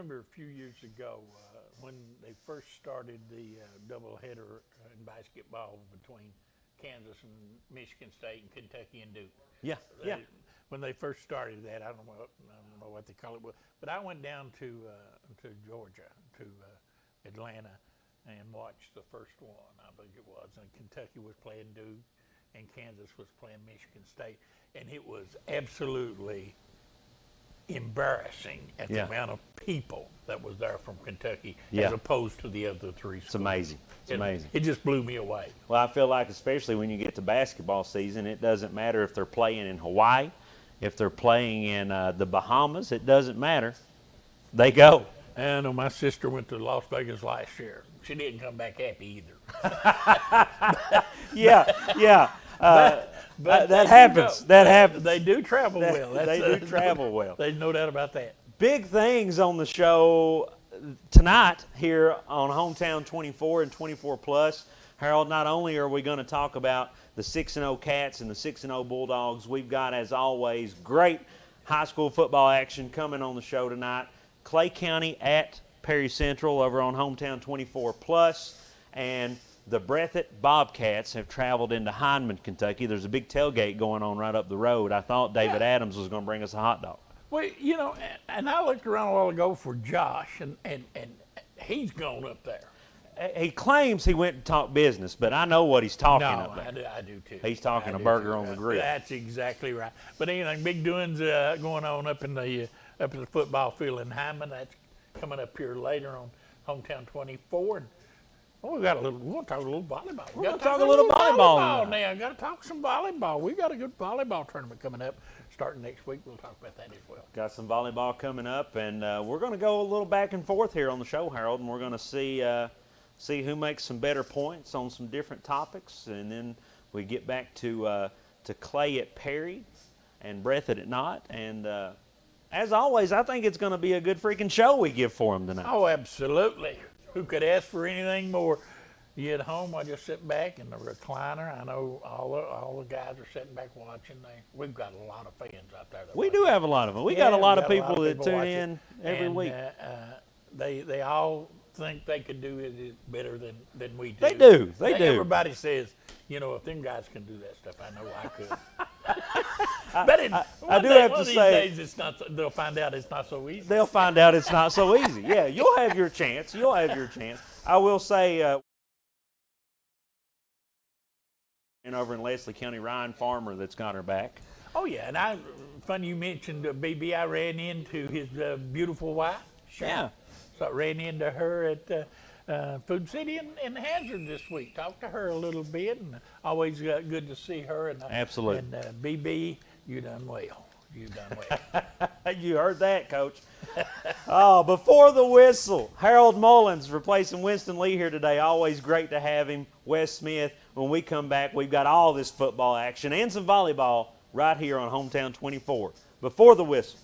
remember a few years ago when they first started the doubleheader in basketball between Kansas and Michigan State and Kentucky and Duke. Yeah, yeah. When they first started that, I don't know what they call it, but I went down to Georgia, to Atlanta, and watched the first one, I believe it was, and Kentucky was playing Duke, and Kansas was playing Michigan State, and it was absolutely embarrassing at the amount of people that was there from Kentucky as opposed to the other three schools. It's amazing. It's amazing. It just blew me away. Well, I feel like especially when you get to basketball season, it doesn't matter if they're playing in Hawaii, if they're playing in the Bahamas, it doesn't matter. They go. I know my sister went to Las Vegas last year. She didn't come back happy either. But that happens. That happens. They do travel well. They do travel well. There's no doubt about that. Big things on the show tonight here on Hometown 24 and 24 Plus. Harold, not only are we going to talk about the 6-0 Cats and the 6-0 Bulldogs, we've got, as always, great high school football action coming on the show tonight. Clay County at Perry Central over on Hometown 24 Plus, and the Breathitt Bobcats have traveled into Hindman, Kentucky. There's a big tailgate going on right up the road. I thought David Adams was going to bring us a hot dog. Well, you know, and I looked around a while ago for Josh, and he's gone up there. He claims he went to talk business, but I know what he's talking about. I do too. He's talking a burger on the grill. That's exactly right. But anything, big doings going on up in the football field in Hyman. That's coming up here later on Hometown 24. And, we'll talk a little volleyball. We're going to talk a little volleyball now. Got to talk some volleyball. We got a good volleyball tournament coming up starting next week. We'll talk about that as well. Got some volleyball coming up, and we're going to go a little back and forth here on the show, Harold, and we're going to see who makes some better points on some different topics, and then we get back to Clay at Perry and Breathitt at Knott, and as always, I think it's going to be a good freaking show we give for them tonight. Oh, absolutely. Who could ask for anything more? You at home, I just sit back in the recliner. I know all the guys are sitting back watching. We've got a lot of fans out there. We do have a lot of them. We got a lot of people that tune in every week. They all think they could do it better than we do. They do. They do. Everybody says, you know, if them guys can do that stuff, I know I could. But I do have to say, days they'll find out it's not so easy. They'll find out it's not so easy. Yeah, you'll have your chance. You'll have your chance. I will say, and over in Leslie County, Ryan Farmer that's got her back. Oh, yeah, and funny you mentioned BB. I ran into his beautiful wife. Yeah. So I ran into her at Food City in Hazard this week. Talked to her a little bit, and always good to see her. And, absolutely. And BB, you done well. You done well. You heard that, Coach. Before the whistle, Harold Mullins replacing Winston Lee here today. Always great to have him. Wes Smith. When we come back, we've got all this football action and some volleyball right here on Hometown 24. Before the whistle.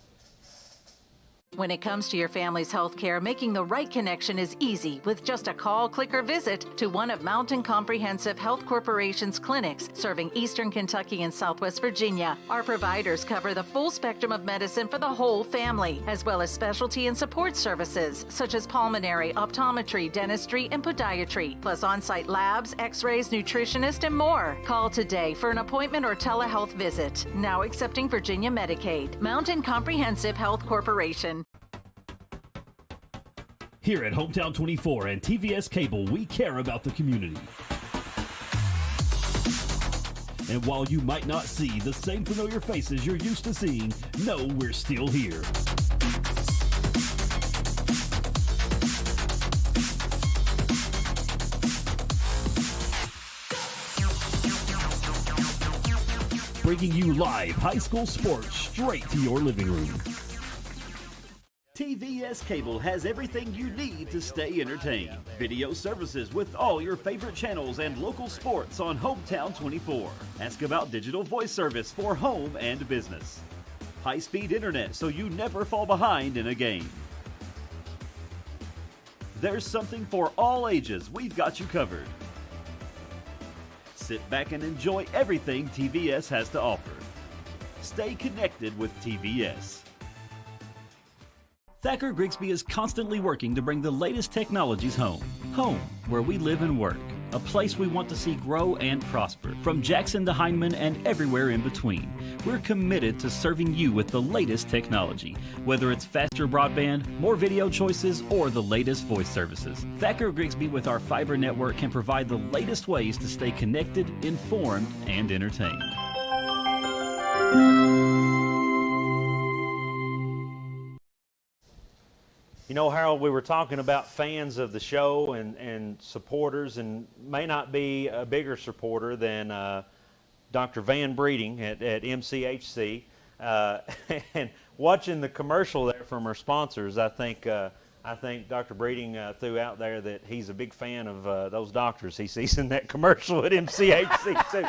When it comes to your family's health care, making the right connection is easy with just a call, click, or visit to one of Mountain Comprehensive Health Corporation's clinics serving Eastern Kentucky and Southwest Virginia. Our providers cover the full spectrum of medicine for the whole family, as well as specialty and support services such as pulmonary, optometry, dentistry, and podiatry, plus on-site labs, x-rays, nutritionist, and more. Call today for an appointment or telehealth visit. Now accepting Virginia Medicaid. Mountain Comprehensive Health Corporation. Here at Hometown 24 and TVS Cable, we care about the community. And while you might not see the same familiar faces you're used to seeing, know we're still here. Bringing you live high school sports straight to your living room. TVS Cable has everything you need to stay entertained. Video services with all your favorite channels and local sports on Hometown 24. Ask about digital voice service for home and business. High-speed internet so you never fall behind in a game. There's something for all ages. We've got you covered. Sit back and enjoy everything TVS has to offer. Stay connected with TVS. Thacker Grigsby is constantly working to bring the latest technologies home. Home, where we live and work. A place we want to see grow and prosper. From Jackson to Heineman and everywhere in between. We're committed to serving you with the latest technology. Whether it's faster broadband, more video choices, or the latest voice services. Thacker Grigsby with our fiber network can provide the latest ways to stay connected, informed, and entertained. You know, Harold, we were talking about fans of the show and supporters, and may not be a bigger supporter than Dr. Van Breeding at MCHC. And watching the commercial there from our sponsors, I think Dr. Breeding threw out there that he's a big fan of those doctors he sees in that commercial at MCHC too.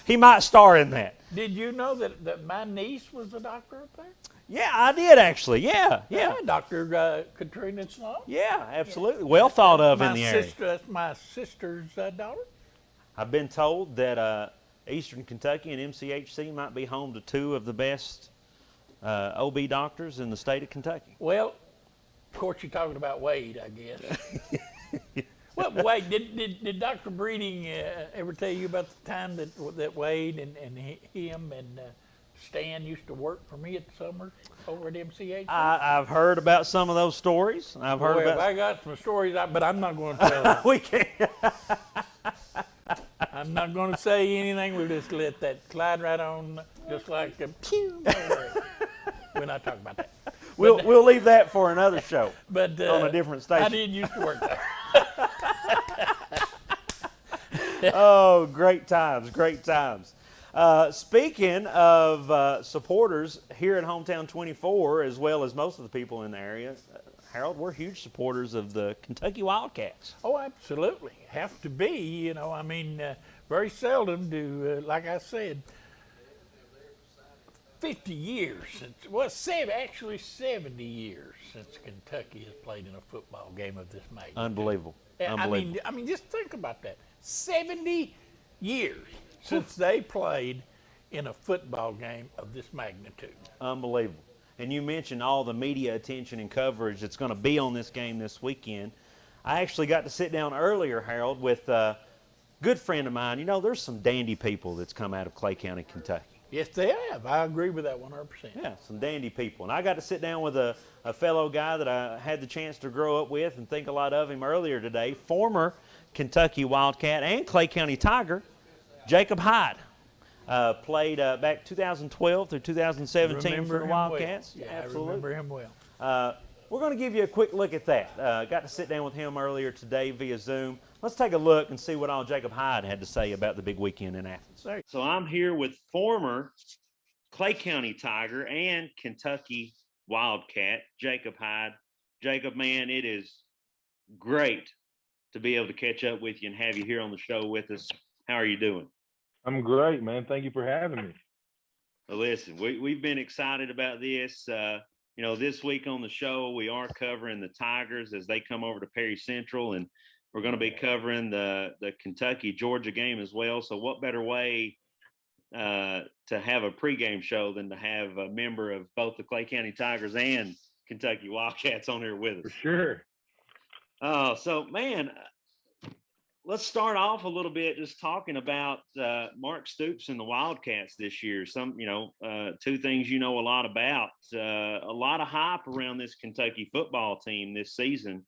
He might star in that. Did you know that my niece was a doctor up there? Yeah, I did actually. Yeah. Dr. Katrina Knott. Yeah, absolutely. Well thought of in the area. That's my sister's daughter. I've been told that Eastern Kentucky and MCHC might be home to two of the best OB doctors in the state of Kentucky. Well, of course, you're talking about Wade, I guess. Well, Wade, did Dr. Breeding ever tell you about the time that Wade and him and Stan used to work for me at the summers over at MCH? I've heard about some of those stories. I got some stories, but I'm not going to tell them. We can't. I'm not going to say anything. We'll just let that slide right on, just like a pew. We're not talking about that. We'll leave that for another show. But on a different station. I did used to work there. Oh, great times, great times. Speaking of supporters here at Hometown 24, as well as most of the people in the area, Harold, we're huge supporters of the Kentucky Wildcats. Oh, absolutely. Have to be, you know. I mean, very seldom do, like I said, 50 years actually 70 years since Kentucky has played in a football game of this magnitude. Unbelievable. Unbelievable. I mean, just think about that. 70 years since they played in a football game of this magnitude. Unbelievable. And you mentioned all the media attention and coverage that's going to be on this game this weekend. I actually got to sit down earlier, Harold, with a good friend of mine. You know, there's some dandy people that's come out of Clay County, Kentucky. Yes, they have. I agree with that 100%. Yeah, some dandy people. And I got to sit down with a fellow guy that I had the chance to grow up with and think a lot of him earlier today, former Kentucky Wildcat and Clay County Tiger, Jacob Hyde. Played back 2012 through 2017 for the Wildcats. Well. Yeah, absolutely. I remember him well. We're going to give you a quick look at that. Got to sit down with him earlier today via Zoom. Let's take a look and see what all Jacob Hyde had to say about the big weekend in Athens. So I'm here with former Clay County Tiger and Kentucky Wildcat, Jacob Hyde. Jacob, man, it is great to be able to catch up with you and have you here on the show with us. How are you doing? I'm great, man. Thank you for having me. Well, listen, we've been excited about this. You know, this week on the show, we are covering the Tigers as they come over to Perry Central, and we're going to be covering the Kentucky-Georgia game as well. So what better way to have a pregame show than to have a member of both the Clay County Tigers and Kentucky Wildcats on here with us? For sure. So, man, let's start off a little bit just talking about Mark Stoops and the Wildcats this year. Two things you know a lot about. A lot of hype around this Kentucky football team this season.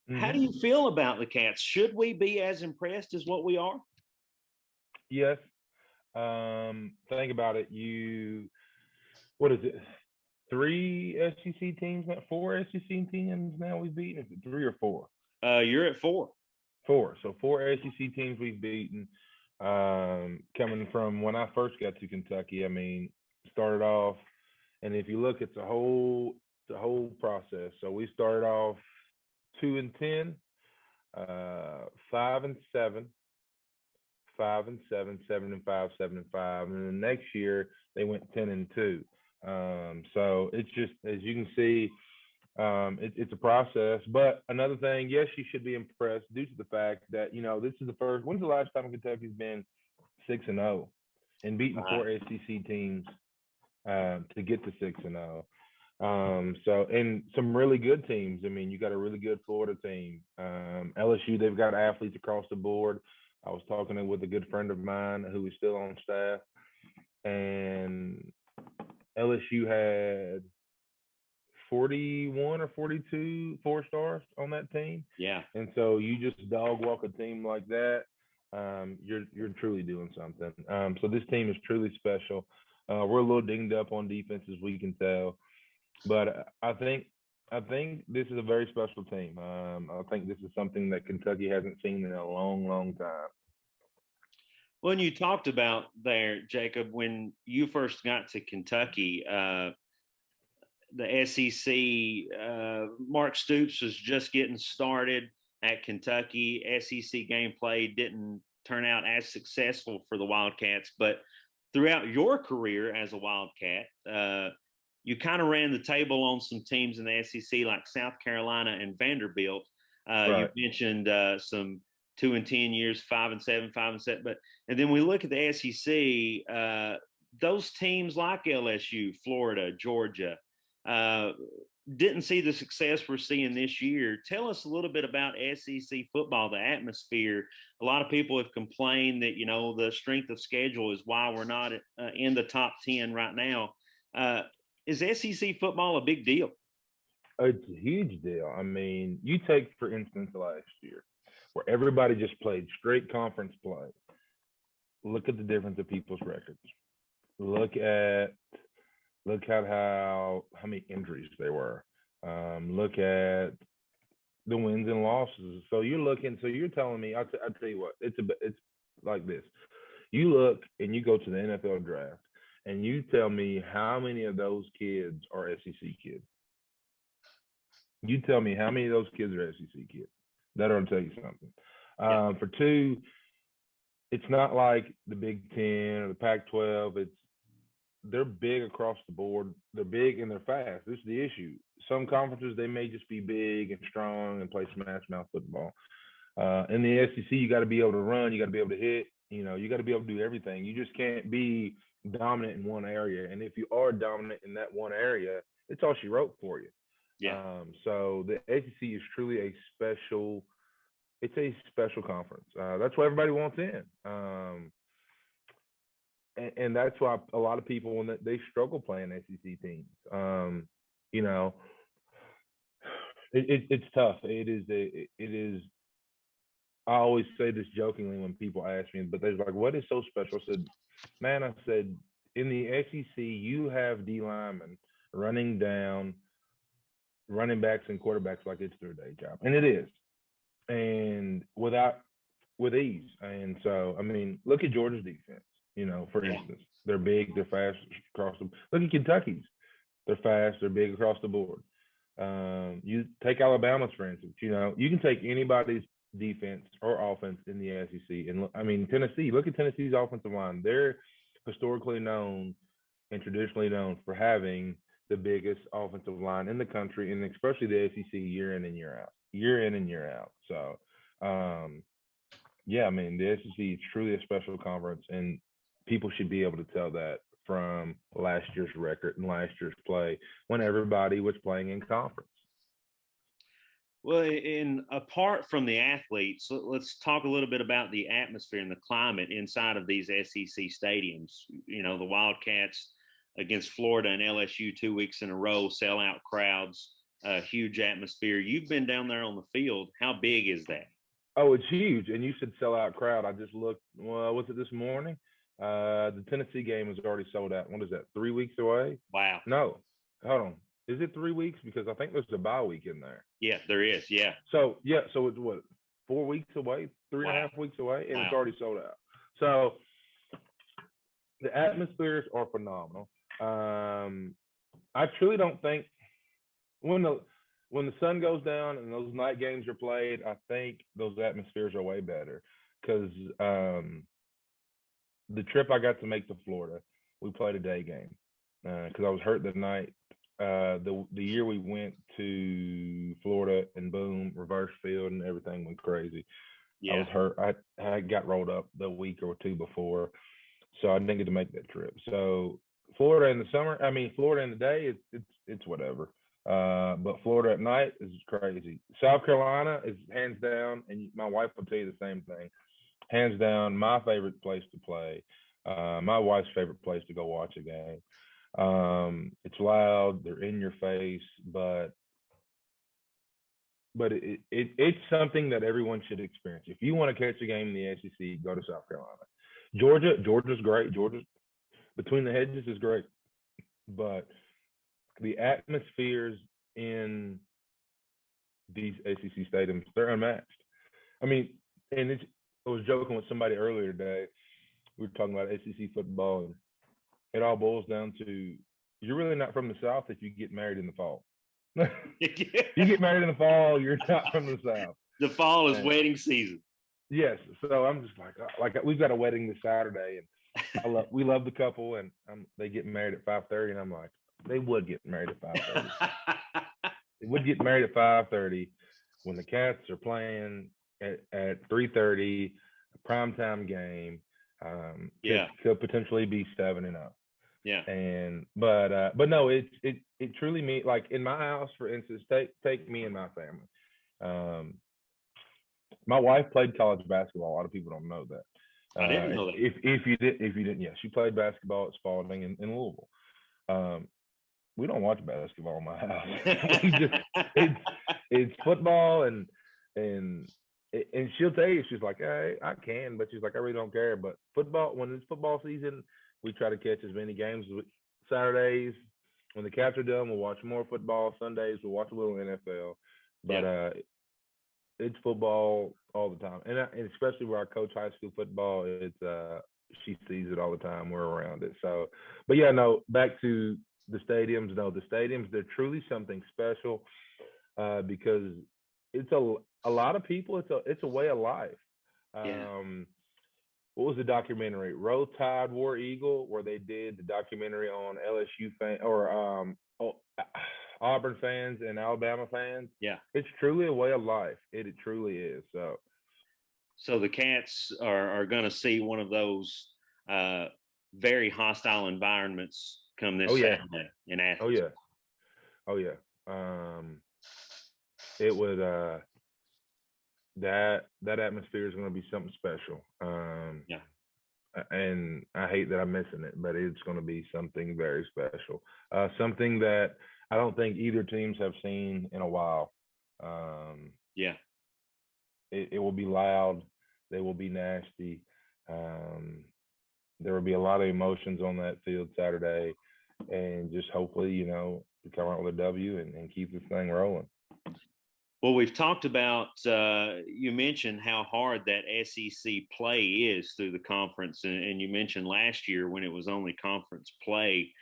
Mm-hmm. How do you feel about the Cats? Should we be as impressed as what we are? Yes. Think about it. What is it? 3 SEC teams, 4 SEC teams now we've beaten? Is it 3 or 4? You're at 4. 4. So 4 SEC teams we've beaten. Coming from when I first got to Kentucky, I mean, started off, and if you look, it's a whole process. So we started off 2-10, 5-7, 5-7, 7-5, 7-5, and then the next year they went 10-2. So it's just, as you can see, it's a process. But another thing, yes, you should be impressed due to the fact that, you know, this is the first. When's the last time Kentucky's been 6-0 and beaten 4 SEC teams to get to 6-0? So, and some really good teams. I mean, you got a really good Florida team. LSU, they've got athletes across the board. I was talking with a good friend of mine who is still on staff, and LSU had 41 or 42 4 stars on that team. Yeah. And so you just dog walk a team like that, you're truly doing something. So this team is truly special. We're a little dinged up on defense, as we can tell, but I think this is a very special team. I think this is something that Kentucky hasn't seen in a long, long time. When you talked about there, Jacob, when you first got to Kentucky, the SEC, Mark Stoops was just getting started at Kentucky. SEC gameplay didn't turn out as successful for the Wildcats, but throughout your career as a Wildcat, you kind of ran the table on some teams in the SEC like South Carolina and Vanderbilt. Right. You mentioned some 2 and 10 years, 5 and 7, 5 and 7. And then we look at the SEC, those teams like LSU, Florida, Georgia, didn't see the success we're seeing this year. Tell us a little bit about SEC football, the atmosphere. A lot of people have complained that, the strength of schedule is why we're not in the top 10 right now. Is SEC football a big deal? It's a huge deal. I mean, you take, for instance, last year, where everybody just played straight conference play. Look at the difference of people's records. Look at how many injuries there were. Look at the wins and losses. So you're telling me, I'll tell you what, it's like this. You look and you go to the NFL draft and you tell me how many of those kids are SEC kids. You tell me how many of those kids are SEC kids. That'll tell you something. Yeah. For two, it's not like the Big Ten or the Pac-12. They're big across the board. They're big and they're fast. This is the issue. Some conferences, they may just be big and strong and play smash mouth football. In the SEC, you got to be able to run. You got to be able to hit. You got to be able to do everything. You just can't be dominant in one area. And if you are dominant in that one area, it's all she wrote for you. Yeah. So the SEC is truly a special conference. That's what everybody wants in. And that's why a lot of people, when they struggle playing SEC teams, it's tough. It is. I always say this jokingly when people ask me, but they're like, "What is so special?" I said, in the SEC, you have D linemen running down running backs and quarterbacks like it's their day job, and it is, and with ease. And so, I mean, look at Georgia's defense. For instance, they're big, they're fast across the. Look at Kentucky's. They're fast, they're big across the board. You take Alabama's, for instance. You can take anybody's defense or offense in the SEC, and I mean Tennessee. Look at Tennessee's offensive line. They're historically known and traditionally known for having the biggest offensive line in the country, and especially the SEC year in and year out. So, I mean, the SEC is truly a special conference, and people should be able to tell that from last year's record and last year's play when everybody was playing in conference. Well, apart from the athletes, let's talk a little bit about the atmosphere and the climate inside of these SEC stadiums. The Wildcats against Florida and LSU 2 weeks in a row, sellout crowds, huge atmosphere. You've been down there on the field. How big is that? Oh, it's huge. And you said sellout crowd. I just looked. Well, was it this morning? The Tennessee game is already sold out. What is that? 3 weeks away? Wow. No, hold on. Is it 3 weeks? Because I think there's a bye week in there. Yeah, there is. Yeah. So it's what, 4 weeks away, 3.5 weeks away, and it's already sold out. So the atmospheres are phenomenal. I truly don't think when the sun goes down and those night games are played, I think those atmospheres are way better because the trip I got to make to Florida, we played a day game because I was hurt that night. The year we went to Florida and boom, reverse field and everything went crazy. Yeah. I was hurt. I got rolled up the week or two before, so I didn't get to make that trip. So Florida in the day, it's whatever. But Florida at night is crazy. South Carolina is hands down, and my wife will tell you the same thing. Hands down, my favorite place to play. My wife's favorite place to go watch a game. It's loud, they're in your face, but it's something that everyone should experience. If you want to catch a game in the SEC, go to South Carolina. Georgia's great. Georgia's between the hedges is great, but the atmospheres in these SEC stadiums, they're unmatched. I mean, and I was joking with somebody earlier today. We were talking about SEC football, and it all boils down to you're really not from the South if you get married in the fall. You get married in the fall, you're not from the South. The fall is wedding season. Yes, so I'm just like we've got a wedding this Saturday, and we love the couple, and they get married at 5:30, and I'm like, they would get married at 5:30. They would get married at 5:30 when the Cats are playing at 3:30, a primetime game. Could potentially be 7-0. Yeah. But no, it truly means, like in my house, for instance, take me and my family. My wife played college basketball. A lot of people don't know that. I didn't know that. If you didn't, yeah, she played basketball at Spalding in Louisville. We don't watch basketball in my house. It's football and she'll tell you, she's like, I can, but she's like, I really don't care. But football, when it's football season, we try to catch as many games. Saturdays, when the Cats are done, we'll watch more football. Sundays, we'll watch a little NFL. But it's football all the time, and especially where I coach high school football, it's she sees it all the time. We're around it. So, but yeah, no. Back to the stadiums. No, the stadiums, they're truly something special because it's a lot of people. It's a way of life. What was the documentary? Roll Tide, War Eagle, where they did the documentary on LSU fan or Auburn fans and Alabama fans. Yeah, it's truly a way of life. It truly is. So the Cats are going to see one of those very hostile environments come this Saturday in Athens. Oh yeah. It would. That atmosphere is going to be something special. And I hate that I'm missing it, but it's going to be something very special. Something that I don't think either teams have seen in a while. It will be loud. They will be nasty. There will be a lot of emotions on that field Saturday, and just hopefully, we come out with a W and keep this thing rolling. Well, we've talked about, you mentioned how hard that SEC play is through the conference. And you mentioned last year when it was only conference play.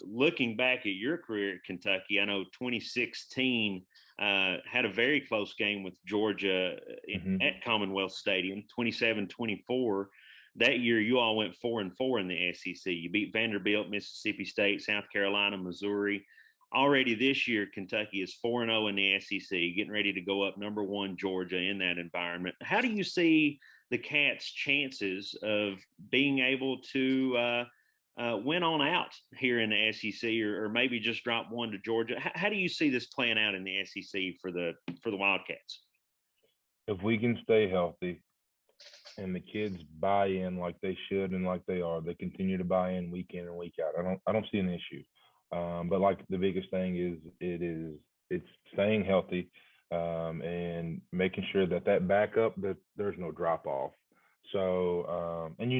Looking back at your career at Kentucky, I know 2016 had a very close game with Georgia at Commonwealth Stadium, 27-24. That year, you all went 4-4 in the SEC. You beat Vanderbilt, Mississippi State, South Carolina, Missouri. Already this year, Kentucky is 4-0 in the SEC, getting ready to go up number 1 Georgia in that environment. How do you see the Cats' chances of being able to win on out here in the SEC, or maybe just drop one to Georgia? How do you see this playing out in the SEC for the Wildcats? If we can stay healthy and the kids buy in like they should and like they are, they continue to buy in week in and week out, I don't see an issue. But like the biggest thing is it's staying healthy and making sure that backup, that there's no drop off. So and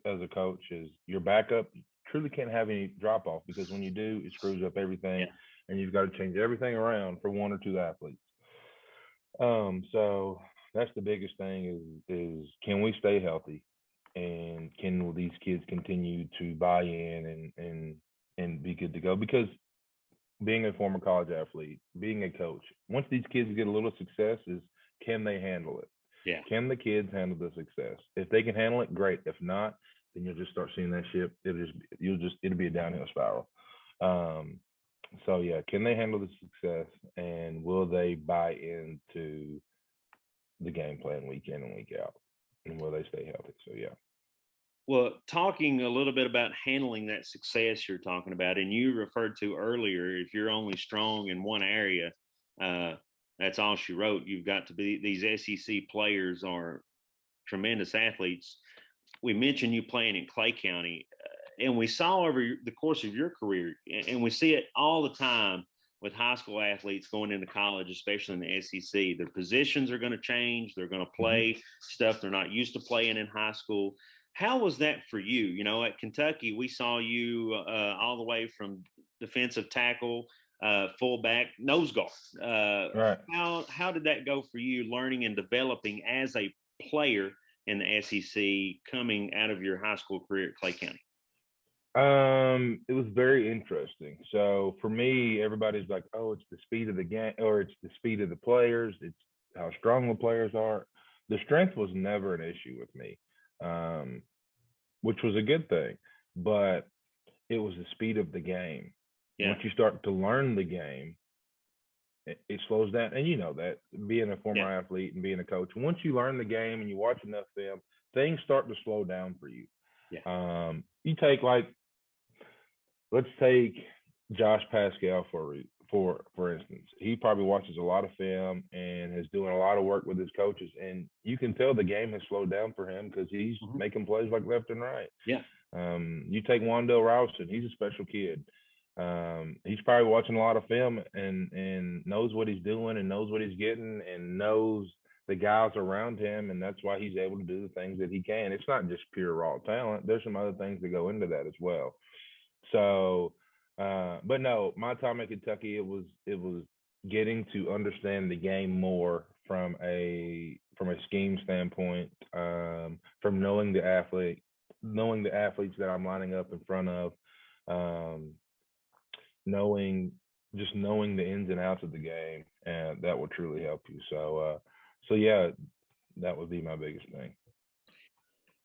as a coach, is your backup truly can't have any drop off, because when you do, it screws up everything, and you've got to change everything around for 1 or 2 athletes. So that's the biggest thing is can we stay healthy, and can these kids continue to buy in and be good to go? Because being a former college athlete, being a coach, once these kids get a little success, is can they handle it? Yeah. Can the kids handle the success? If they can handle it, great. If not, then you'll just start seeing that ship. It'll be a downhill spiral. So yeah, can they handle the success, and will they buy into the game plan week in and week out, and will they stay healthy? So yeah. Well, talking a little bit about handling that success you're talking about, and you referred to earlier, if you're only strong in one area, uh, that's all she wrote. You've got to be, these SEC players are tremendous athletes. We mentioned you playing in Clay County, and we saw over the course of your career, and we see it all the time with high school athletes going into college, especially in the SEC. Their positions are going to change. They're going to play stuff they're not used to playing in high school. How was that for you? You know, at Kentucky, we saw you all the way from defensive tackle, fullback, nose guard. Right. How did that go for you, learning and developing as a player in the SEC coming out of your high school career at Clay County? It was very interesting. So for me, everybody's like, "Oh, it's the speed of the game, or it's the speed of the players. It's how strong the players are." The strength was never an issue with me, um, which was a good thing. But it was the speed of the game. Yeah. Once you start to learn the game, it slows down. And you know that, being a former athlete and being a coach, once you learn the game and you watch enough film, things start to slow down for you. Yeah. You take, like, let's take Josh Pascal for instance. He probably watches a lot of film and is doing a lot of work with his coaches, and you can tell the game has slowed down for him because he's making plays like left and right. Yeah. You take Wandell Robinson, he's a special kid. He's probably watching a lot of film and knows what he's doing and knows what he's getting and knows the guys around him, and that's why he's able to do the things that he can. It's not just pure raw talent. There's some other things that go into that as well. So, but no, my time at Kentucky, it was getting to understand the game more from a scheme standpoint, from knowing the athletes that I'm lining up in front of, knowing the ins and outs of the game, and that will truly help you. So yeah, that would be my biggest thing.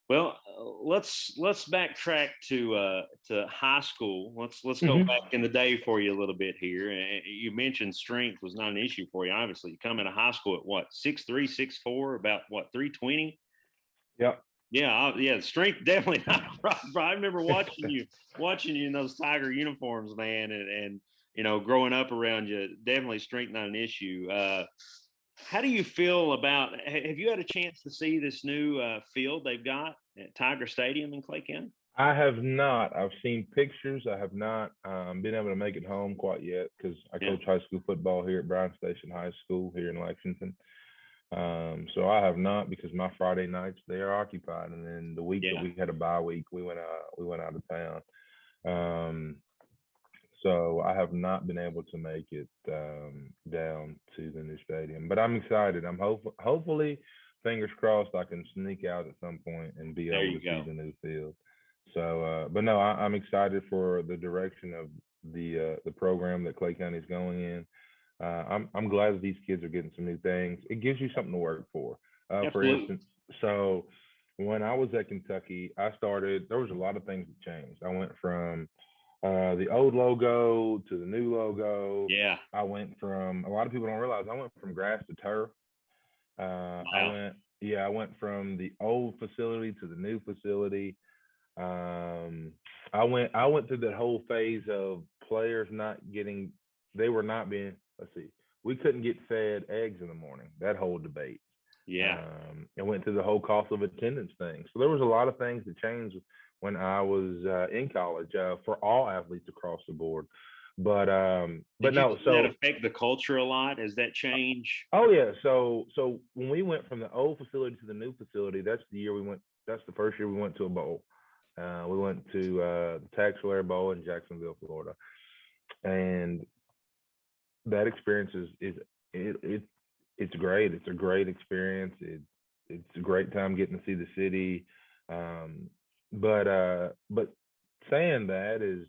Well, let's backtrack to high school. Let's go back in the day for you a little bit here. You mentioned strength was not an issue for you. Obviously, you come out of high school at what, 6'3", 6'4", about what, 320? Yep. Yeah. Strength definitely not a problem. I remember watching you in those Tiger uniforms, man, and you know, growing up around you. Definitely strength not an issue. How do you feel about? Have you had a chance to see this new field they've got at Tiger Stadium in Clay County? I have not. I've seen pictures. I have not been able to make it home quite yet because I coach high school football here at Bryan Station High School here in Lexington. So I have not, because my Friday nights, they are occupied, and then the week that we had a bye week, we went out of town. So I have not been able to make it down to the new stadium, but I'm excited. I'm hopefully, fingers crossed, I can sneak out at some point and be able to see the new field. So, but no, I'm excited for the direction of the program that Clay County is going in. I'm glad that these kids are getting some new things. It gives you something to work for. For instance, so when I was at Kentucky, there was a lot of things that changed. I went from the old logo to the new logo. Yeah. I went from, a lot of people don't realize, I went from grass to turf. Wow. I went from the old facility to the new facility. I went through that whole phase of players we couldn't get fed eggs in the morning, that whole debate. Yeah. I went through the whole cost of attendance thing. So there was a lot of things that changed when I was in college for all athletes across the board. But Did that affect the culture a lot? Has that changed? Oh yeah. So when we went from the old facility to the new facility, that's the first year we went to a bowl. We went to the Taxwell Bowl in Jacksonville, Florida, and that experience it's great. It's a great experience. It's a great time getting to see the city. But saying that, is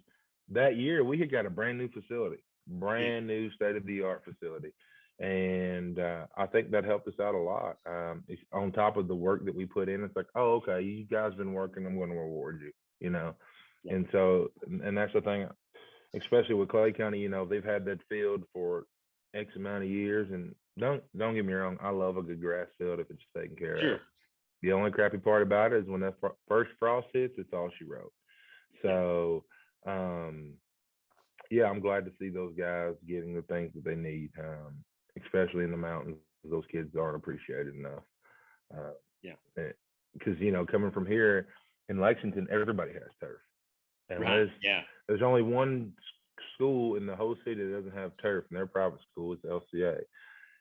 that year we had got a brand new facility, brand new state-of-the-art facility. And I think that helped us out a lot. It's on top of the work that we put in. It's like, oh, okay, you guys been working, I'm going to reward you, you know. Yeah. And so, and that's the thing, especially with Clay County, you know, they've had that field for X amount of years. And don't get me wrong, I love a good grass field if it's taken care of. the only crappy part about it is when that first frost hits, it's all she wrote. So, yeah, I'm glad to see those guys getting the things that they need, especially in the mountains. Those kids aren't appreciated enough. Yeah. Because coming from here in Lexington, everybody has turf, and Right. Yeah. there's only one school in the whole city that doesn't have turf, and their private school. It's LCA,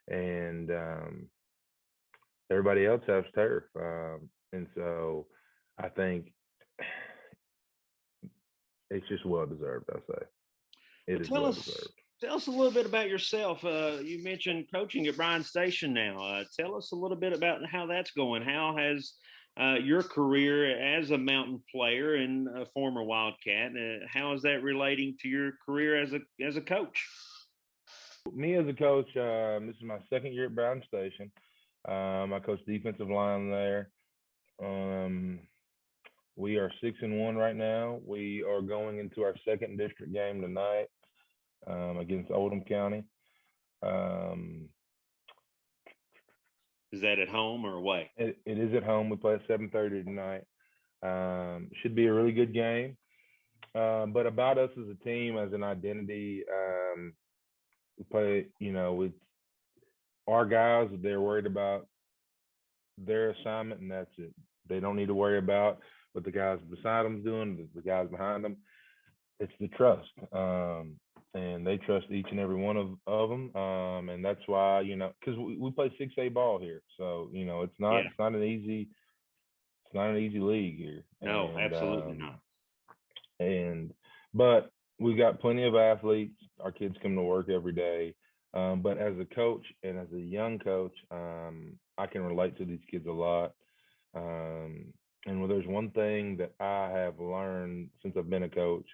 and everybody else has turf, and so I think it's just well deserved. I say it is well deserved. Tell us a little bit about yourself. You mentioned coaching at Bryan Station now. Tell us a little bit about how that's going. How has your career as a mountain player and a former Wildcat, how is that relating to your career as a coach? Me as a coach, this is my second year at Bryan Station. I coach defensive line there. We are 6-1 right now. We are going into our second district game tonight against Oldham County. Is that at home or away? It is at home. We play at 7:30 tonight. Should be a really good game. But about us as a team, as an identity, we play, with our guys, they're worried about their assignment, and that's it. They don't need to worry about what the guys beside them doing, the guys behind them. It's the trust, and they trust each and every one of them, and that's why because we play 6A ball here, so it's not an easy league here. No, and, absolutely not. But we got plenty of athletes. Our kids come to work every day. But as a coach and as a young coach, I can relate to these kids a lot. And there's one thing that I have learned since I've been a coach,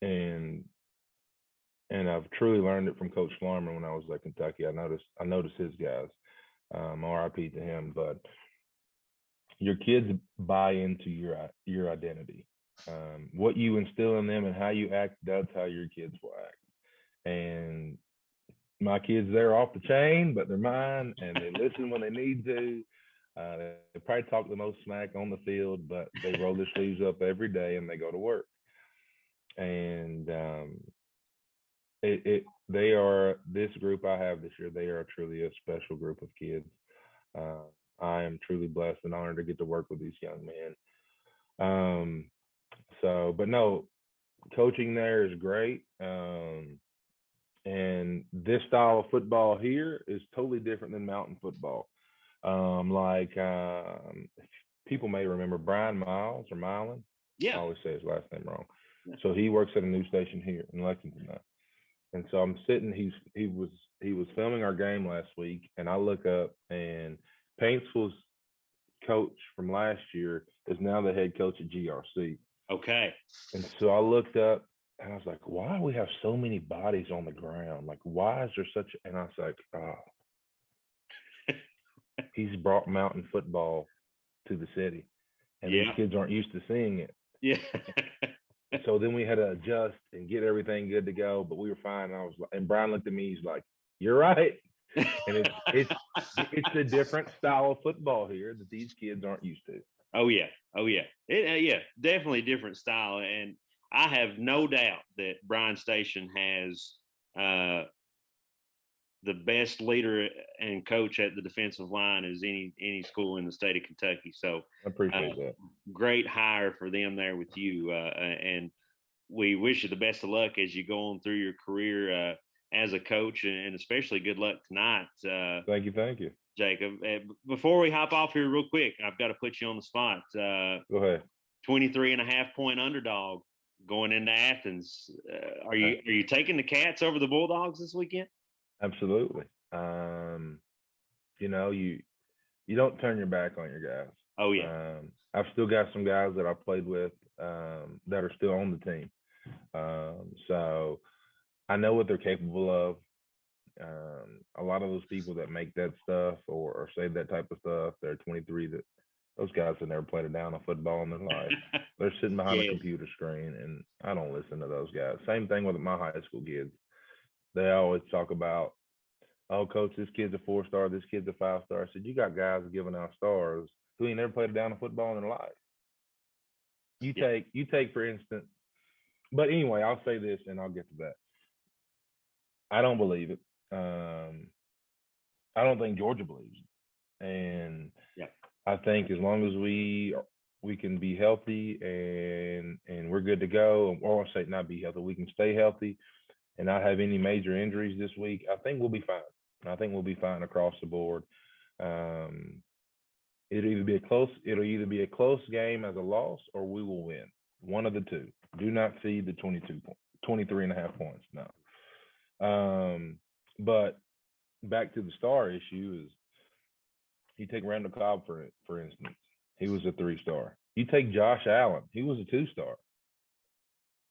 and I've truly learned it from Coach Farmer when I was at Kentucky. I noticed his guys. RIP to him, but your kids buy into your identity. What you instill in them and how you act, that's how your kids will act. And my kids, they're off the chain, but they're mine, and they listen when they need to. They probably talk the most smack on the field, but they roll their sleeves up every day and they go to work. And they are, this group I have this year, they are truly a special group of kids. I am truly blessed and honored to get to work with these young men. But no, coaching there is great. And this style of football here is totally different than mountain football. People may remember Brian Miles or Milan. Yeah. I always say his last name wrong. Yeah. So he works at a news station here in Lexington now. And so I'm sitting, he was filming our game last week, and I look up, and Paintsville's coach from last year is now the head coach at GRC. Okay. And so I looked up, and I was like, why do we have so many bodies on the ground? Like, why is there such, and I was like, he's brought mountain football to the city, and these kids aren't used to seeing it. Yeah. So then we had to adjust and get everything good to go, but we were fine. And Brian looked at me, he's like, you're right. And it's a different style of football here that these kids aren't used to. Oh yeah. Definitely a different style. And I have no doubt that Bryan Station has the best leader and coach at the defensive line as any school in the state of Kentucky. So I appreciate that. Great hire for them there with you. And we wish you the best of luck as you go on through your career as a coach, and especially good luck tonight. Thank you. Jacob. Before we hop off here real quick, I've got to put you on the spot. Go ahead. 23.5-point underdog going into Athens. Are you taking the Cats over the Bulldogs this weekend? Absolutely. You don't turn your back on your guys. Oh yeah. I've still got some guys that I played with that are still on the team. So I know what they're capable of. A lot of those people that make that stuff or say that type of stuff, they're 23. That those guys have never played a down of football in their life. They're sitting behind a computer screen, and I don't listen to those guys. Same thing with my high school kids. They always talk about, oh, coach, this kid's a 4-star, this kid's a 5-star. I said, you got guys giving out stars who ain't never played a down of football in their life. You take for instance, but anyway, I'll say this and I'll get to that. I don't believe it. I don't think Georgia believes it. And I think as long as we can be healthy and we're good to go, or I'll say not be healthy, we can stay healthy and not have any major injuries this week, I think we'll be fine. I think we'll be fine across the board. It'll either be a close game as a loss, or we will win. One of the two. Do not feed the 23.5 points. No. But back to the star issue is, you take Randall Cobb for instance. He was a 3-star. You take Josh Allen. He was a 2-star.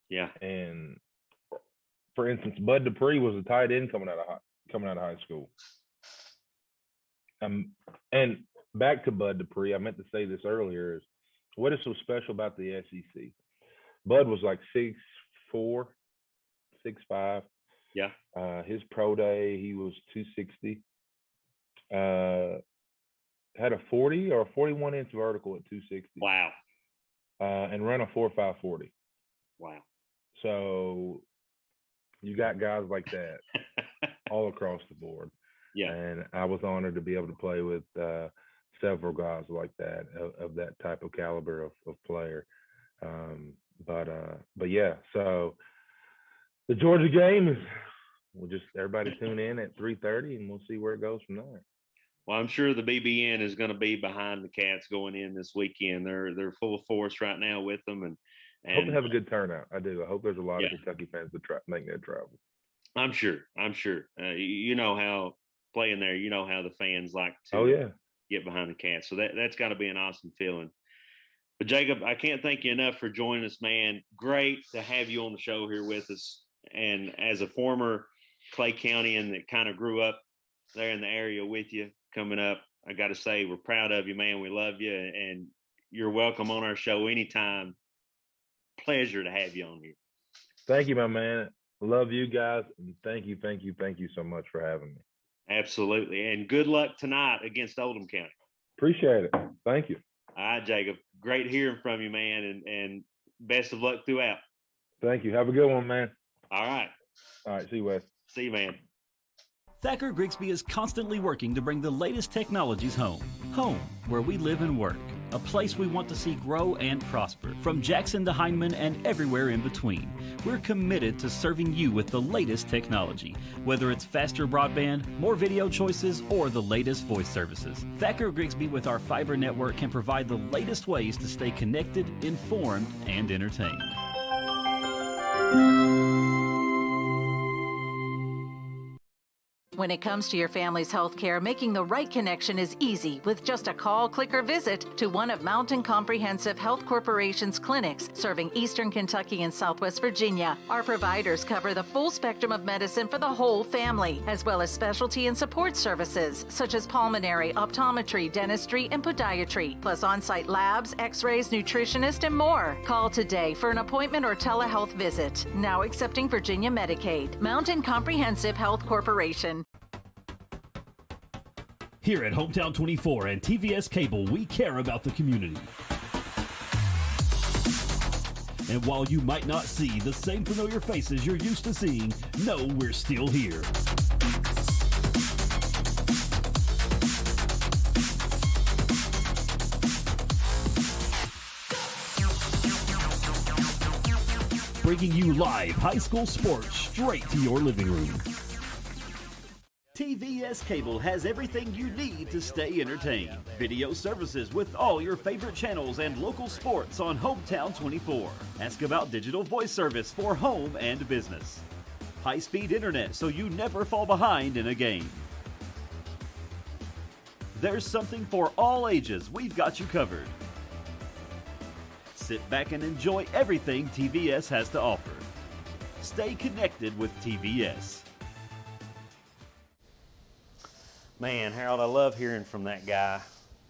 Yeah. And for instance, Bud Dupree was a tight end coming out of high school. And back to Bud Dupree, I meant to say this earlier, is what is so special about the SEC? Bud was like 6'4", 6'5". Yeah. His pro day, he was 260. Had a 40 or a 41-inch vertical at 260. Wow. And ran a 4.5 40. Wow. So you got guys like that all across the board. Yeah. And I was honored to be able to play with several guys like that, of that type of caliber of player. But yeah, so the Georgia game is, everybody tune in at 3:30 and we'll see where it goes from there. Well, I'm sure the BBN is going to be behind the Cats going in this weekend. They're full of force right now with them, and I hope they have a good turnout. I do. I hope there's a lot of Kentucky fans that make that travel. I'm sure. You know how playing there, you know how the fans like to get behind the Cats. So that's got to be an awesome feeling. But Jacob, I can't thank you enough for joining us, man. Great to have you on the show here with us. And as a former Clay County that kind of grew up there in the area with you coming up, I got to say, we're proud of you, man. We love you, and you're welcome on our show anytime. Pleasure to have you on here. Thank you, my man. Love you guys, and thank you so much for having me. Absolutely, and good luck tonight against Oldham County. Appreciate it. Thank you. All right, Jacob. Great hearing from you, man, and best of luck throughout. Thank you. Have a good one, man. All right. All right. See you, Wes. See you, man. Thacker Grigsby is constantly working to bring the latest technologies home. Home, where we live and work. A place we want to see grow and prosper. From Jackson to Hindman and everywhere in between. We're committed to serving you with the latest technology. Whether it's faster broadband, more video choices, or the latest voice services. Thacker Grigsby with our fiber network can provide the latest ways to stay connected, informed, and entertained. When it comes to your family's health care, making the right connection is easy with just a call, click, or visit to one of Mountain Comprehensive Health Corporation's clinics serving Eastern Kentucky and Southwest Virginia. Our providers cover the full spectrum of medicine for the whole family, as well as specialty and support services such as pulmonary, optometry, dentistry, and podiatry, plus on-site labs, x-rays, nutritionist, and more. Call today for an appointment or telehealth visit. Now accepting Virginia Medicaid. Mountain Comprehensive Health Corporation. Here at Hometown 24 and TVS Cable, we care about the community. And while you might not see the same familiar faces you're used to seeing, know we're still here. Bringing you live high school sports straight to your living room. TVS Cable has everything you need to stay entertained. Video services with all your favorite channels and local sports on Hometown 24. Ask about digital voice service for home and business. High-speed internet so you never fall behind in a game. There's something for all ages. We've got you covered. Sit back and enjoy everything TVS has to offer. Stay connected with TVS. Man, Harold, I love hearing from that guy.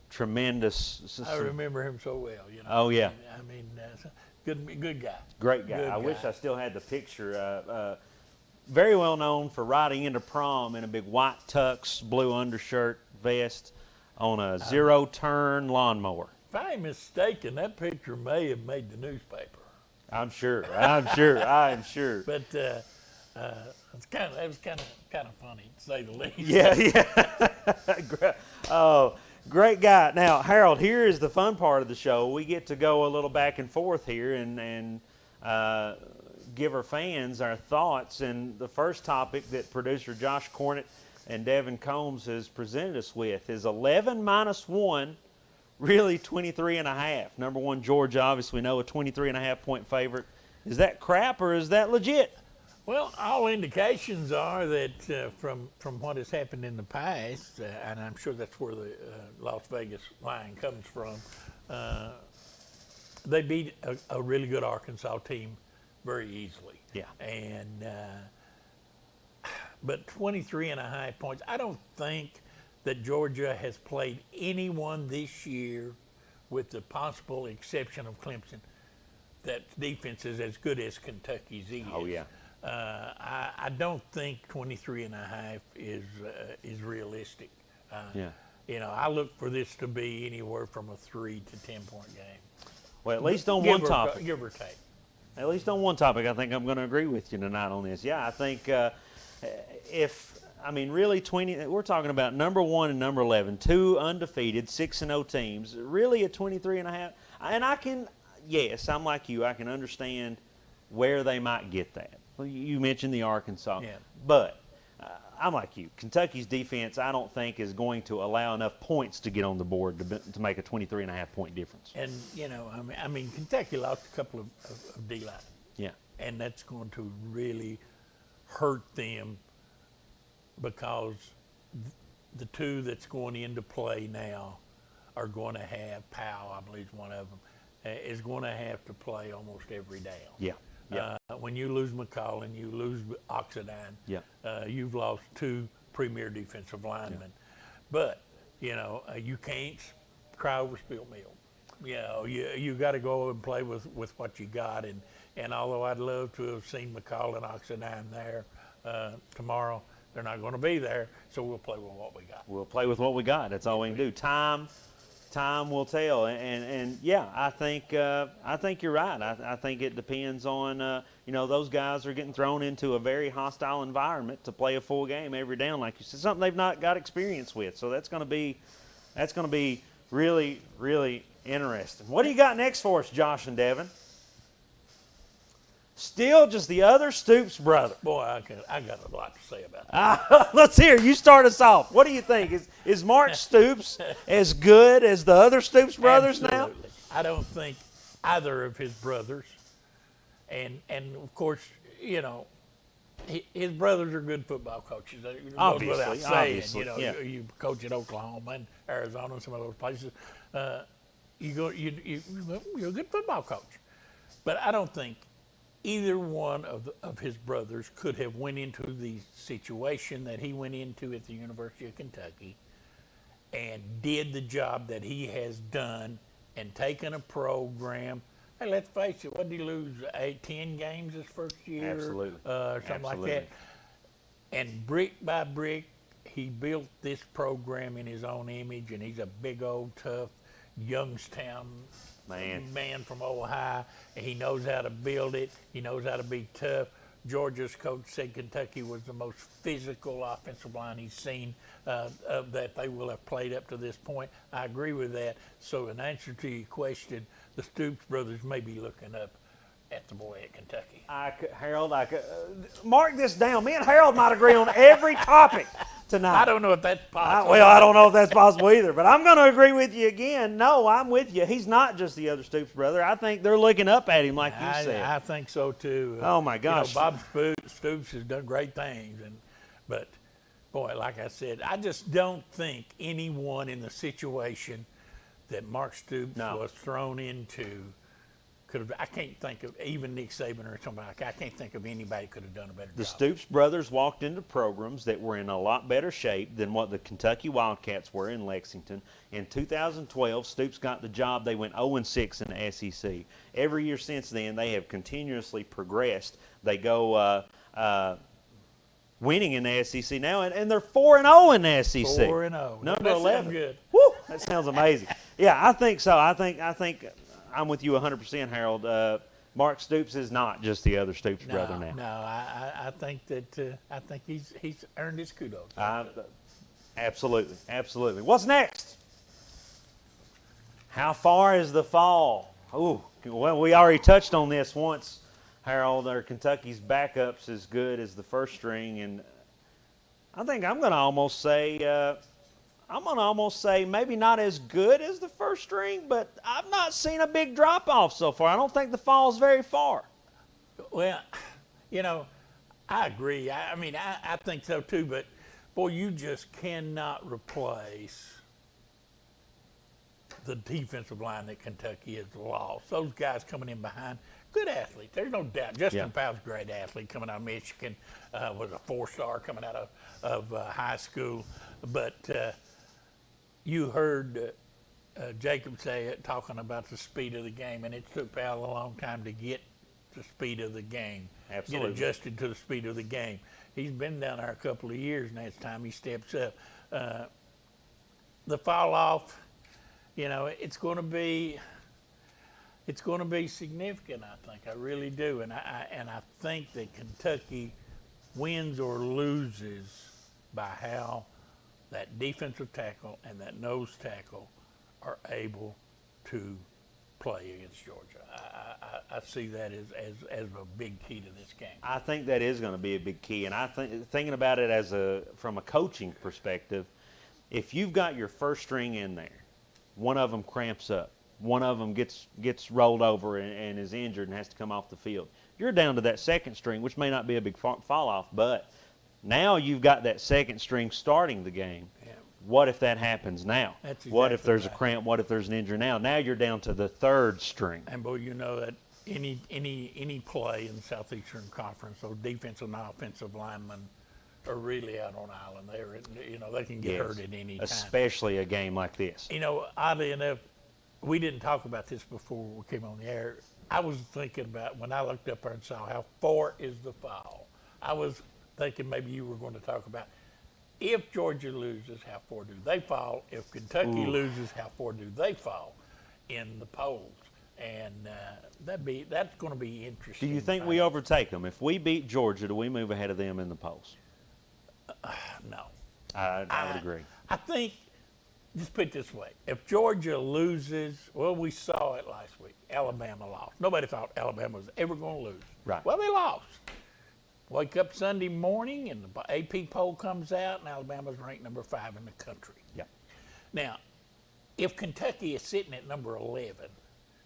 Tremendous. I remember him so well, you know. Oh, yeah. I mean, good guy. Great guy. Good I wish guy. I still had the picture. very well known for riding into prom in a big white tux, blue undershirt, vest on a zero-turn lawnmower. If I ain't mistaken, that picture may have made the newspaper. I'm sure. I'm sure. But that was kind of funny, to say the least. Yeah. Oh, great guy. Now, Harold, here is the fun part of the show. We get to go a little back and forth here and give our fans our thoughts. And the first topic that producer Josh Cornett and Devin Combs has presented us with is 11 minus 1, really 23.5. Number one, Georgia, obviously we know, a 23.5 point favorite. Is that crap or is that legit? Well, all indications are that from what has happened in the past, and I'm sure that's where the Las Vegas line comes from, they beat a really good Arkansas team very easily. Yeah. And but 23.5 points. I don't think that Georgia has played anyone this year, with the possible exception of Clemson, that defense is as good as Kentucky's is. Oh, yeah. I don't think 23.5 is realistic. Yeah. You know, I look for this to be anywhere from a 3 to 10 point game. Well, at least on one topic. Give or take. At least on one topic, I think I'm going to agree with you tonight on this. Yeah, I think really we're talking about number 1 and number 11, 2 undefeated, 6-0 teams, really at 23.5. And yes, I'm like you, I can understand where they might get that. Well, you mentioned the Arkansas. Yeah. But I'm like you. Kentucky's defense, I don't think, is going to allow enough points to get on the board to make a 23.5 point difference. And, you know, I mean Kentucky lost a couple of D-line. Yeah. And that's going to really hurt them, because the two that's going into play now are going to have Powell, I believe is one of them, is going to have to play almost every down. Yeah. Yeah. When you lose McCollum, you lose Oxidine. Yeah. You've lost 2 premier defensive linemen. Yeah. But, you know, you can't cry over spilled milk. You know, you got to go and play with what you got. And although I'd love to have seen McCollum and Oxidine there tomorrow, they're not going to be there, so we'll play with what we got. We'll play with what we got. That's all we can do. Time will tell. And yeah, I think you're right. I think it depends on those guys are getting thrown into a very hostile environment to play a full game every down, like you said, something they've not got experience with. So that's going to be really, really interesting. What do you got next for us, Josh and Devin? Still just the other Stoops brother. Boy, I got a lot to say about that. Let's hear. You start us off. What do you think? Is Mark Stoops as good as the other Stoops brothers now? Absolutely. I don't think either of his brothers, and of course, you know, his brothers are good football coaches. Without saying, you know, yeah. You coach at Oklahoma and Arizona and some of those places. You're a good football coach, but I don't think either one of his brothers could have went into the situation that he went into at the University of Kentucky and did the job that he has done and taken a program. Hey, let's face it, what did he lose, 10 games his first year? Absolutely. Something like that. And brick by brick, he built this program in his own image, and he's a big old tough Youngstown man from Ohio. He knows how to build it. He knows how to be tough. Georgia's coach said Kentucky was the most physical offensive line he's seen that they will have played up to this point. I agree with that. So in answer to your question, the Stoops brothers may be looking up at the boy at Kentucky. Harold, mark this down. Me and Harold might agree on every topic tonight. I don't know if that's possible. I don't know if that's possible either, but I'm going to agree with you again. No, I'm with you. He's not just the other Stoops brother. I think they're looking up at him, like you said. I think so too. Oh my gosh, Bob Stoops has done great things, but boy, like I said, I just don't think anyone in the situation that Mark Stoops was thrown into could have. I can't think of even Nick Saban or somebody. I can't think of anybody could have done a better job. The Stoops brothers walked into programs that were in a lot better shape than what the Kentucky Wildcats were in Lexington. In 2012, Stoops got the job. They went 0-6 in the SEC. Every year since then, they have continuously progressed. They go winning in the SEC now, and they're 4-0 in the SEC. 4-0. Number That sounds 11. good. Woo, that sounds amazing. Yeah, I think so. I think I'm with you 100%, Harold. Mark Stoops is not just the other Stoops brother now. No, I think that I think he's earned his kudos. Absolutely, absolutely. What's next? How far is the fall? Ooh, well, we already touched on this once, Harold. Are Kentucky's backups as good as the first string? And I think I'm going to almost say maybe not as good as the first string, but I've not seen a big drop-off so far. I don't think the fall's very far. Well, I agree. I think so too, but boy, you just cannot replace the defensive line that Kentucky has lost. Those guys coming in behind, good athletes. There's no doubt. Justin Powell's a great athlete coming out of Michigan, was a 4-star coming out of high school. But you heard Jacob say it, talking about the speed of the game, and it took Powell a long time to get the speed of the game. Absolutely. Get adjusted to the speed of the game. He's been down there a couple of years, and it's time he steps up. The fall off, it's going to be significant. I think I really do, and I think that Kentucky wins or loses by how that defensive tackle and that nose tackle are able to play against Georgia. I see that as a big key to this game. I think that is going to be a big key, and I think thinking about it from a coaching perspective, if you've got your first string in there, one of them cramps up, one of them gets rolled over and is injured and has to come off the field, you're down to that second string, which may not be a big fall off, but now you've got that second string starting the game. Yeah. What if that happens now? That's what if exactly there's right. a cramp? What if there's an injury now? Now you're down to the third string. And boy, that any play in the Southeastern Conference, those defensive and offensive linemen are really out on island. They can get hurt at any time. Especially a game like this. Oddly enough, we didn't talk about this before we came on the air. I was thinking about when I looked up there and saw how far is the fall. I was thinking maybe you were going to talk about if Georgia loses, how far do they fall? If Kentucky loses, how far do they fall in the polls? And that's going to be interesting. Do you think we overtake them? If we beat Georgia, do we move ahead of them in the polls? No. I would agree. I think, just put it this way, if Georgia loses, well, we saw it last week. Alabama lost. Nobody thought Alabama was ever going to lose. Right. Well, they lost. Wake up Sunday morning, and the AP poll comes out, and Alabama's ranked number 5 in the country. Yeah. Now, if Kentucky is sitting at number 11,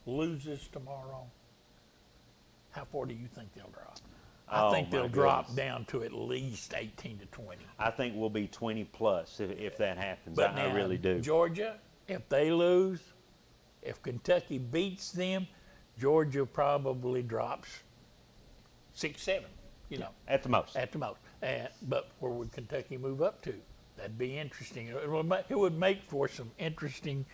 loses tomorrow, how far do you think they'll drop? I think they'll drop down to at least 18 to 20. I think we'll be 20 plus if that happens. But I now, really do. Georgia, if they lose, if Kentucky beats them, Georgia probably drops 6, 7. At the most. At the most. But where would Kentucky move up to? That'd be interesting. It would make for some interesting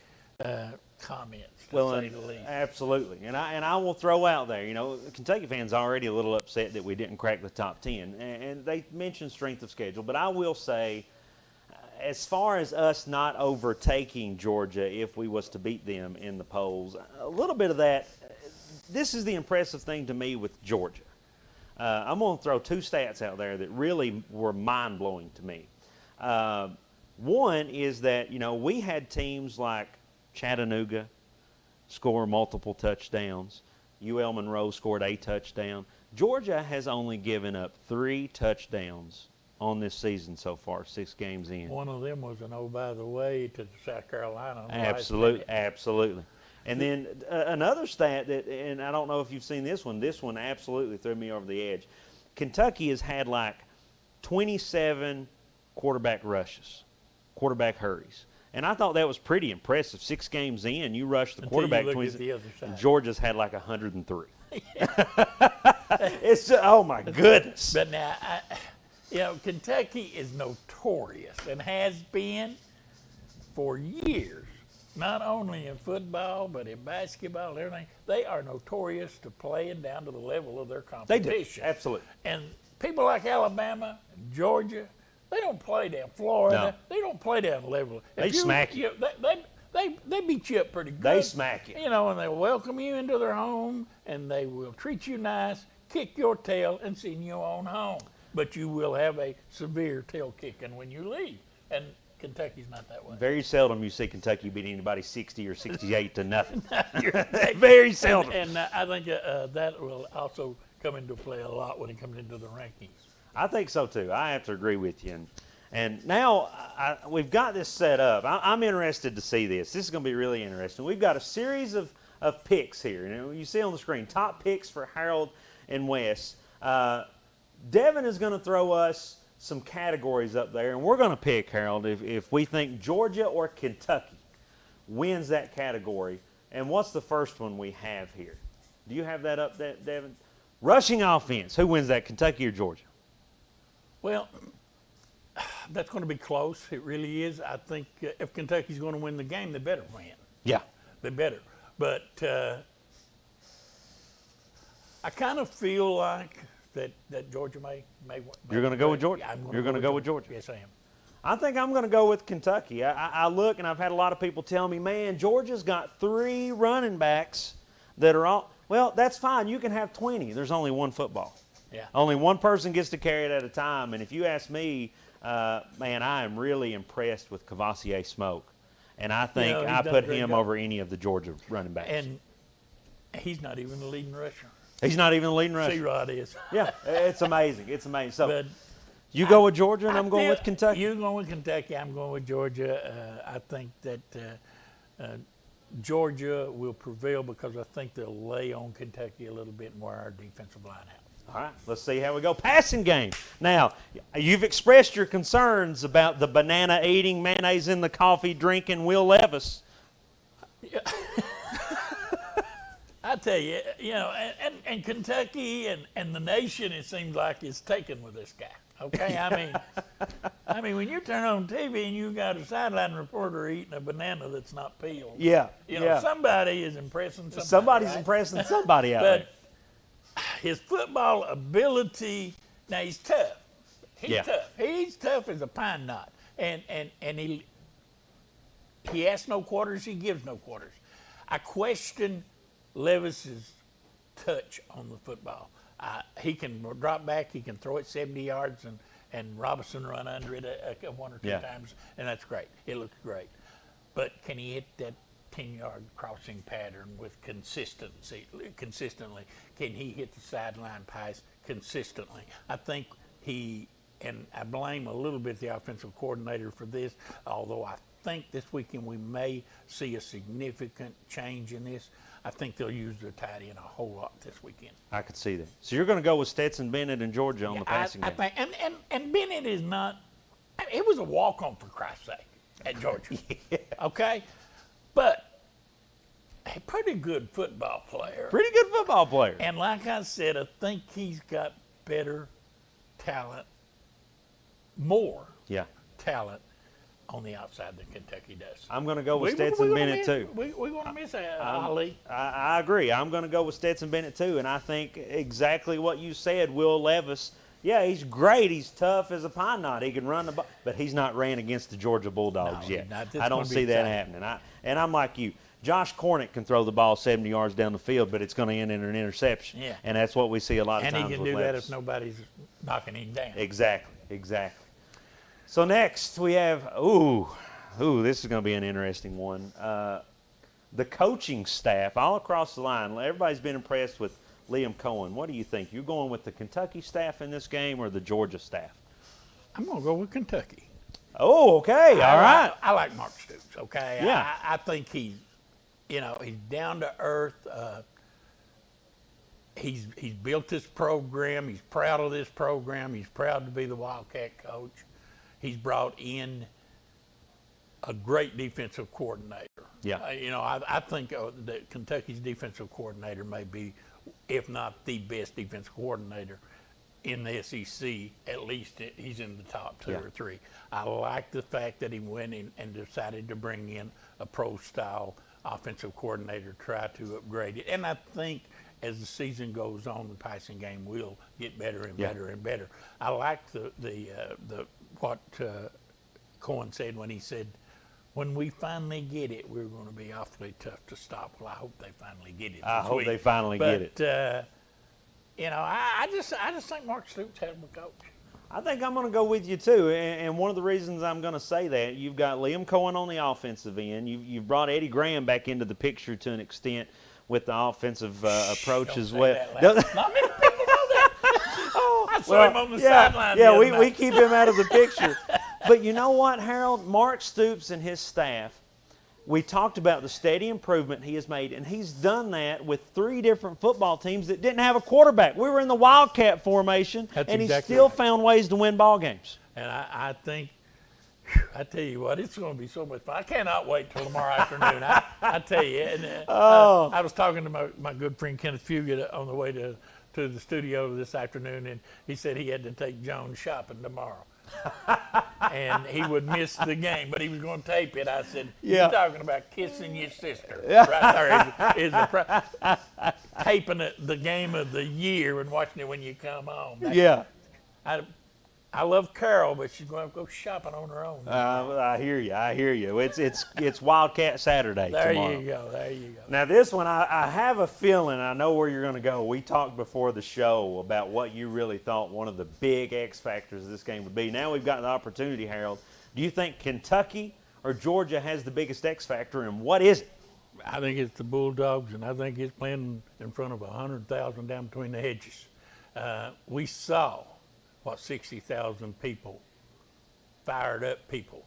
comments, to say the least. Absolutely. And I will throw out there, Kentucky fans are already a little upset that we didn't crack the top 10. And they mentioned strength of schedule. But I will say, as far as us not overtaking Georgia if we was to beat them in the polls, a little bit of that, this is the impressive thing to me with Georgia. I'm going to throw 2 stats out there that really were mind-blowing to me. One is that, we had teams like Chattanooga score multiple touchdowns. UL Monroe scored a touchdown. Georgia has only given up 3 touchdowns on this season so far, 6 games in. One of them was an by the way to South Carolina. Absolutely. And then another stat and I don't know if you've seen this one absolutely threw me over the edge. Kentucky has had like 27 quarterback rushes, quarterback hurries. And I thought that was pretty impressive. 6 games in, you rush the quarterback. The other side. Georgia's had like 103. It's just, oh my goodness. But now, Kentucky is notorious and has been for years, not only in football but in basketball and everything. They are notorious to playing down to the level of their They competition. do, absolutely. And people like Alabama, and Georgia, they don't play down Florida. No. They don't play down level. They smack you. They beat you up pretty good. They smack you. You know, and they welcome you into their home, and they will treat you nice, kick your tail, and send you on home. But you will have a severe tail kicking when you leave. And Kentucky's not that way. Very seldom you see Kentucky beat anybody 60 or 68 to nothing. Very Very seldom. And I think that will also come into play a lot when it comes into the rankings. I think so too. I have to agree with you. And now we've got this set up. I'm interested to see this. This is going to be really interesting. We've got a series of picks here. You know, you see on the screen, top picks for Harold and Wes. Devin is going to throw us some categories up there, and we're going to pick, Harold, if we think Georgia or Kentucky wins that category. And what's the first one we have here? Do you have that up, Devin? Rushing offense. Who wins that, Kentucky or Georgia? Well, that's going to be close. It really is. I think if Kentucky's going to win the game, they better win. Yeah. They better. But I kind of feel like that Georgia may win. You're going to go with Georgia? Yeah, You're going to go with Georgia? Yes, I am. I think I'm going to go with Kentucky. I look, and I've had a lot of people tell me, man, Georgia's got 3 running backs that are all – well, that's fine. You can have 20. There's only one football. Yeah. Only one person gets to carry it at a time. And if you ask me, man, I am really impressed with Cavassier Smoke. And I think he's I done a put great him job. over any of the Georgia running backs. And he's not even the leading rusher. He's not even the leading rusher. C-Rod is. Yeah, it's amazing. It's amazing. So But you go with Georgia, and I'm going feel- with Kentucky. You're going with Kentucky. I'm going with Georgia. I think that Georgia will prevail because I think they'll lay on Kentucky a little bit more our defensive line out. All right, let's see how we go. Passing game. Now, you've expressed your concerns about the banana eating, mayonnaise in the coffee drinking Will Levis. I tell you, you know, and Kentucky and the nation, it seems like, is taken with this guy. Okay, I mean, when you turn on TV and you got a sideline reporter eating a banana that's not peeled, Yeah, you know, yeah. somebody is impressing somebody. Somebody's right? impressing somebody out there. But his football ability, now he's tough. He's Yeah. tough. He's tough as a pine knot, and he asks no quarters. He gives no quarters. I question Levis's touch on the football. He can drop back. He can throw it 70 yards, and Robinson run under it one or two Yeah. times, and that's great. It looks great. But can he hit that 10-yard crossing pattern with consistently? Can he hit the sideline pass consistently? I think and I blame a little bit the offensive coordinator for this, although I think this weekend we may see a significant change in this. I think they'll use their tight end a whole lot this weekend. I could see that. So you're going to go with Stetson Bennett and Georgia on the passing I game. think, and Bennett is not. I mean, it was a walk-on for Christ's sake at Georgia. Yeah. Okay, but a pretty good football player. Pretty good football player. And like I said, I think he's got better talent, more Yeah. talent on the outside than Kentucky does. I'm going to go with We- Stetson we're gonna Bennett miss- too. We're going to miss Ali. I agree. I'm going to go with Stetson Bennett too, and I think exactly what you said. Will Levis, yeah, he's great. He's tough as a pine knot. He can run the ball, but he's not ran against the Georgia Bulldogs No, yet. he's not. It's I don't gonna be see that exciting. happening. And I'm like you. Josh Cornick can throw the ball 70 yards down the field, but it's going to end in an interception. Yeah. And that's what we see a lot of And times he can with do that Levis. if nobody's knocking him down. Exactly. So next we have, this is going to be an interesting one. The coaching staff all across the line, everybody's been impressed with Liam Cohen. What do you think? You're going with the Kentucky staff in this game or the Georgia staff? I'm going to go with Kentucky. Oh, okay. All right. I like Mark Stoops, okay? Yeah. I think he's down to earth. He's built this program. He's proud of this program. He's proud to be the Wildcat coach. He's brought in a great defensive coordinator. Yeah. I think that Kentucky's defensive coordinator may be, if not the best defensive coordinator in the SEC. At least he's in the top two Yeah. or three. I like the fact that he went in and decided to bring in a pro-style offensive coordinator, try to upgrade it. And I think as the season goes on, the passing game will get better and Yeah. better and better. I like what Cohen said when he said, when we finally get it, we're going to be awfully tough to stop. Well, I hope they finally get it. I this hope week. they finally get it. But I just think Mark Stoops had him a coach. I think I'm going to go with you too, and one of the reasons I'm going to say that, you've got Liam Cohen on the offensive end. You've brought Eddie Graham back into the picture to an extent with the offensive approach Don't as say well. that loud. Not many people know that. I saw him on the sideline. Yeah, the we other night. keep him out of the picture. But you know what, Harold? Mark Stoops and his staff, we talked about the steady improvement he has made, and he's done that with 3 different football teams that didn't have a quarterback. We were in the Wildcat formation, That's and exactly he still right. found ways to win ball games. And I think, I tell you what, it's going to be so much fun. I cannot wait till tomorrow afternoon. I tell you. And, I was talking to my good friend Kenneth Fugit on the way to the studio this afternoon, and he said he had to take Joan shopping tomorrow. And he would miss the game, but he was going to tape it. I said, Yeah. "You're talking about kissing your sister right there is taping the game of the year and watching it when you come home." Yeah. I love Carol, but she's going to go shopping on her own. I hear you. I hear you. It's Wildcat Saturday There tomorrow. you go. There you go. Now this one, I have a feeling, I know where you're going to go. We talked before the show about what you really thought one of the big X factors of this game would be. Now we've got the opportunity, Harold. Do you think Kentucky or Georgia has the biggest X factor, and what is it? I think it's the Bulldogs, and I think it's playing in front of 100,000 down between the hedges. We saw what 60,000 people, fired up people,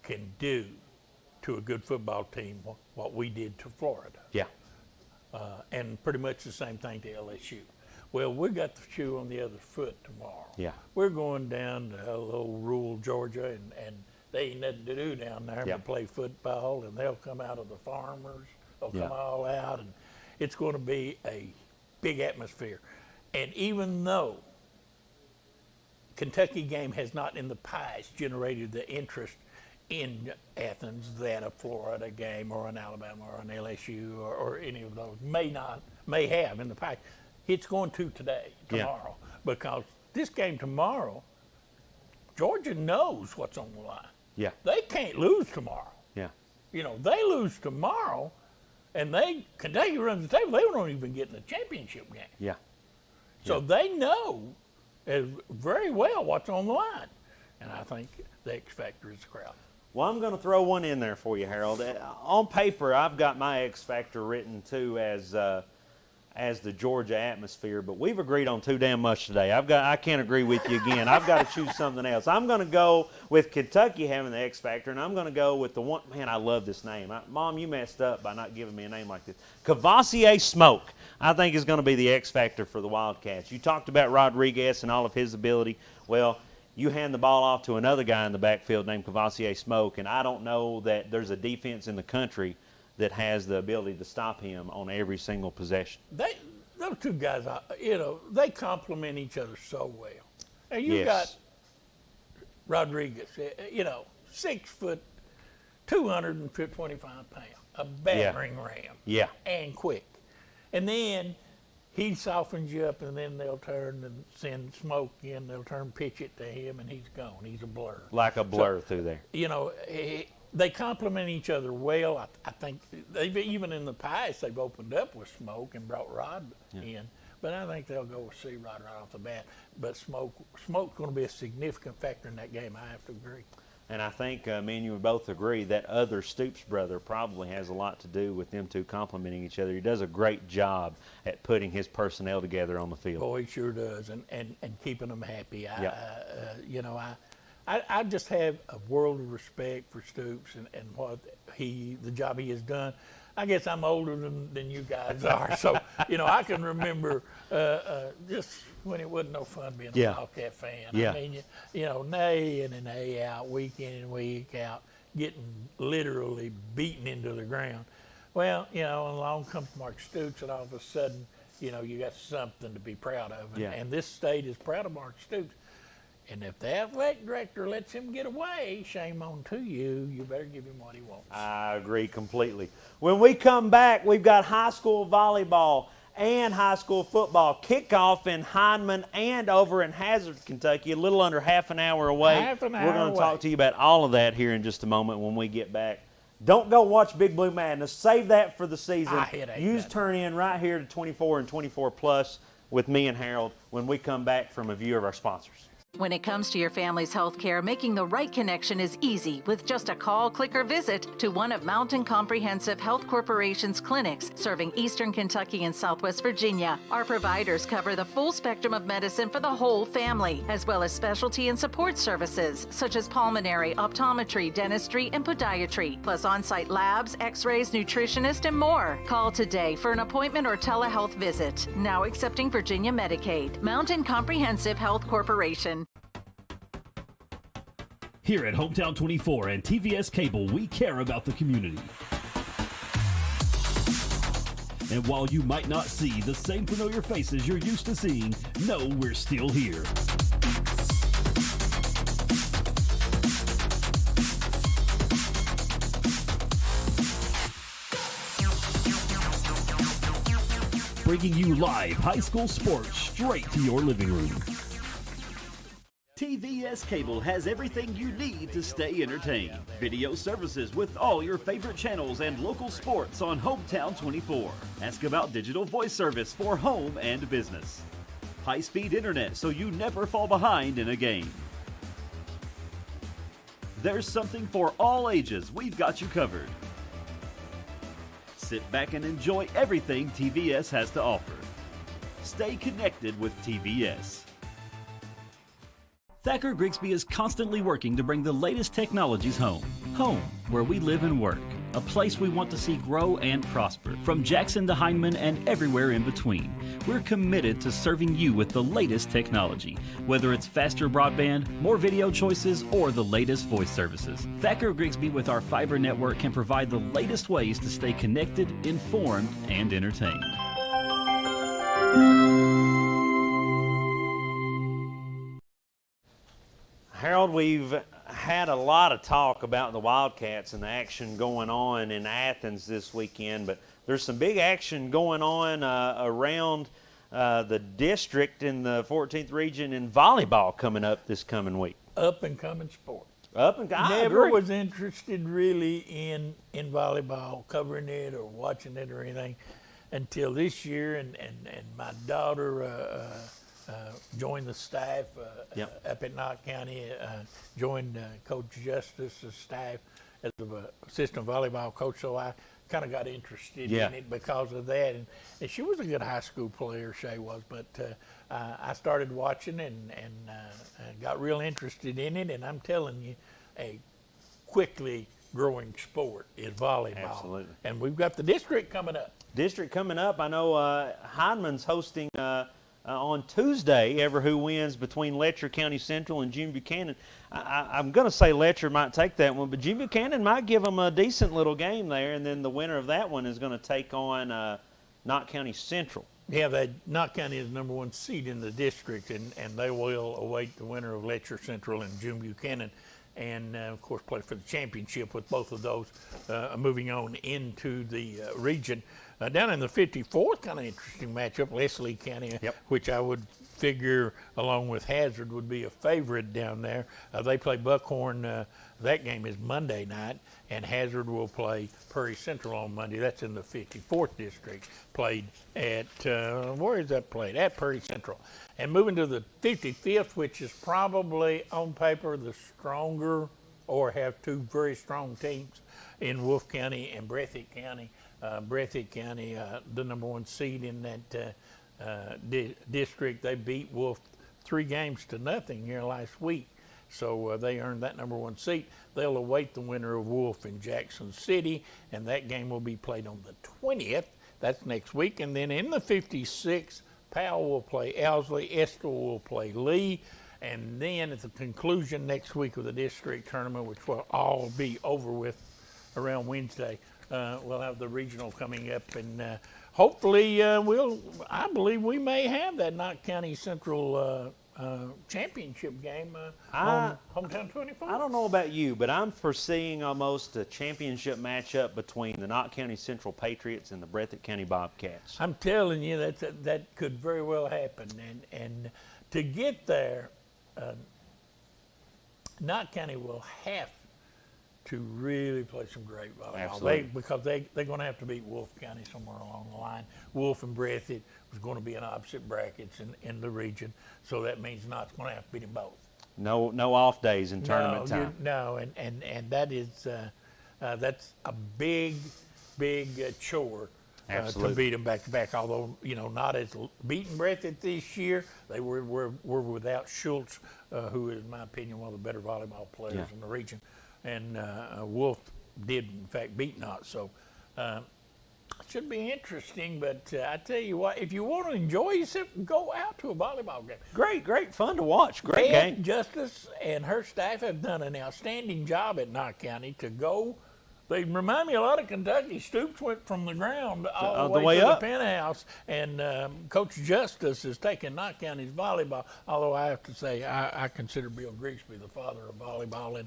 can do to a good football team, what we did to Florida. Yeah. And pretty much the same thing to LSU. Well, we got the shoe on the other foot tomorrow. Yeah. We're going down to little rural Georgia, and they ain't nothing to do down there Yeah. but play football, and they'll come out of the farmers. They'll Yeah. come all out, and it's going to be a big atmosphere. And even though Kentucky game has not in the past generated the interest in Athens that a Florida game or an Alabama or an LSU or any of those may have in the past. It's going to tomorrow, because this game tomorrow, Georgia knows what's on the line. Yeah. They can't lose tomorrow. Yeah. You know, they lose tomorrow, and Kentucky runs the table. They don't even get in the championship game. Yeah. So they know very well what's on the line. And I think the X factor is the crowd. Well, I'm going to throw one in there for you, Harold. On paper, I've got my X factor written too as the Georgia atmosphere, but we've agreed on too damn much today. I can't agree with you again. I've got to choose something else. I'm going to go with Kentucky having the X factor, and I'm going to go with the one. Man, I love this name. Mom, you messed up by not giving me a name like this. Cavassier Smoke, I think, is going to be the X factor for the Wildcats. You talked about Rodriguez and all of his ability. Well, you hand the ball off to another guy in the backfield named Cavassier Smoke, and I don't know that there's a defense in the country that has the ability to stop him on every single possession. Those two guys, they complement each other so well. And you Yes. got Rodriguez, 6 foot, 225 pounds, a battering ram, Yeah. and quick. And then he softens you up, and then they'll turn and send Smoke in. They'll pitch it to him, and he's gone. He's a blur. Like a blur through there. They complement each other well. I think even in the past they've opened up with Smoke and brought Rod in, but I think they'll go with C-Rod right off the bat. But Smoke's going to be a significant factor in that game. I have to agree. And I think me and you would both agree that other Stoops brother probably has a lot to do with them two complementing each other. He does a great job at putting his personnel together on the field. Boy, he sure does, and keeping them happy. I just have a world of respect for Stoops and what the job he has done. I guess I'm older than you guys are, so I can remember just when it wasn't no fun being a Wildcat fan. Yeah. I mean, nay in and nay out, week in and week out, getting literally beaten into the ground. Well, and along comes Mark Stoops, and all of a sudden, you got something to be proud of. And this state is proud of Mark Stoops. And if the athletic director lets him get away, shame on to you. You better give him what he wants. I agree completely. When we come back, we've got high school volleyball and high school football kickoff in Hindman and over in Hazard, Kentucky, a little under half an hour away. Half an hour We're going to talk away. to you about all of that here in just a moment when we get back. Don't go watch Big Blue Madness. Save that for the season. It ain't Use nothing. Turn In right here to 24 and 24 Plus with me and Harold when we come back from a view of our sponsors. When it comes to your family's health care, making the right connection is easy with just a call, click, or visit to one of Mountain Comprehensive Health Corporation's clinics serving Eastern Kentucky and Southwest Virginia. Our providers cover the full spectrum of medicine for the whole family, as well as specialty and support services such as pulmonary, optometry, dentistry, and podiatry, plus on-site labs, x-rays, nutritionist, and more. Call today for an appointment or telehealth visit. Now accepting Virginia Medicaid. Mountain Comprehensive Health Corporation. Here at Hometown 24 and TVS Cable, we care about the community. And while you might not see the same familiar faces you're used to seeing, know we're still here. Bringing you live high school sports straight to your living room. TVS Cable has everything you need to stay entertained. Video services with all your favorite channels and local sports on Hometown 24. Ask about digital voice service for home and business. High-speed internet so you never fall behind in a game. There's something for all ages. We've got you covered. Sit back and enjoy everything TVS has to offer. Stay connected with TVS. Thacker Grigsby is constantly working to bring the latest technologies home. Home, where we live and work. A place we want to see grow and prosper. From Jackson to Hindman and everywhere in between. We're committed to serving you with the latest technology. Whether it's faster broadband, more video choices, or the latest voice services. Thacker Grigsby with our fiber network can provide the latest ways to stay connected, informed, and entertained. Harold, we've had a lot of talk about the Wildcats and the action going on in Athens this weekend, but there's some big action going on around the district in the 14th region in volleyball coming up this coming week. Up and coming sport. I Never agree. was interested really in volleyball, covering it or watching it or anything until this year, and my daughter joined the staff Yep. up at Knott County, joined Coach Justice's staff as an assistant volleyball coach, so I kind of got interested Yeah. in it because of that. And she was a good high school player, Shay was, but I started watching and got real interested in it, and I'm telling you, a quickly growing sport is volleyball. Absolutely. And we've got the district coming up. District coming up. I know Hindman's hosting on Tuesday, ever who wins between Letcher County Central and Jim Buchanan. I'm going to say Letcher might take that one, but Jim Buchanan might give them a decent little game there, and then the winner of that one is going to take on Knott County Central. Yeah, Knott County is number one seed in the district, and they will await the winner of Letcher Central and Jim Buchanan, and of course play for the championship with both of those moving on into the region. Down in the 54th, kind of interesting matchup, Leslie County, Yep. which I would figure along with Hazard would be a favorite down there. They play Buckhorn. That game is Monday night, and Hazard will play Prairie Central on Monday. That's in the 54th district, played at, where is that played? At Prairie Central. And moving to the 55th, which is probably on paper the stronger, or have two very strong teams in Wolfe County and Breathitt County. Breathitt County, the number one seed in that district. They beat Wolfe 3-0 here last week. So they earned that number one seat. They'll await the winner of Wolfe in Jackson City, and that game will be played on the 20th. That's next week. And then in the 56th, Powell will play Owsley, Estill will play Lee, and then at the conclusion next week of the district tournament, which will all be over with around Wednesday, we'll have the regional coming up, and hopefully I believe we may have that Knott County Central championship game on Hometown 24. I don't know about you, but I'm foreseeing almost a championship matchup between the Knott County Central Patriots and the Breathitt County Bobcats. I'm telling you that could very well happen, and to get there, Knott County will have to really play some great volleyball. Absolutely. Because they're going to have to beat Wolfe County somewhere along the line. Wolfe and Breathitt was going to be in opposite brackets in the region, so that means Knott's going to have to beat them both. No off days in tournament time. And that is that's a big chore to beat them back to back. Although Knott has beaten Breathitt this year, they were without Schultz, who is, in my opinion, one of the better volleyball players in the region. And Wolfe did, in fact, beat Knott. So it should be interesting. But I tell you what, if you want to enjoy yourself, go out to a volleyball game. Great fun to watch. Great Ed game. Justice and her staff have done an outstanding job at Knott County to go. They remind me a lot of Kentucky. Stoops went from the ground all the way to up. the penthouse, and Coach Justice has taken Knott County's volleyball. Although I have to say, I consider Bill Grigsby the father of volleyball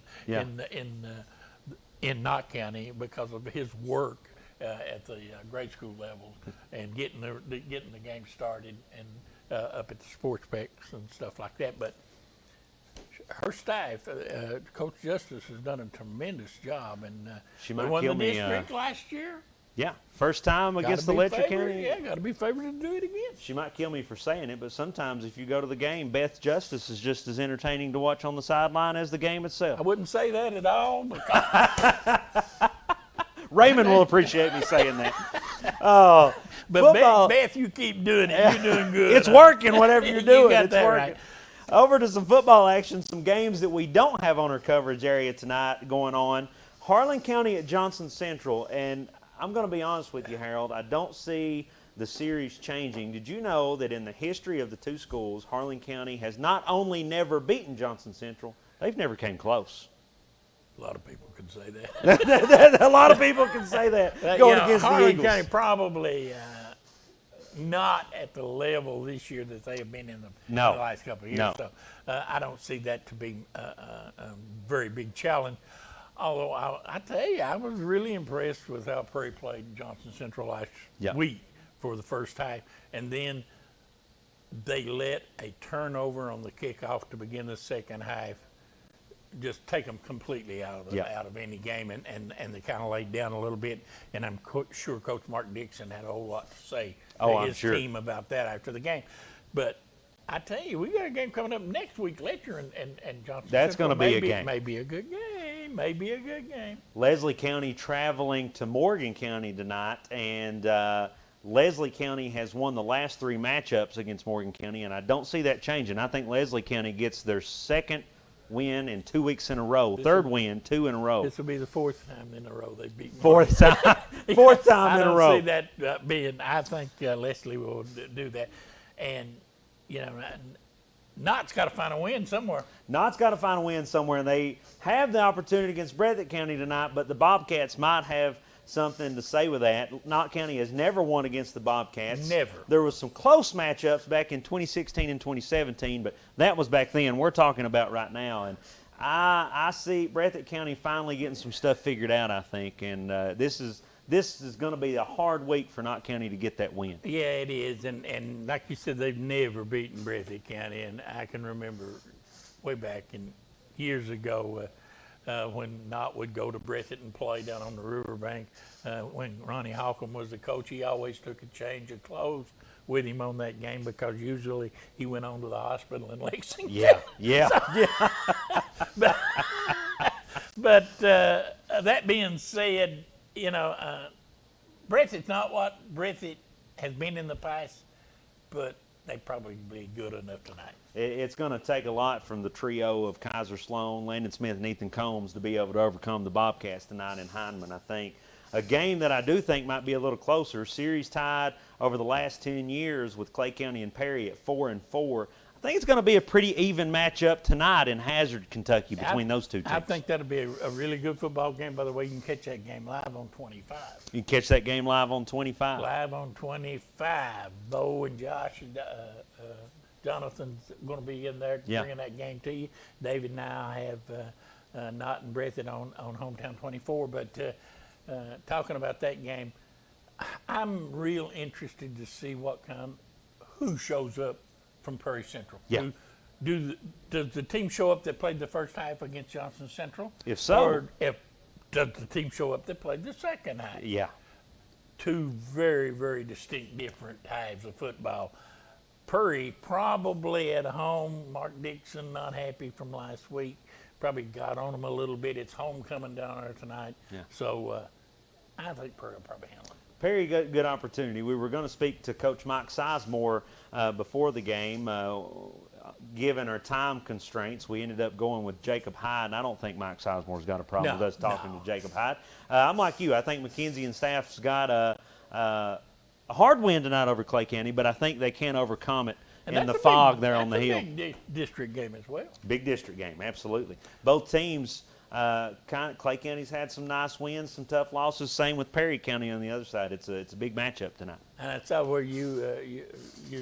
in Knott County because of his work at the grade school level and getting the game started and up at the sports specs and stuff like that. But her staff, Coach Justice, has done a tremendous job, and She they might won kill the me, district last year. Yeah, first time against the Letcher County. Yeah, got to be favored to do it again. She might kill me for saying it, but sometimes if you go to the game, Beth Justice is just as entertaining to watch on the sideline as the game itself. I wouldn't say that at all. Because Raymond will appreciate me saying that. Oh, but football. Beth, you keep doing it. You're doing good. It's working, whatever you're doing. You got it's that working. right. Over to some football action, some games that we don't have on our coverage area tonight going on. Harlan County at Johnson Central, and I'm going to be honest with you, Harold, I don't see the series changing. Did you know that in the history of the two schools, Harlan County has not only never beaten Johnson Central, they've never came close. A lot of people can say that. A lot of people can say that going against Harlan the Eagles. County probably not at the level this year that they have been in the last couple of years. No. So I don't see that to be a very big challenge. Although I tell you, I was really impressed with how Prairie played Johnson Central last week for the first time. And then they let a turnover on the kickoff to begin the second half just take them completely out of any game, and they kind of laid down a little bit. And I'm sure Coach Mark Dixon had a whole lot to say to his team about that after the game. But I tell you, we got a game coming up next week, Letcher and Johnson. That's going to be a game. It may be a good game. Maybe a good game. Leslie County traveling to Morgan County tonight, and Leslie County has won the last three matchups against Morgan County, and I don't see that changing. I think Leslie County gets their second win in 2 weeks in a row. Third win, 2 in a row. This will be the fourth time in a row they've beaten. Fourth time in a row. I don't see that being. I think Leslie will do that, and Knott's got to find a win somewhere. Knott's got to find a win somewhere, and they have the opportunity against Breathitt County tonight, but the Bobcats might have something to say with that. Knott County has never won against the Bobcats. Never. There was some close matchups back in 2016 and 2017, but that was back then. We're talking about right now, and I see Breathitt County finally getting some stuff figured out, I think, and this is going to be a hard week for Knott County to get that win. Yeah, it is, and like you said, they've never beaten Breathitt County, and I can remember way back in years ago when Knott would go to Breathitt and play down on the riverbank. When Ronnie Holcomb was the coach, he always took a change of clothes with him on that game because usually he went on to the hospital in Lexington. Yeah. But that being said, Breathitt's not what Breathitt has been in the past, but they probably be good enough tonight. It's going to take a lot from the trio of Kaiser Sloan, Landon Smith, and Ethan Combs to be able to overcome the Bobcats tonight in Heinemann, I think. A game that I do think might be a little closer, series tied over the last 10 years with Clay County and Perry at 4-4. I think it's going to be a pretty even matchup tonight in Hazard, Kentucky, between those two teams. I think that'll be a really good football game. By the way, you can catch that game live on 25. You can catch that game live on 25. Live on 25. Bo and Josh Jonathan's going to be in there bringing that game to you. David and I have Knott and Breathitt on Hometown 24. But talking about that game, I'm real interested to see who shows up from Prairie Central. Yeah. Does the team show up that played the first half against Johnson Central? If so. Or does the team show up that played the second half? Yeah. Two very, very distinct different halves of football. Prairie probably at home. Mark Dixon not happy from last week. Probably got on him a little bit. It's homecoming down there tonight. Yeah. So I think Prairie will probably handle it. Very good opportunity. We were going to speak to Coach Mike Sizemore before the game. Given our time constraints, we ended up going with Jacob Hyde, and I don't think Mike Sizemore's got a problem with us talking to Jacob Hyde. I'm like you. I think McKenzie and staff's got a hard win tonight over Clay County, but I think they can overcome it in the fog there on the hill. That's a big district game as well. Big district game, absolutely. Both teams, Clay County's had some nice wins, some tough losses. Same with Perry County on the other side. It's a big matchup tonight. And I saw where you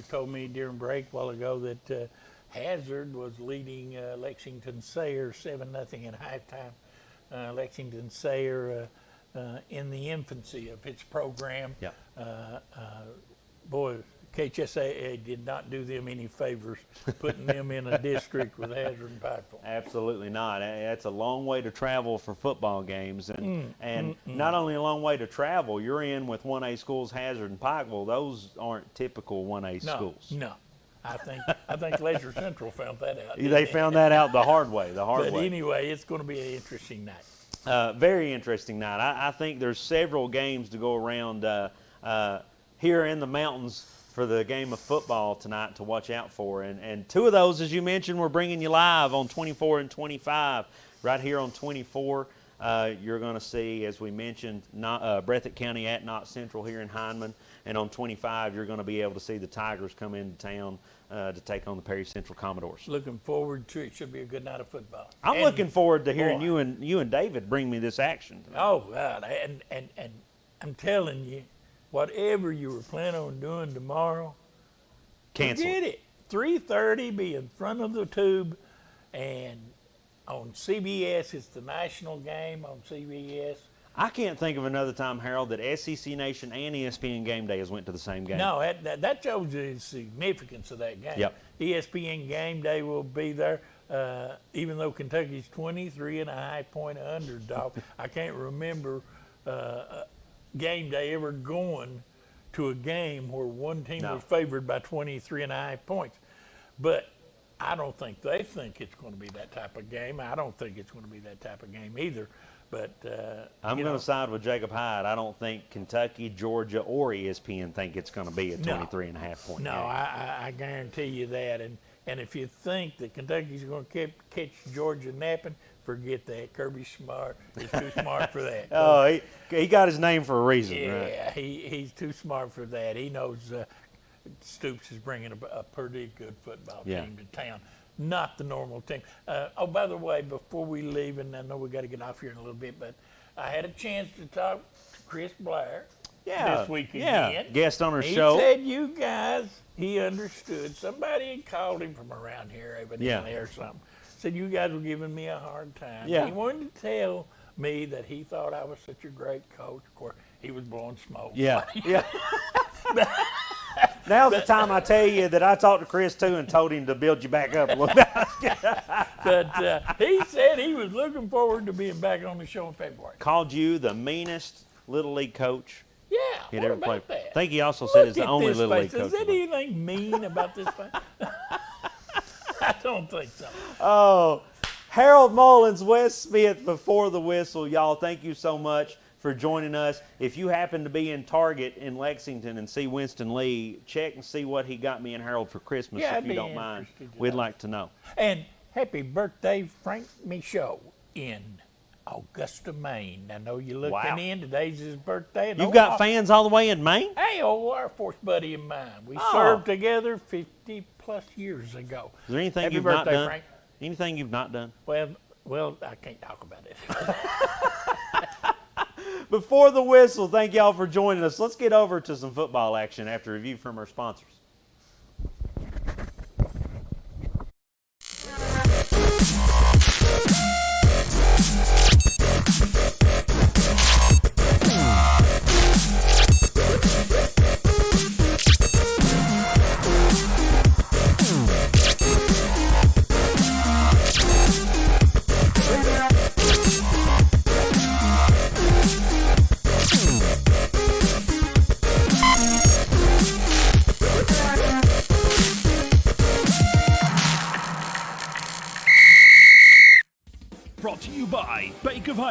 told me during break a while ago that Hazard was leading Lexington Sayre 7-0 at halftime. Lexington Sayre in the infancy of its program. Yeah. Boy, KHSAA did not do them any favors putting them in a district with Hazard and Pikeville. Absolutely not. That's a long way to travel for football games, and not only a long way to travel. You're in with 1A schools, Hazard and Pikeville. Those aren't typical 1A schools. No. I think Leisure Central found that out. They found that out the hard way. But anyway, it's going to be an interesting night. Very interesting night. I think there's several games to go around here in the mountains for the game of football tonight to watch out for. And two of those, as you mentioned, we're bringing you live on 24 and 25. Right here on 24, you're going to see, as we mentioned, Breathitt County at Knott Central here in Hindman. And on 25, you're going to be able to see the Tigers come into town to take on the Perry Central Commodores. Looking forward to it. Should be a good night of football. I'm looking forward to hearing you and David bring me this action tonight. Oh, God. And I'm telling you, whatever you were planning on doing tomorrow, cancel forget it. 3:30, be in front of the tube. And on CBS, it's the national game on CBS. I can't think of another time, Harold, that SEC Nation and ESPN Game Day has went to the same game. No, that shows the significance of that game. Yep. ESPN Game Day will be there, even though Kentucky's 23.5-point underdog. I can't remember Game Day ever going to a game where one team was favored by 23.5 points. But I don't think they think it's going to be that type of game. I don't think it's going to be that type of game either. But I'm going to side with Jacob Hyde. I don't think Kentucky, Georgia, or ESPN think it's going to be a 23.5 point game. No, I guarantee you that. And if you think that Kentucky's going to catch Georgia napping, forget that. Kirby Smart is too smart for that. Oh, he got his name for a reason, yeah, right? Yeah, he's too smart for that. He knows Stoops is bringing a pretty good football team to town. Not the normal team. Oh, by the way, before we leave, and I know we got to get off here in a little bit, but I had a chance to talk to Chris Blair this week again. Guest on our show. He said you guys, he understood. Somebody had called him from around here, evidently, or something. Said you guys were giving me a hard time. Yeah. He wanted to tell me that he thought I was such a great coach. Of course, he was blowing smoke. Yeah, yeah. Now's the time I tell you that I talked to Chris, too, and told him to build you back up a little bit. But he said he was looking forward to being back on the show in February. Called you the meanest Little League coach he'd what ever about played. that? I think he also said it's the only Little League coach. Is there anything mean about this face? I don't think so. Oh, Harold Mullins, Wes Smith, Before the Whistle. Y'all, thank you so much for joining us. If you happen to be in Target in Lexington and see Winston Lee, check and see what he got me and Harold for Christmas, if you don't mind. We'd like to know. And happy birthday, Frank Michaud in Augusta, Maine. I know you're looking in. Today's his birthday. And You've got fans all the way in Maine? Hey, old Air Force buddy of mine. We served together 50-plus years ago. Is there anything Happy you've birthday, not done? Frank. Anything you've not done? Well, I can't talk about it. Before the Whistle, thank y'all for joining us. Let's get over to some football action after review from our sponsors.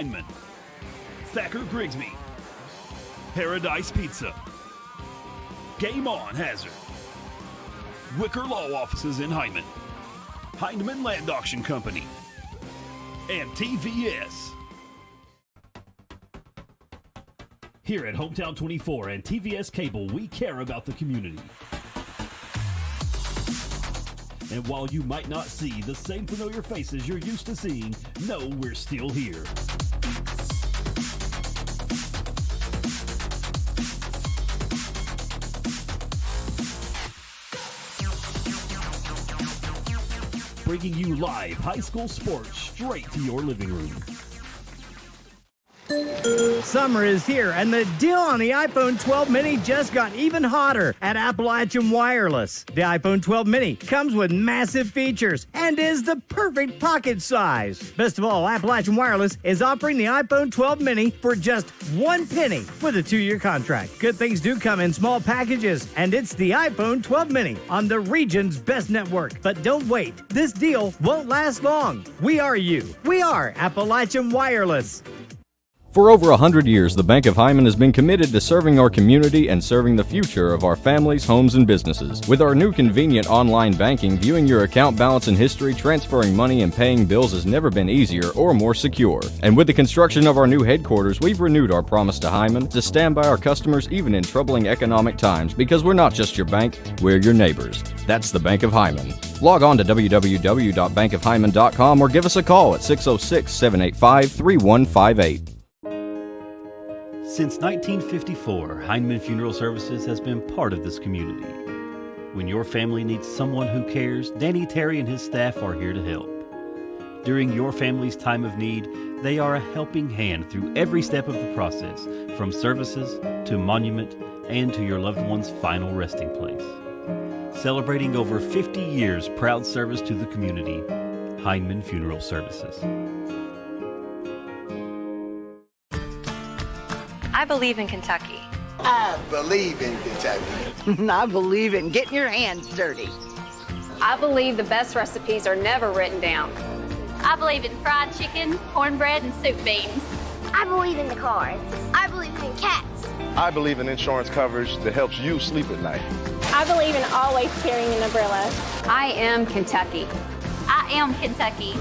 Hyndman, Thacker Grigsby, Paradise Pizza, Game On Hazard, Wicker Law Offices in Hyndman, Hyndman Land Auction Company, and TVS. Here at Hometown 24 and TVS Cable, we care about the community. And while you might not see the same familiar faces you're used to seeing, know we're still here. Bringing you live high school sports straight to your living room. Summer is here, and the deal on the iPhone 12 mini just got even hotter at Appalachian Wireless. The iPhone 12 mini comes with massive features and is the perfect pocket size. Best of all, Appalachian Wireless is offering the iPhone 12 mini for just $1 with a 2-year contract. Good things do come in small packages, and it's the iPhone 12 mini on the region's best network. But don't wait. This deal won't last long. We are you. We are Appalachian Wireless. For over 100 years, the Bank of Hyman has been committed to serving our community and serving the future of our families, homes, and businesses. With our new convenient online banking, viewing your account balance and history, transferring money, and paying bills has never been easier or more secure. And with the construction of our new headquarters, we've renewed our promise to Hyman to stand by our customers even in troubling economic times, because we're not just your bank, we're your neighbors. That's the Bank of Hyman. Log on to www.bankofhyman.com or give us a call at 606-785-3158. Since 1954, Hyndman Funeral Services has been part of this community. When your family needs someone who cares, Danny Terry and his staff are here to help. During your family's time of need, they are a helping hand through every step of the process, from services to monument and to your loved one's final resting place. Celebrating over 50 years proud service to the community, Hyndman Funeral Services. I believe in Kentucky. I believe in Kentucky. I believe in getting your hands dirty. I believe the best recipes are never written down. I believe in fried chicken, cornbread, and soup beans. I believe in the cards. I believe in cats. I believe in insurance coverage that helps you sleep at night. I believe in always carrying an umbrella. I am Kentucky. I am Kentucky.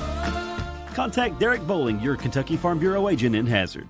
Contact Derek Bowling, your Kentucky Farm Bureau agent in Hazard.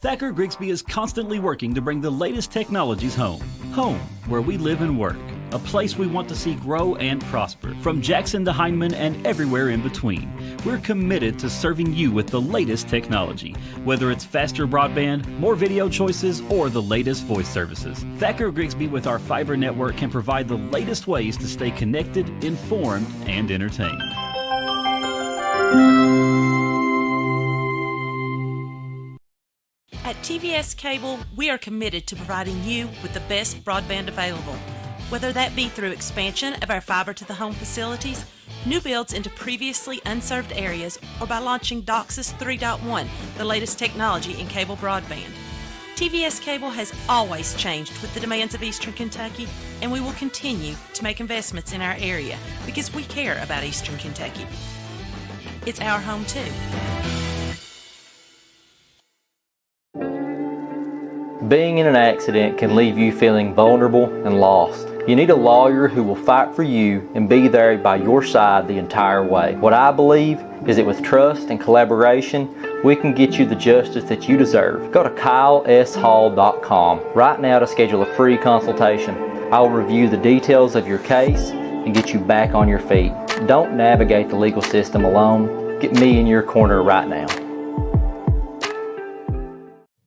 Thacker Grigsby is constantly working to bring the latest technologies home. Home, where we live and work. A place we want to see grow and prosper. From Jackson to Hyndman and everywhere in between. We're committed to serving you with the latest technology. Whether it's faster broadband, more video choices, or the latest voice services. Thacker Grigsby with our fiber network can provide the latest ways to stay connected, informed, and entertained. At TVS Cable, we are committed to providing you with the best broadband available, whether that be through expansion of our fiber-to-the-home facilities, new builds into previously unserved areas, or by launching DOCSIS 3.1, the latest technology in cable broadband. TVS Cable has always changed with the demands of Eastern Kentucky, and we will continue to make investments in our area because we care about Eastern Kentucky. It's our home too. Being in an accident can leave you feeling vulnerable and lost. You need a lawyer who will fight for you and be there by your side the entire way. What I believe is that with trust and collaboration, we can get you the justice that you deserve. Go to KyleSHall.com right now to schedule a free consultation. I will review the details of your case and get you back on your feet. Don't navigate the legal system alone. Get me in your corner right now.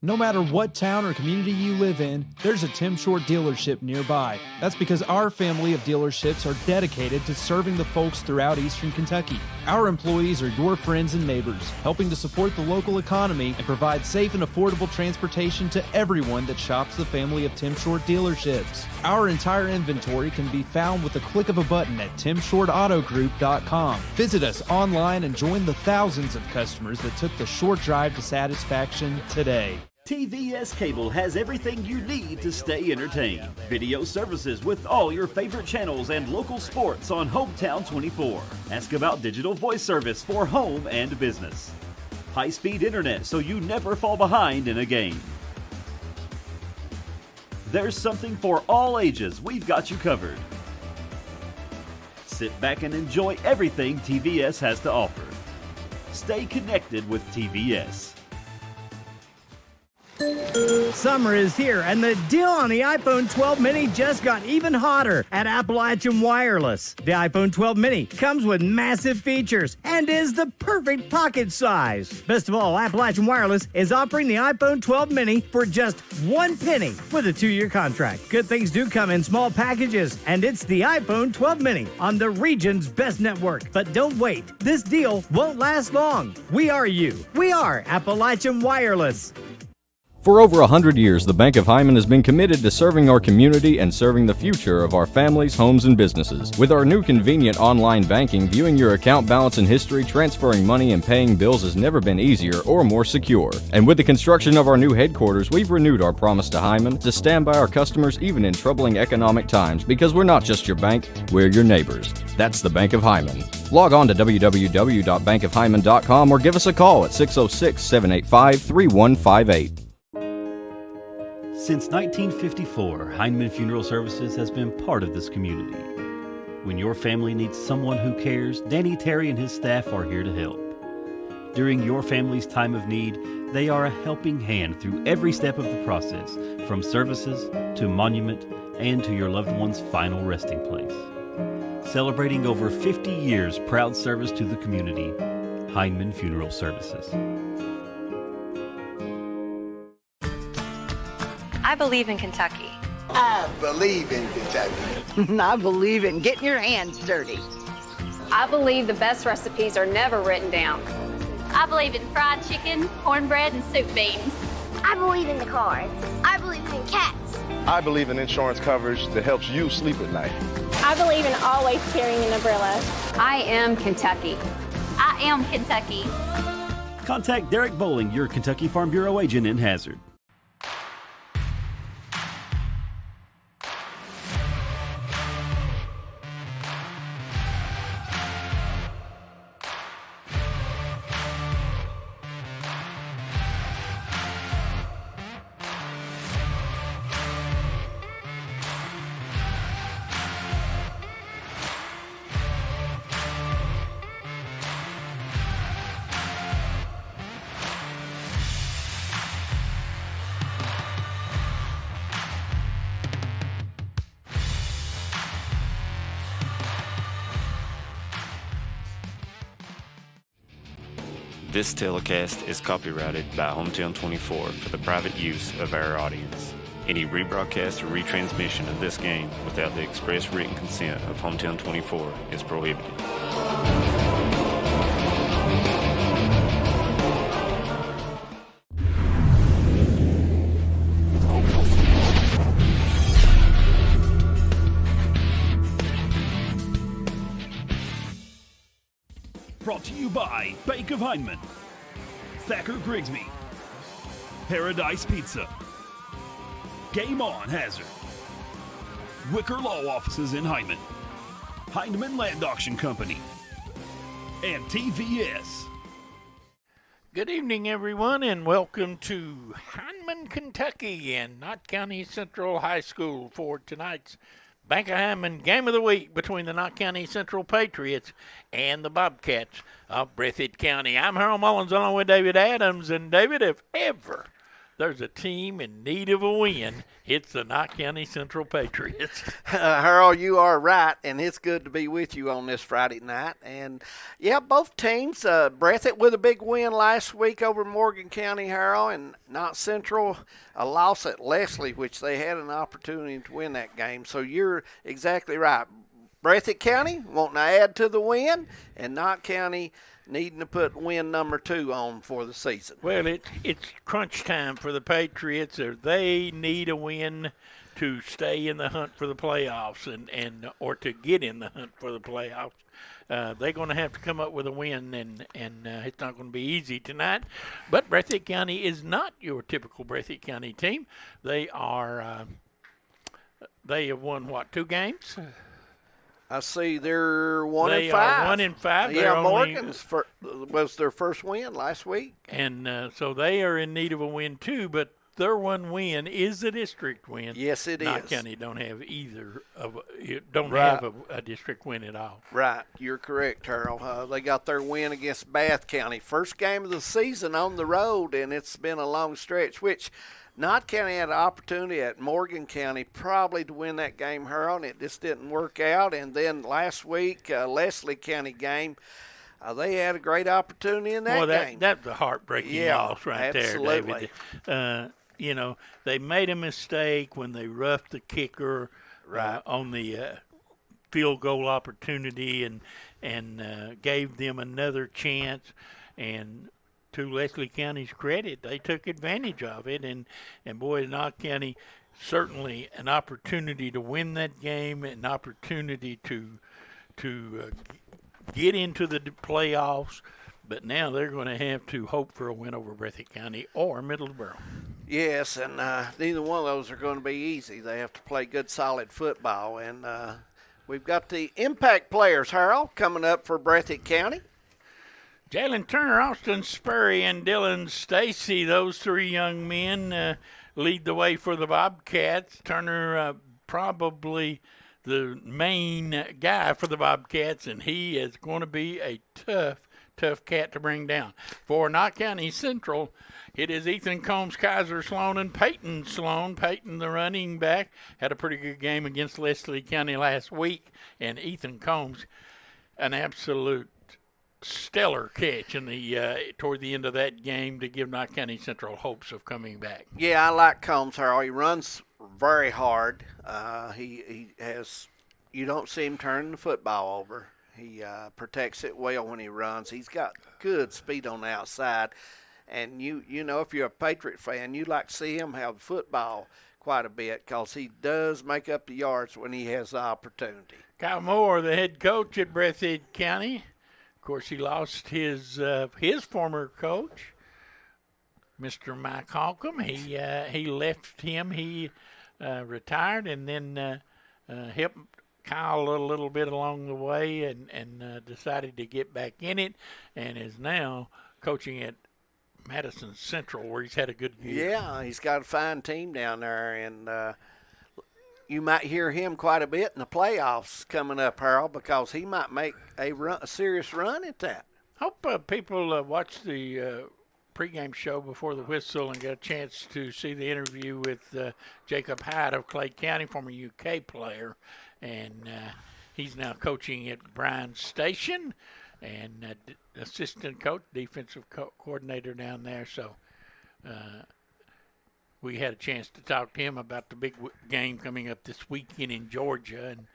No matter what town or community you live in, there's a Tim Short dealership nearby. That's because our family of dealerships are dedicated to serving the folks throughout Eastern Kentucky. Our employees are your friends and neighbors, helping to support the local economy and provide safe and affordable transportation to everyone that shops the family of Tim Short dealerships. Our entire inventory can be found with the click of a button at timshortautogroup.com. Visit us online and join the thousands of customers that took the short drive to satisfaction today. TVS Cable has everything you need to stay entertained. Video services with all your favorite channels and local sports on Hometown 24. Ask about digital voice service for home and business. High-speed internet so you never fall behind in a game. There's something for all ages. We've got you covered. Sit back and enjoy everything TVS has to offer. Stay connected with TVS. Summer is here, and the deal on the iPhone 12 mini just got even hotter at Appalachian Wireless. The iPhone 12 mini comes with massive features and is the perfect pocket size. Best of all, Appalachian Wireless is offering the iPhone 12 mini for just $1 with a 2-year contract. Good things do come in small packages, and it's the iPhone 12 mini on the region's best network. But don't wait. This deal won't last long. We are you. We are Appalachian Wireless. For over 100 years, the Bank of Hyman has been committed to serving our community and serving the future of our families, homes, and businesses. With our new convenient online banking, viewing your account balance and history, transferring money, and paying bills has never been easier or more secure. And with the construction of our new headquarters, we've renewed our promise to Hyman to stand by our customers even in troubling economic times, because we're not just your bank, we're your neighbors. That's the Bank of Hyman. Log on to www.bankofhyman.com or give us a call at 606-785-3158. Since 1954, Heinemann Funeral Services has been part of this community. When your family needs someone who cares, Danny Terry and his staff are here to help. During your family's time of need, they are a helping hand through every step of the process, from services to monument and to your loved one's final resting place. Celebrating over 50 years proud service to the community, Heinemann Funeral Services. I believe in Kentucky. I believe in Kentucky. I believe in getting your hands dirty. I believe the best recipes are never written down. I believe in fried chicken, cornbread, and soup beans. I believe in the cards. I believe in cats. I believe in insurance coverage that helps you sleep at night. I believe in always carrying an umbrella. I am Kentucky. I am Kentucky. Contact Derek Bowling, your Kentucky Farm Bureau agent in Hazard. This telecast is copyrighted by Hometown 24 for the private use of our audience. Any rebroadcast or retransmission of this game without the express written consent of Hometown 24 is prohibited. Brought to you by Bank of Heinemann, Thacker Grigsby, Paradise Pizza, Game On Hazard, Wicker Law Offices in Heinemann, Heinemann Land Auction Company, and TVS. Good evening, everyone, and welcome to Heinemann, Kentucky, and Knott County Central High School for tonight's Bank of Heinemann Game of the Week between the Knott County Central Patriots and the Bobcats of Breathitt County. I'm Harold Mullins along with David Adams, and David, if ever there's a team in need of a win, it's the Knott County Central Patriots. Harold, you are right, and it's good to be with you on this Friday night. And, yeah, both teams, Breathitt with a big win last week over Morgan County, Harold, and Knott Central a loss at Leslie, which they had an opportunity to win that game. So you're exactly right. Breathitt County wanting to add to the win, and Knott County needing to put win number 2 on for the season. Well, it's crunch time for the Patriots. Or they need a win to stay in the hunt for the playoffs or to get in the hunt for the playoffs. They're going to have to come up with a win, and it's not going to be easy tonight. But Breathitt County is not your typical Breathitt County team. They have won, 2 games? I see they're 1-5. They are 1-5. Yeah, Morgan's was their first win last week. And so they are in need of a win too, but their one win is a district win. Yes, it Knott is. County don't have a district win at all. Right, you're correct, Harold. They got their win against Bath County. First game of the season on the road, and it's been a long stretch, which Knott County had an opportunity at Morgan County probably to win that game, Harold, and it just didn't work out. And then last week, Leslie County game, they had a great opportunity in that game. That's a heartbreaking loss right absolutely. there, David. They made a mistake when they roughed the kicker on the field goal opportunity and gave them another chance. And to Leslie County's credit, they took advantage of it, and boy, Knott County certainly an opportunity to win that game, an opportunity to get into the playoffs, but now they're going to have to hope for a win over Breathitt County or Middleborough. Yes, and neither one of those are going to be easy. They have to play good, solid football, and we've got the impact players, Harold, coming up for Breathitt County. Jalen Turner, Austin Spurry, and Dylan Stacy, those 3 young men lead the way for the Bobcats. Turner probably the main guy for the Bobcats, and he is going to be a tough cat to bring down. For Knott County Central, it is Ethan Combs, Kaiser Sloan, and Peyton Sloan. Peyton, the running back, had a pretty good game against Leslie County last week, and Ethan Combs, an absolute stellar catch in the toward the end of that game to give Knott County Central hopes of coming back. Yeah, I like Combs, Harold. He runs very hard. He has, you don't see him turning the football over. He protects it well when he runs. He's got good speed on the outside. And you know, if you're a Patriot fan, you like to see him have the football quite a bit because he does make up the yards when he has the opportunity. Kyle Moore, the head coach at Breathitt County. Of course, he lost his former coach, Mr. Mike Holcomb. He left him. He retired and then helped Kyle a little bit along the way and decided to get back in it and is now coaching at Madison Central, where he's had a good year. Yeah, he's got a fine team down there, and you might hear him quite a bit in the playoffs coming up, Harold, because he might make a serious run at that. Hope people watch the pregame show before the whistle and get a chance to see the interview with Jacob Hyde of Clay County, former UK player, and he's now coaching at Bryan Station and assistant coach, defensive coordinator down there. So we had a chance to talk to him about the big game coming up this weekend in Georgia, and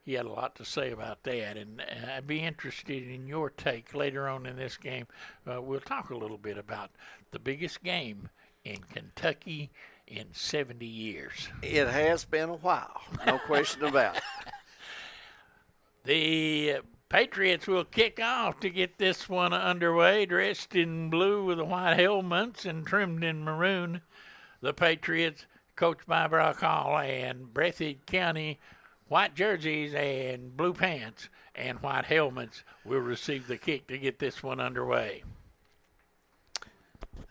he had a lot to say about that. And I'd be interested in your take later on in this game. We'll talk a little bit about the biggest game in Kentucky in 70 years. It has been a while, no question about it. The Patriots will kick off to get this one underway, dressed in blue with the white helmets and trimmed in maroon. The Patriots, coached by Brock Hall, and Breathitt County, white jerseys and blue pants and white helmets will receive the kick to get this one underway.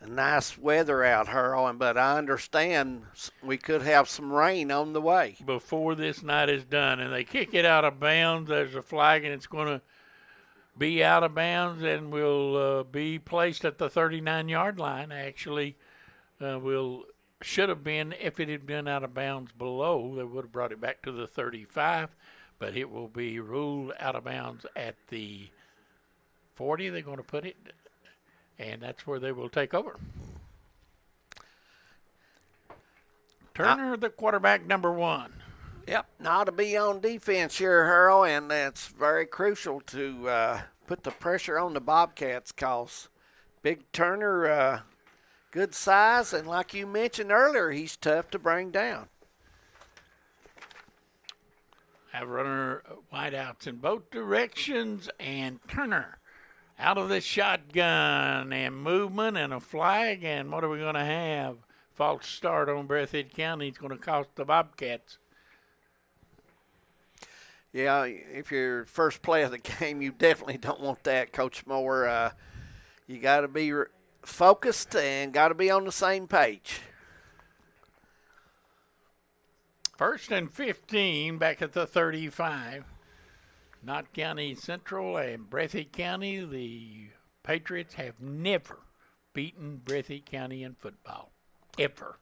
Nice weather out, Harold, but I understand we could have some rain on the way. Before this night is done, and they kick it out of bounds. There's a flag, and it's going to be out of bounds and will be placed at the 39-yard line. Actually, should have been, if it had been out of bounds below, they would have brought it back to the 35, but it will be ruled out of bounds at the 40. They're going to put it, and that's where they will take over. Turner, the quarterback, number 1. Yep, now to be on defense here, Harold, and it's very crucial to put the pressure on the Bobcats because Big Turner, good size, and like you mentioned earlier, he's tough to bring down. Have runner wideouts in both directions, and Turner out of the shotgun, and movement and a flag, and what are we going to have? False start on Breathitt County. It's going to cost the Bobcats. Yeah, if you're first play of the game, you definitely don't want that, Coach Moore. You got to be focused and got to be on the same page. 1st and 15 back at the 35. Knott County Central and Breathitt County. The Patriots have never beaten Breathitt County in football, ever.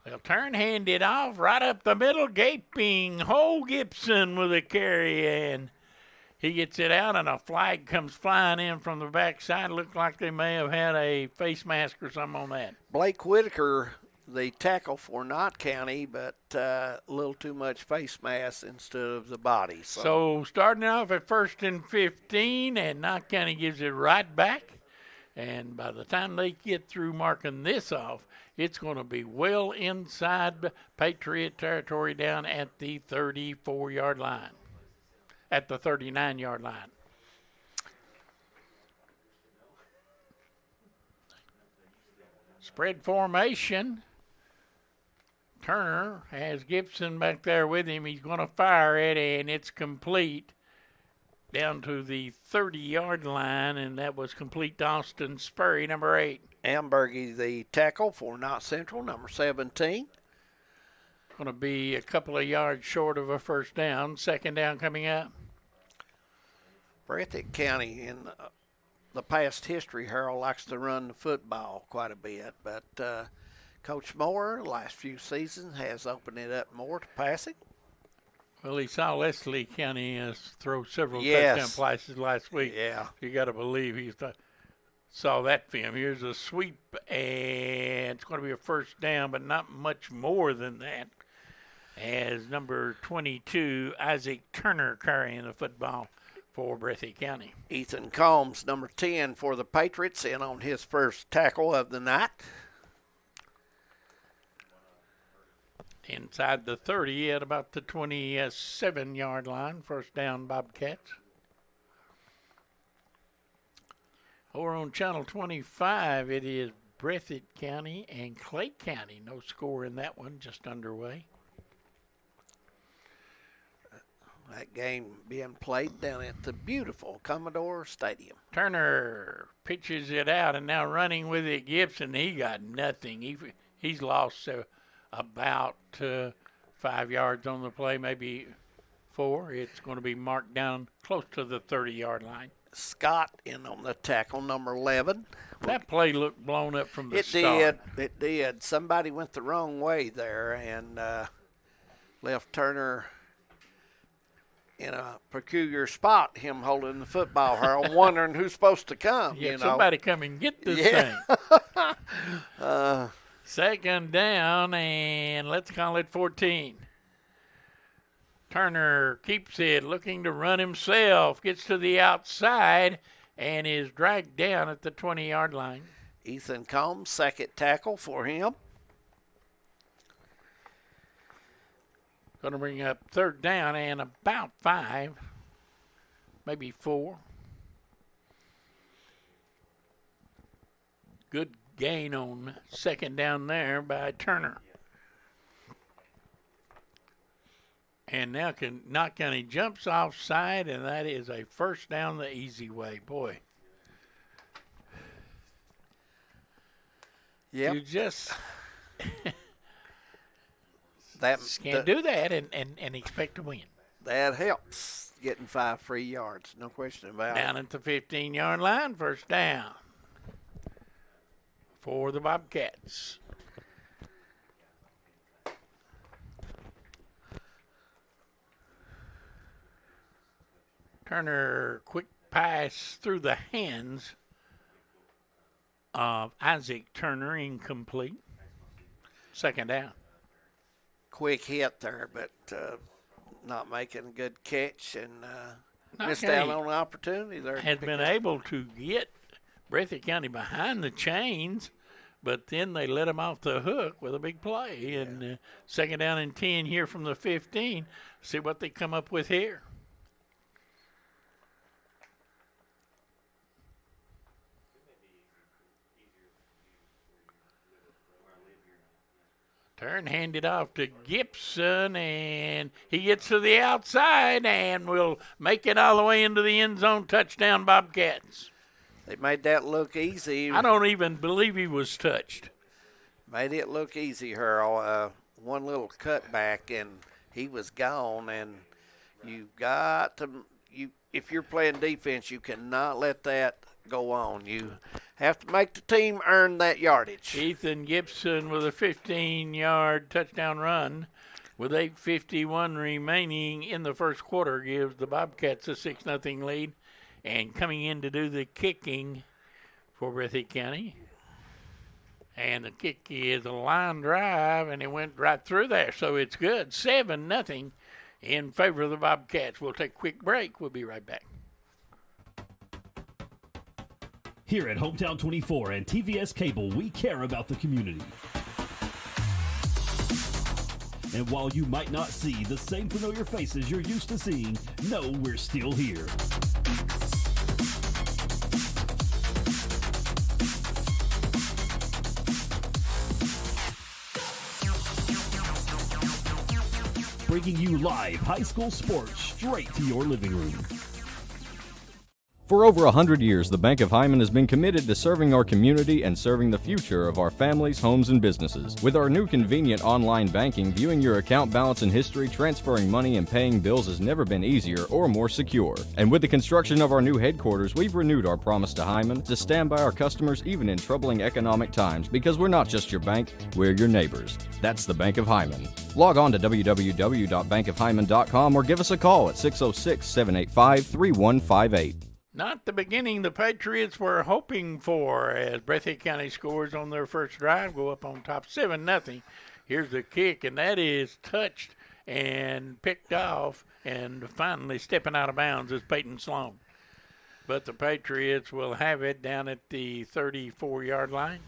They'll turn, hand it off right up the middle, gaping Ho Gibson with a carry, and he gets it out, and a flag comes flying in from the backside. Looked like they may have had a face mask or something on that. Blake Whitaker, the tackle for Knott County, but a little too much face mask instead of the body. So starting off at 1st and 15, and Knott County gives it right back. And by the time they get through marking this off, it's going to be well inside Patriot territory down at the 34-yard line, at the 39-yard line. Spread formation. Turner has Gibson back there with him. He's going to fire it, and it's complete down to the 30-yard line, and that was complete to Austin Spurry, number 8. Ambergy, the tackle for Knott Central, number 17. Going to be a couple of yards short of a first down. 2nd down coming up. Breathitt County, in the past history, Harold likes to run the football quite a bit, but Coach Moore, last few seasons, has opened it up more to passing. Well, he saw Leslie County throw several touchdown passes last week. Yeah. You got to believe he saw that film. Here's a sweep, and it's going to be a first down, but not much more than that. As number 22, Isaac Turner, carrying the football for Breathitt County. Ethan Combs, number 10 for the Patriots, in on his first tackle of the night. Inside the 30 at about the 27-yard line. First down, Bobcats. Over on Channel 25, it is Breathitt County and Clay County. No score in that one, just underway. That game being played down at the beautiful Commodore Stadium. Turner pitches it out, and now running with it, Gibson. He got nothing. He's lost about 5 yards on the play, maybe 4. It's going to be marked down close to the 30-yard line. Scott in on the tackle, number 11. That play looked blown up from the start. It did. Somebody went the wrong way there and left Turner in a peculiar spot, him holding the football, Harold, wondering who's supposed to come. Yeah, somebody come and get this thing. 2nd down, and let's call it 14. Turner keeps it, looking to run himself, gets to the outside, and is dragged down at the 20-yard line. Ethan Combs, 2nd tackle for him. Going to bring up 3rd down and about 5, maybe 4. Good gain on 2nd down there by Turner. And now Knott County jumps offside, and that is a first down the easy way. Boy. Yep. You just can't do that and expect to win. That helps, getting 5 free yards, no question about it. Down at the 15-yard line, first down. for the Bobcats. Turner, quick pass through the hands of Isaac Turner, incomplete. Second down. Quick hit there, but not making a good catch and missed Okay. out on an opportunity there. Has been able to get Breathitt County behind the chains, but then they let him off the hook with a big play. And second down and 10 here from the 15. See what they come up with here. Turn handed off to Gibson, and he gets to the outside and will make it all the way into the end zone. Touchdown, Bobcats. They made that look easy. I don't even believe he was touched. Made it look easy, Harold. One little cutback, and he was gone. And you got to, if you're playing defense, you cannot let that go on. You have to make the team earn that yardage. Ethan Gibson with a 15-yard touchdown run with 8:51 remaining in the first quarter gives the Bobcats a 6-0 lead. And coming in to do the kicking for Breathitt County. And the kick is a line drive, and it went right through there, so it's good. 7-0 in favor of the Bobcats. We'll take a quick break. We'll be right back. Here at Hometown 24 and TVS Cable, we care about the community. And while you might not see the same familiar faces you're used to seeing, know we're still here. Bringing you live high school sports straight to your living room. For over 100 years, the Bank of Hyman has been committed to serving our community and serving the future of our families, homes, and businesses. With our new convenient online banking, viewing your account balance and history, transferring money, and paying bills has never been easier or more secure. And with the construction of our new headquarters, we've renewed our promise to Hyman to stand by our customers even in troubling economic times, because we're not just your bank, we're your neighbors. That's the Bank of Hyman. Log on to www.bankofhyman.com or give us a call at 606-785-3158. Not the beginning the Patriots were hoping for, as Breathitt County scores on their first drive, go up on top 7-0. Here's the kick, and that is touched and picked off, and finally stepping out of bounds is Peyton Sloan. But the Patriots will have it down at the 34-yard line.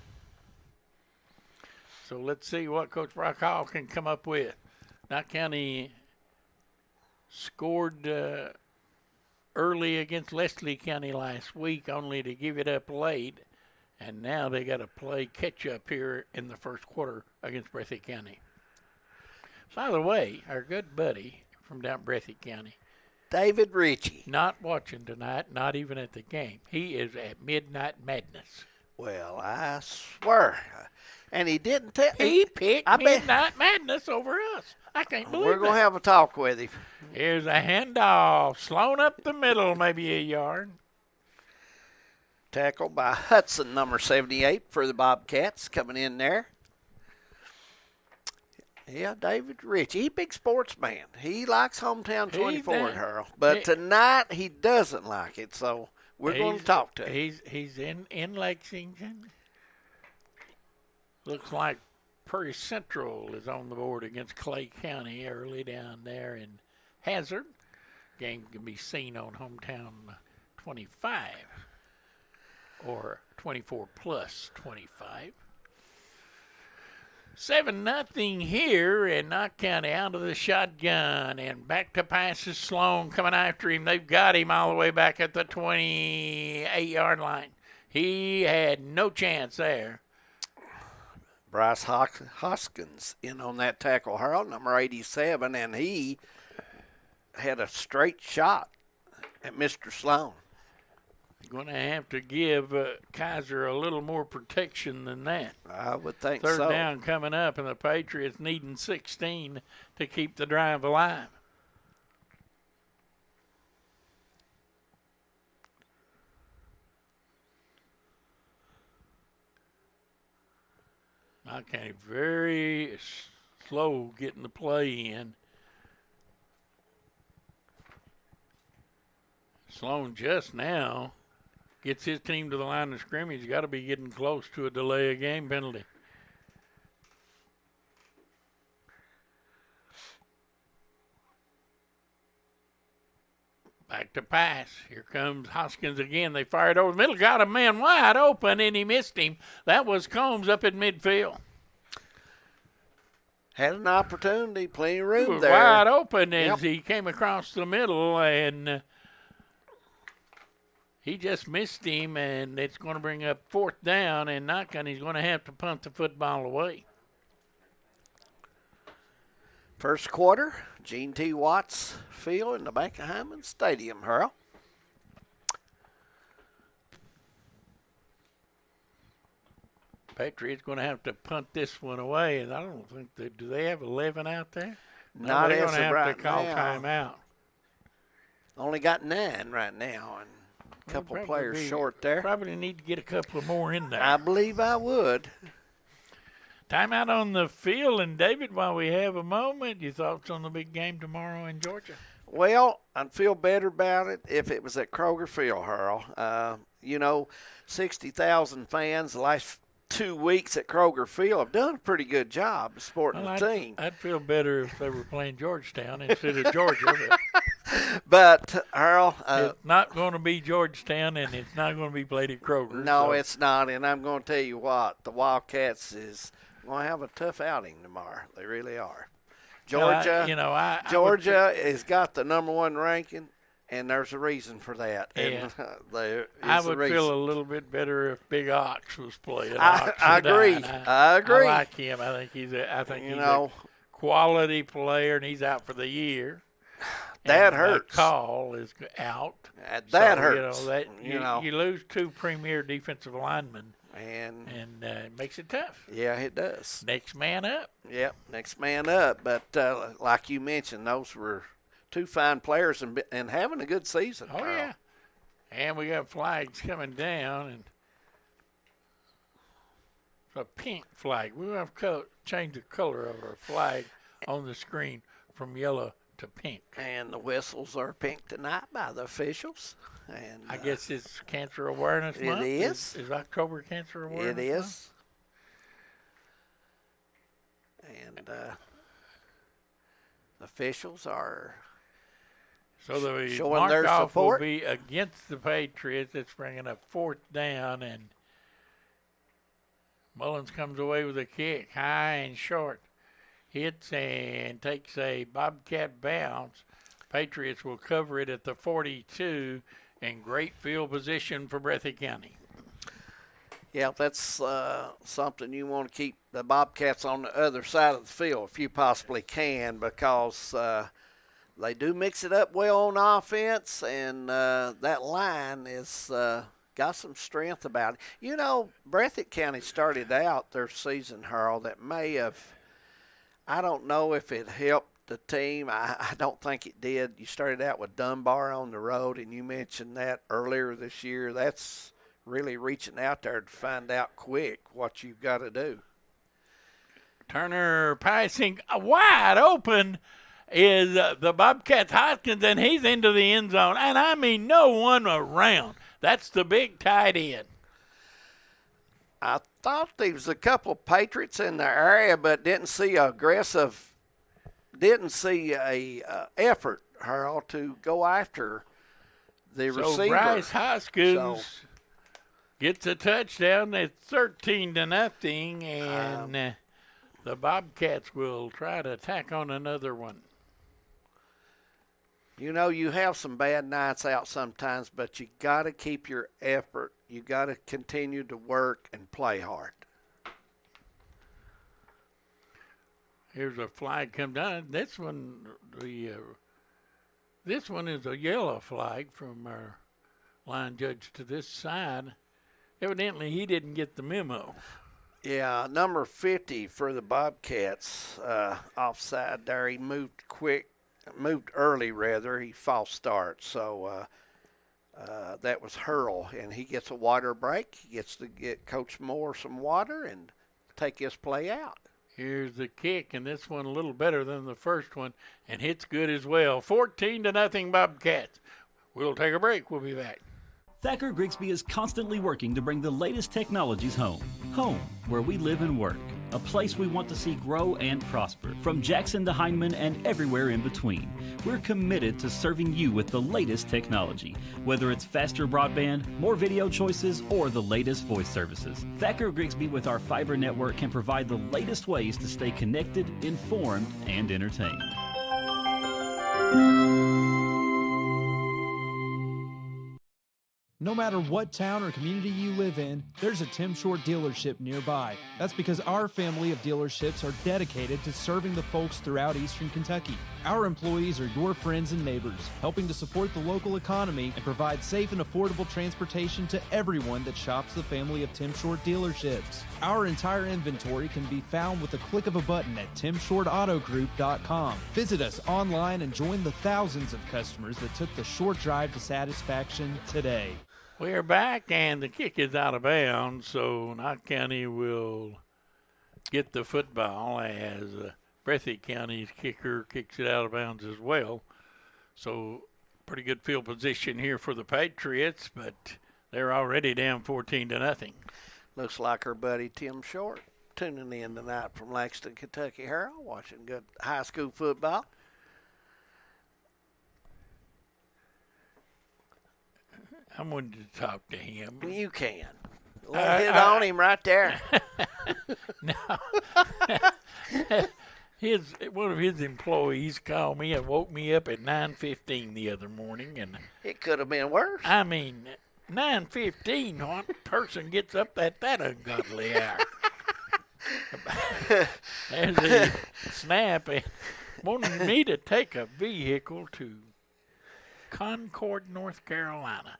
So let's see what Coach Brock Hall can come up with. Knott County scored early against Leslie County last week, only to give it up late, and now they got to play catch-up here in the first quarter against Breathitt County. By the way, our good buddy from down Breathitt County, David Ritchie, not watching tonight, not even at the game. He is at Midnight Madness. Well, I swear. And he didn't tell. He picked Midnight Madness over us. I can't believe it. We're going to have a talk with him. Here's a handoff. Sloan up the middle, maybe a yard. Tackle by Hudson, number 78 for the Bobcats, coming in there. Yeah, David Ritchie. He's a big sportsman. He likes Hometown 24, Harold. But tonight he doesn't like it, so we're going to talk to him. He's in Lexington. Looks like Prairie Central is on the board against Clay County early down there in Hazard. Game can be seen on Hometown 25 or 24 plus 25. 7-0 here, and Knott County out of the shotgun, and back to passes. Sloan coming after him. They've got him all the way back at the 28-yard line. He had no chance there. Bryce Hoskins in on that tackle, Harold, number 87, and he had a straight shot at Mr. Sloan. Going to have to give Kaiser a little more protection than that. I would think so. Third so. down coming up, and the Patriots needing 16 to keep the drive alive. Knott County very slow getting the play in. Sloan just now gets his team to the line of scrimmage. He's got to be getting close to a delay of game penalty. Back to pass. Here comes Hoskins again. They fired over the middle. Got a man wide open, and he missed him. That was Combs up in midfield. Had an opportunity, plenty of room He was there. wide open as he came across the middle, and he just missed him, and it's going to bring up fourth down, and Knott County's going to have to punt the football away. First quarter, Gene T. Watts Field in the Bank of Hyman Stadium, Hurl. Patriots going to have to punt this one away, and I don't think do they have 11 out there? Not they're as going to of have right to call now. timeout. Only got 9 right now, and a couple players short there. Probably need to get a couple of more in there. I believe I would. Timeout on the field, and David, while we have a moment, your thoughts on the big game tomorrow in Georgia? Well, I'd feel better about it if it was at Kroger Field, Hurl. 60,000 fans the last 2 weeks at Kroger Field have done a pretty good job of supporting the team. I'd feel better if they were playing Georgetown instead of Georgia. But Earl, it's not going to be Georgetown, and it's not going to be played at Kroger. No, it's not. And I'm going to tell you what, the Wildcats is going to have a tough outing tomorrow. They really are. Georgia, Georgia has got the number 1 ranking, and there's a reason for that. Yeah. And I would feel a little bit better if Big Ox was playing. I agree. I agree. I like him. I think he's a quality player, and he's out for the year. That and hurts. Call is out. That hurts. You lose 2 premier defensive linemen, and it makes it tough. Yeah, it does. Next man up. Yep, next man up. But like you mentioned, those were 2 fine players and having a good season. Oh, yeah. And we got flags coming down, and it's a pink flag. We have to change the color of our flag on the screen from yellow to pink. And the whistles are pink tonight by the officials. And I guess it's Cancer Awareness Month. It is. Is October Cancer Awareness Month? It is. And officials are showing their support. Will be against the Patriots. It's bringing up fourth down, and Mullins comes away with a kick, high and short. Hits and takes a Bobcat bounce. Patriots will cover it at the 42, and great field position for Breathitt County. Yeah, that's something you want to keep the Bobcats on the other side of the field if you possibly can, because they do mix it up well on offense, and that line is got some strength about it. You know, Breathitt County started out their season, Harold, that may have, I don't know if it helped the team. I don't think it did. You started out with Dunbar on the road, and you mentioned that earlier this year. That's really reaching out there to find out quick what you've got to do. Turner passing wide open is the Bobcats Hoskins, and he's into the end zone. And I mean, no one around. That's the big tight end. I thought there was a couple of Patriots in the area, but didn't see a effort, Harold, to go after the receiver. So Bryce Hoskins gets a touchdown. It's 13-0, and the Bobcats will try to tack on another one. You know, you have some bad nights out sometimes, but you got to keep your effort. You got to continue to work and play hard. Here's a flag come down. This one is a yellow flag from our line judge to this side. Evidently, he didn't get the memo. Yeah, number 50 for the Bobcats offside there. He moved early, rather. He false starts. So that was Hurl, and he gets a water break. He gets to get Coach Moore some water, and take this play out. Here's the kick, and this one a little better than the first one, and hits good as well. 14-0 Bobcats. We'll take a break. We'll be back. Thacker Grigsby is constantly working to bring the latest technologies home. Home, where we live and work. A place we want to see grow and prosper. From Jackson to Heineman and everywhere in between. We're committed to serving you with the latest technology. Whether it's faster broadband, more video choices, or the latest voice services. Thacker Grigsby with our fiber network can provide the latest ways to stay connected, informed, and entertained. No matter what town or community you live in, there's a Tim Short dealership nearby. That's because our family of dealerships are dedicated to serving the folks throughout Eastern Kentucky. Our employees are your friends and neighbors, helping to support the local economy and provide safe and affordable transportation to everyone that shops the family of Tim Short dealerships. Our entire inventory can be found with a click of a button at timshortautogroup.com. Visit us online and join the thousands of customers that took the short drive to satisfaction today. We're back, and the kick is out of bounds, so Knott County will get the football as Breathitt County's kicker kicks it out of bounds as well. So pretty good field position here for the Patriots, but they're already down 14-0. Looks like our buddy Tim Short tuning in tonight from Lexington, Kentucky Herald, watching good high school football. I wanted to talk to him. You can. Hit on him right there. No. One of his employees called me and woke me up at 9:15 the other morning, and it could have been worse. I mean, 9:15. What person gets up at that ungodly hour? There's a snap and wanted me to take a vehicle to Concord, North Carolina.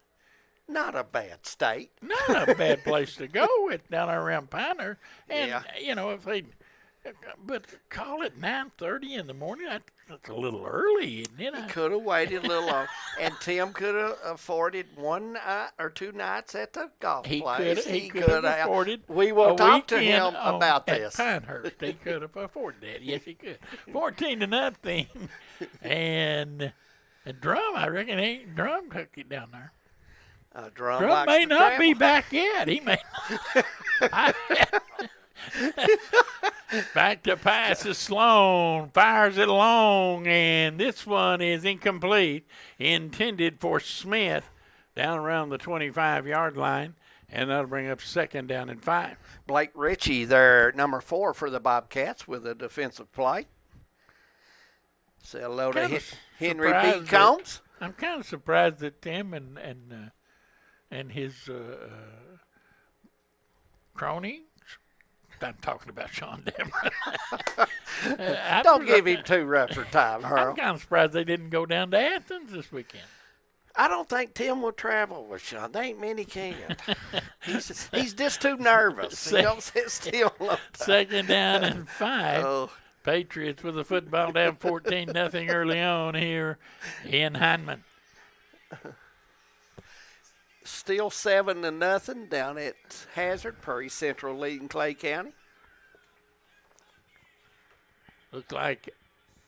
Not a bad state. Not a bad place to go. It's down around Pioneer. And, you know, if they, but call it 9:30 in the morning, that's a little early, isn't it? He could have waited a little longer. And Tim could have afforded one or two nights at the golf place. He could have afforded. We will talk to him about this. Pinehurst. He could have afforded that. Yes, he could. 14-0. And Drum, I reckon, Drum took it down there. Drum may not be back yet. He may not. Back to pass to Sloan. Fires it long, and this one is incomplete. Intended for Smith down around the 25-yard line, and that'll bring up second down and 5. Blake Ritchie, their number 4 for the Bobcats with a defensive play. Say hello to Henry B. Combs. I'm kind of surprised that Tim and his crony. I'm talking about Sean Demer. Don't give him too rough a time, Earl. I'm kind of surprised they didn't go down to Athens this weekend. I don't think Tim will travel with Sean. There ain't many can. He's just too nervous. He don't sit still. Second down and 5. Oh. Patriots with the football down 14-0 early on here in Heineman. Still 7-0 down at Hazard. Prairie Central leading Clay County. Looks like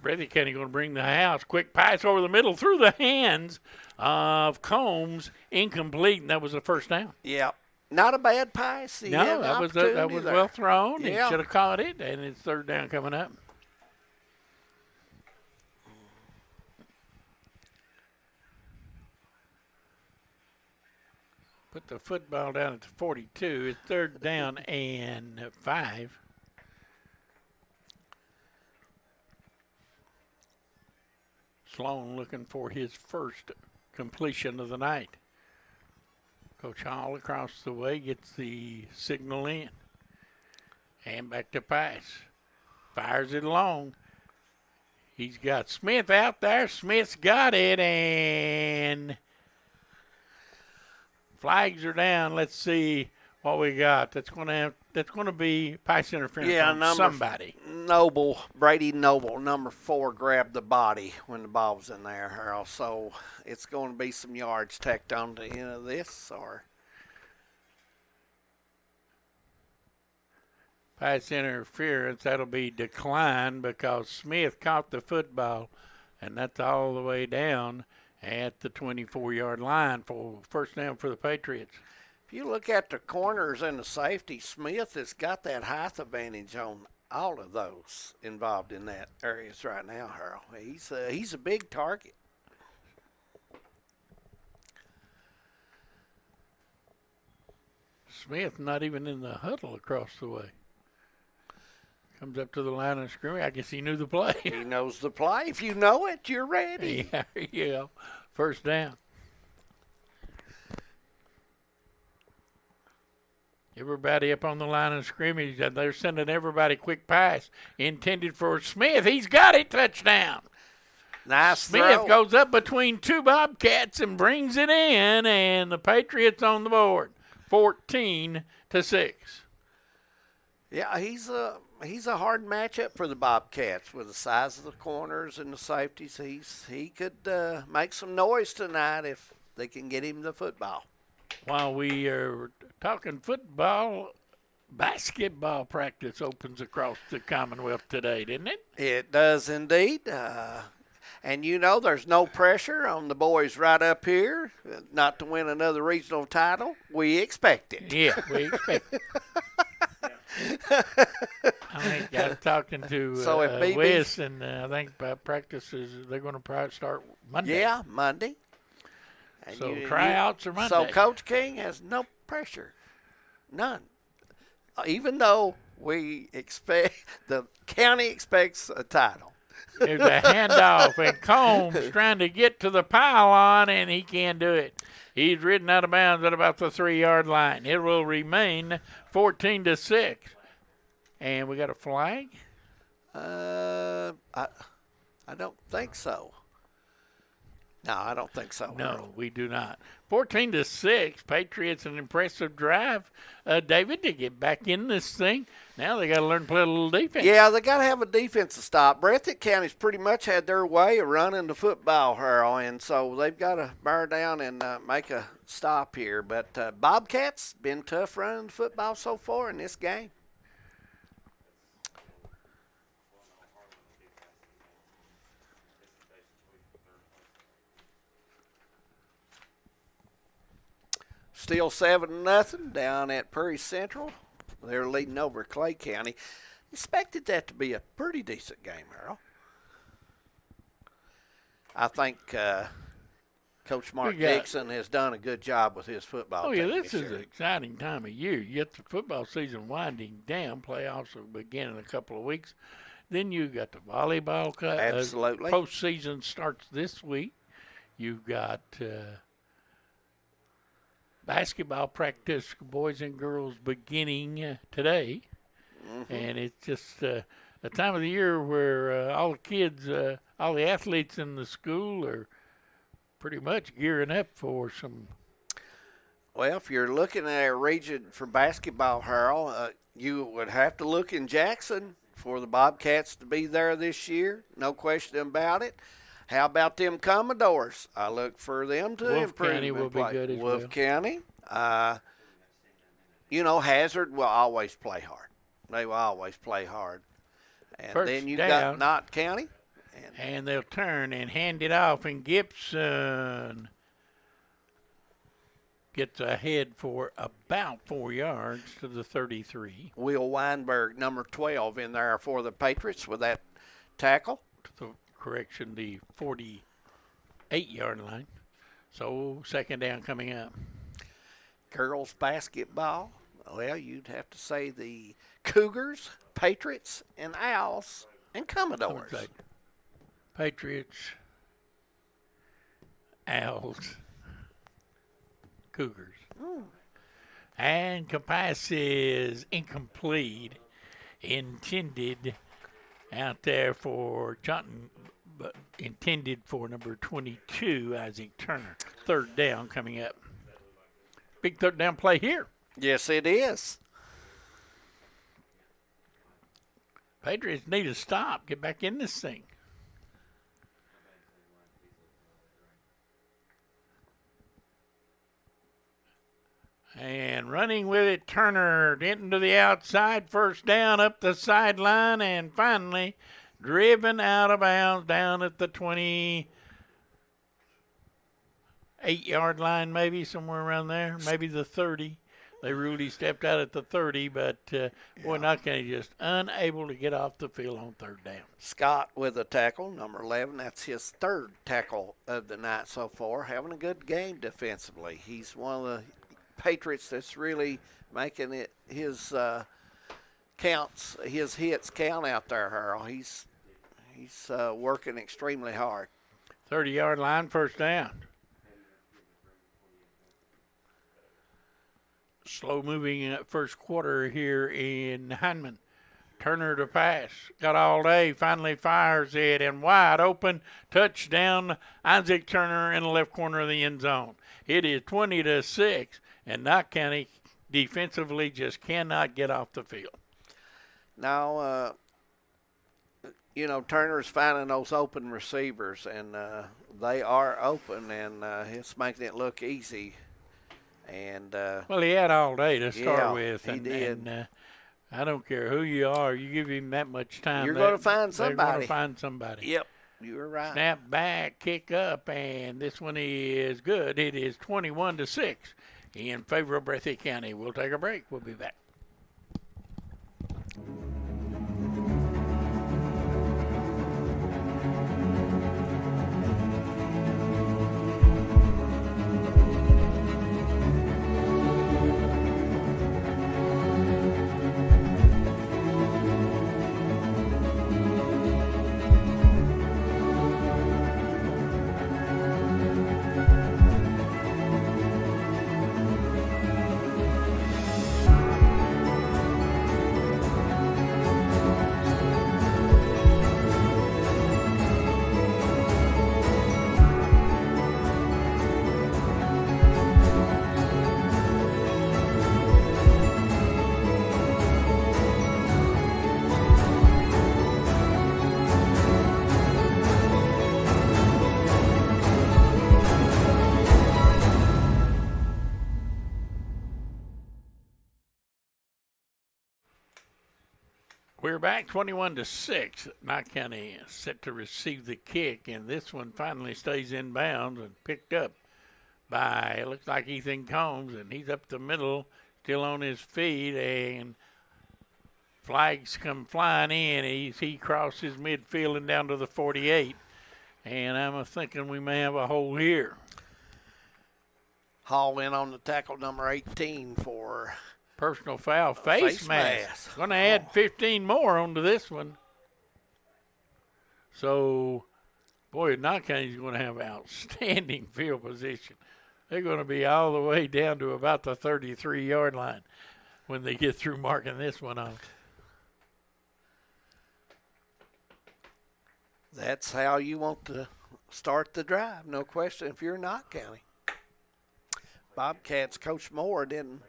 Breathitt County going to bring the house. Quick pass over the middle through the hands of Combs. Incomplete, and that was the first down. Yeah. Not a bad pass. No, that was well thrown. Yeah. He should have caught it, and it's third down coming up. Put the football down at the 42. It's third down and 5. Sloan looking for his first completion of the night. Coach Hall across the way gets the signal in. And back to pass. Fires it long. He's got Smith out there. Smith's got it, and flags are down. Let's see what we got. That's going to be pass interference on somebody. Brady Noble, number 4, grabbed the body when the ball was in there, Harold. So it's going to be some yards tacked on to the end of this, or pass interference. That'll be declined because Smith caught the football, and that's all the way down at the 24-yard line for first down for the Patriots. If you look at the corners and the safety, Smith has got that height advantage on all of those involved in that areas right now, Harold. He's a big target. Smith not even in the huddle across the way. Comes up to the line of scrimmage. I guess he knew the play. He knows the play. If you know it, you're ready. Yeah, yeah. First down. Everybody up on the line of scrimmage. They're sending everybody quick pass intended for Smith. He's got it. Touchdown. Nice Smith throw. goes up between two Bobcats and brings it in, and the Patriots on the board, 14-6. Yeah, he's a hard matchup for the Bobcats with the size of the corners and the safeties. He could make some noise tonight if they can get him the football. While we are talking football, basketball practice opens across the Commonwealth today, didn't it? It does indeed. And you know there's no pressure on the boys right up here not to win another regional title. We expect it. Yeah, we expect it. I think I was talking to Wes, and I think practices, they're going to probably start Monday. Yeah, Monday. And so tryouts are Monday. So Coach King has no pressure, none. Even though the county expects a title. There's a handoff, and Combs trying to get to the pylon, and he can't do it. He's ridden out of bounds at about the 3-yard line. It will remain 14-6. And we got a flag? I don't think so. No, I don't think so. No, we do not. 14-6. Patriots, an impressive drive, David, to get back in this thing. Now they got to learn to play a little defense. Yeah, they got to have a defensive stop. Breathitt County's pretty much had their way of running the football, Harold, and so they've got to bear down and make a stop here. But Bobcats been tough running the football so far in this game. Still 7-0 down at Prairie Central. They're leading over Clay County. Expected that to be a pretty decent game, Harold. I think Coach Mark Dixon has done a good job with his football team. Oh, yeah, this is an exciting time of year. You get the football season winding down. Playoffs will begin in a couple of weeks. Then you got the volleyball. Absolutely. Postseason starts this week. You've got basketball practice, boys and girls, beginning today. Mm-hmm. And it's just a time of the year where all the kids, all the athletes in the school are pretty much gearing up for some. Well, if you're looking at a region for basketball, Harold, you would have to look in Jackson for the Bobcats to be there this year. No question about it. How about them Commodores? I look for them to Wolf improve. County will be good as well. Wolf County. Hazard will always play hard. They will always play hard. And First then you've down. got Knott County. And they'll turn and hand it off, and Gibson gets ahead for about 4 yards to the 33. Will Weinberg, number 12, in there for the Patriots with that tackle. Correction, the 48-yard line. So second down coming up. Girls basketball. Well, you'd have to say the Cougars, Patriots, and Owls, and Commodores. Patriots, Owls, Cougars. And pass is incomplete. Intended out there for Johnson. But intended for number 22, Isaac Turner. Third down coming up. Big third down play here. Yes, it is. Patriots need to stop. Get back in this thing. And And running with it, Turner into the outside, first down up the sideline, and finally driven out of bounds down at the 28-yard line, maybe somewhere around there, maybe the 30. They ruled he stepped out at the 30, but boy, Knott County just unable to get off the field on third down. Scott with a tackle, number 11. That's his third tackle of the night so far. Having a good game defensively. He's one of the Patriots that's really making it his counts, his hits count out there, Harold. He's working extremely hard. 30-yard line, first down. Slow moving first quarter here in Hindman. Turner to pass. Got all day. Finally fires it and wide open. Touchdown. Isaac Turner in the left corner of the end zone. It is 20-6, and Knott County defensively just cannot get off the field. Now, Turner's finding those open receivers, and they are open, and it's making it look easy. And well, he had all day to start with. He did. And I don't care who you are. You give him that much time. You're going to find somebody. They're going to find somebody. Yep, you were right. Snap back, kick up, and this one is good. It is 21-6 in favor of Breathitt County. We'll take a break. We'll be back. We're back 21-6. Knott County set to receive the kick, and this one finally stays in bounds and picked up by, it looks like Ethan Combs, and he's up the middle, still on his feet, and flags come flying in. He crosses midfield and down to the 48, and I'm thinking we may have a hole here. Hall in on the tackle, number 18 for personal foul, face mask. Going to add 15 more onto this one. So, boy, Knott County's going to have outstanding field position. They're going to be all the way down to about the 33-yard line when they get through marking this one off. That's how you want to start the drive, no question, if you're Knott County. Bobcats, Coach Moore didn't.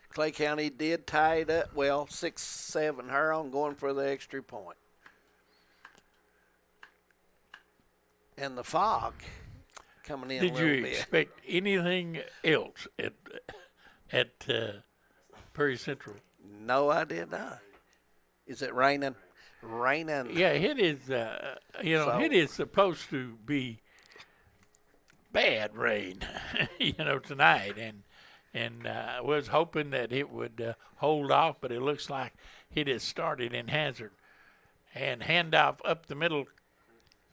Clay County did tie it up, 6-7. Huron going for the extra point. And the fog coming in a little bit. Did you expect anything else at Prairie Central? No, I did not. Is it raining? Raining. Yeah, it is. It is supposed to be bad rain, tonight, and was hoping that it would hold off, but it looks like it has started in Hazard. And handoff up the middle,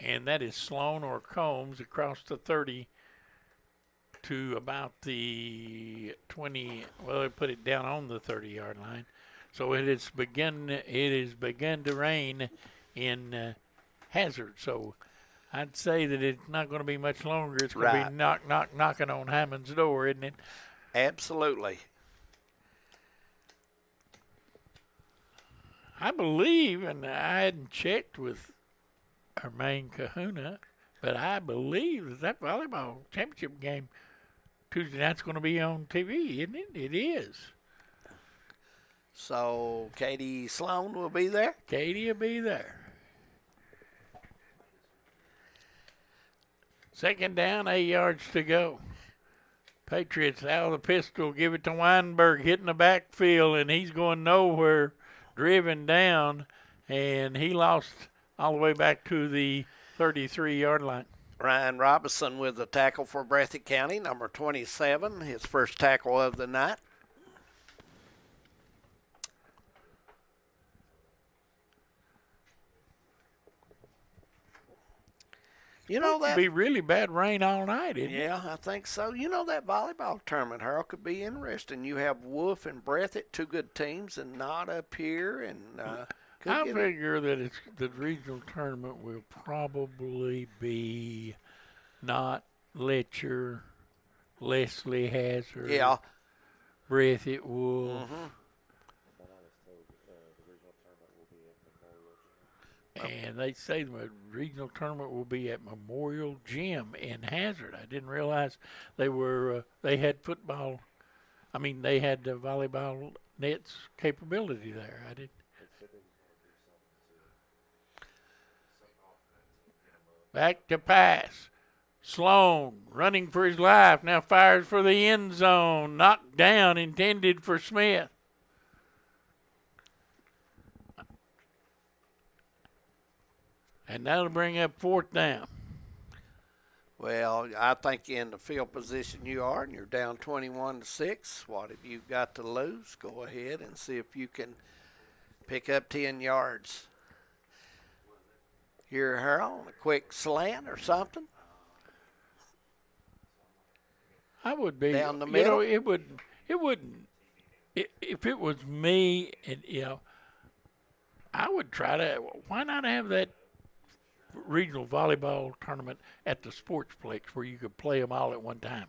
and that is Sloan or Combs across the 30 to about the 20. Well, they put it down on the 30-yard line. So it has begun to rain in Hazard. So I'd say that it's not going to be much longer. It's going to be knocking on Hammond's door, isn't it? Absolutely. I believe, and I hadn't checked with our main kahuna, but I believe that volleyball championship game Tuesday night's going to be on TV, isn't it? It is. So Katie Sloan will be there? Katie will be there. Second down, 8 yards to go. Patriots out of the pistol, give it to Weinberg, hitting the backfield, and he's going nowhere, driven down, and he lost all the way back to the 33-yard line. Ryan Robinson with the tackle for Breathitt County, number 27, his first tackle of the night. You know that be really bad rain all night, isn't it? Yeah, I think so. You know that volleyball tournament, Harold, could be interesting. You have Wolf and Breathitt, two good teams, and Knott up here, and I figure that the regional tournament will probably be Knott, Letcher, Leslie Hazard, Breathitt, Wolf. And they say the regional tournament will be at Memorial Gym in Hazard. I didn't realize they had football. I mean, they had volleyball nets capability there. I didn't. Back to pass. Sloan running for his life. Now fires for the end zone. Knocked down, intended for Smith. And that'll bring up 4th down. Well, I think in the field position you are, and you're down 21-6. What have you got to lose? Go ahead and see if you can pick up 10 yards. Here, Harold, a quick slant or something. I would be down the middle. It wouldn't. If it was me, and I would try to. Why not have that regional volleyball tournament at the Sportsplex where you could play them all at one time?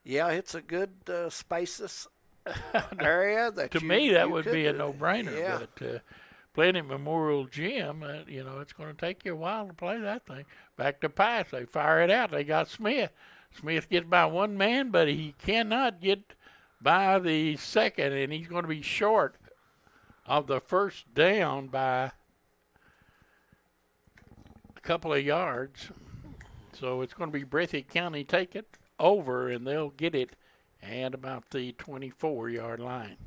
Yeah, it's a good spacious area. To me, that would be a no-brainer. Yeah. But playing at Memorial Gym, it's going to take you a while to play that thing. Back to pass, they fire it out. They got Smith. Smith gets by one man, but he cannot get by the second, and he's going to be short of the first down by a couple of yards. So it's going to be Breathitt County take it over, and they'll get it at about the 24-yard line.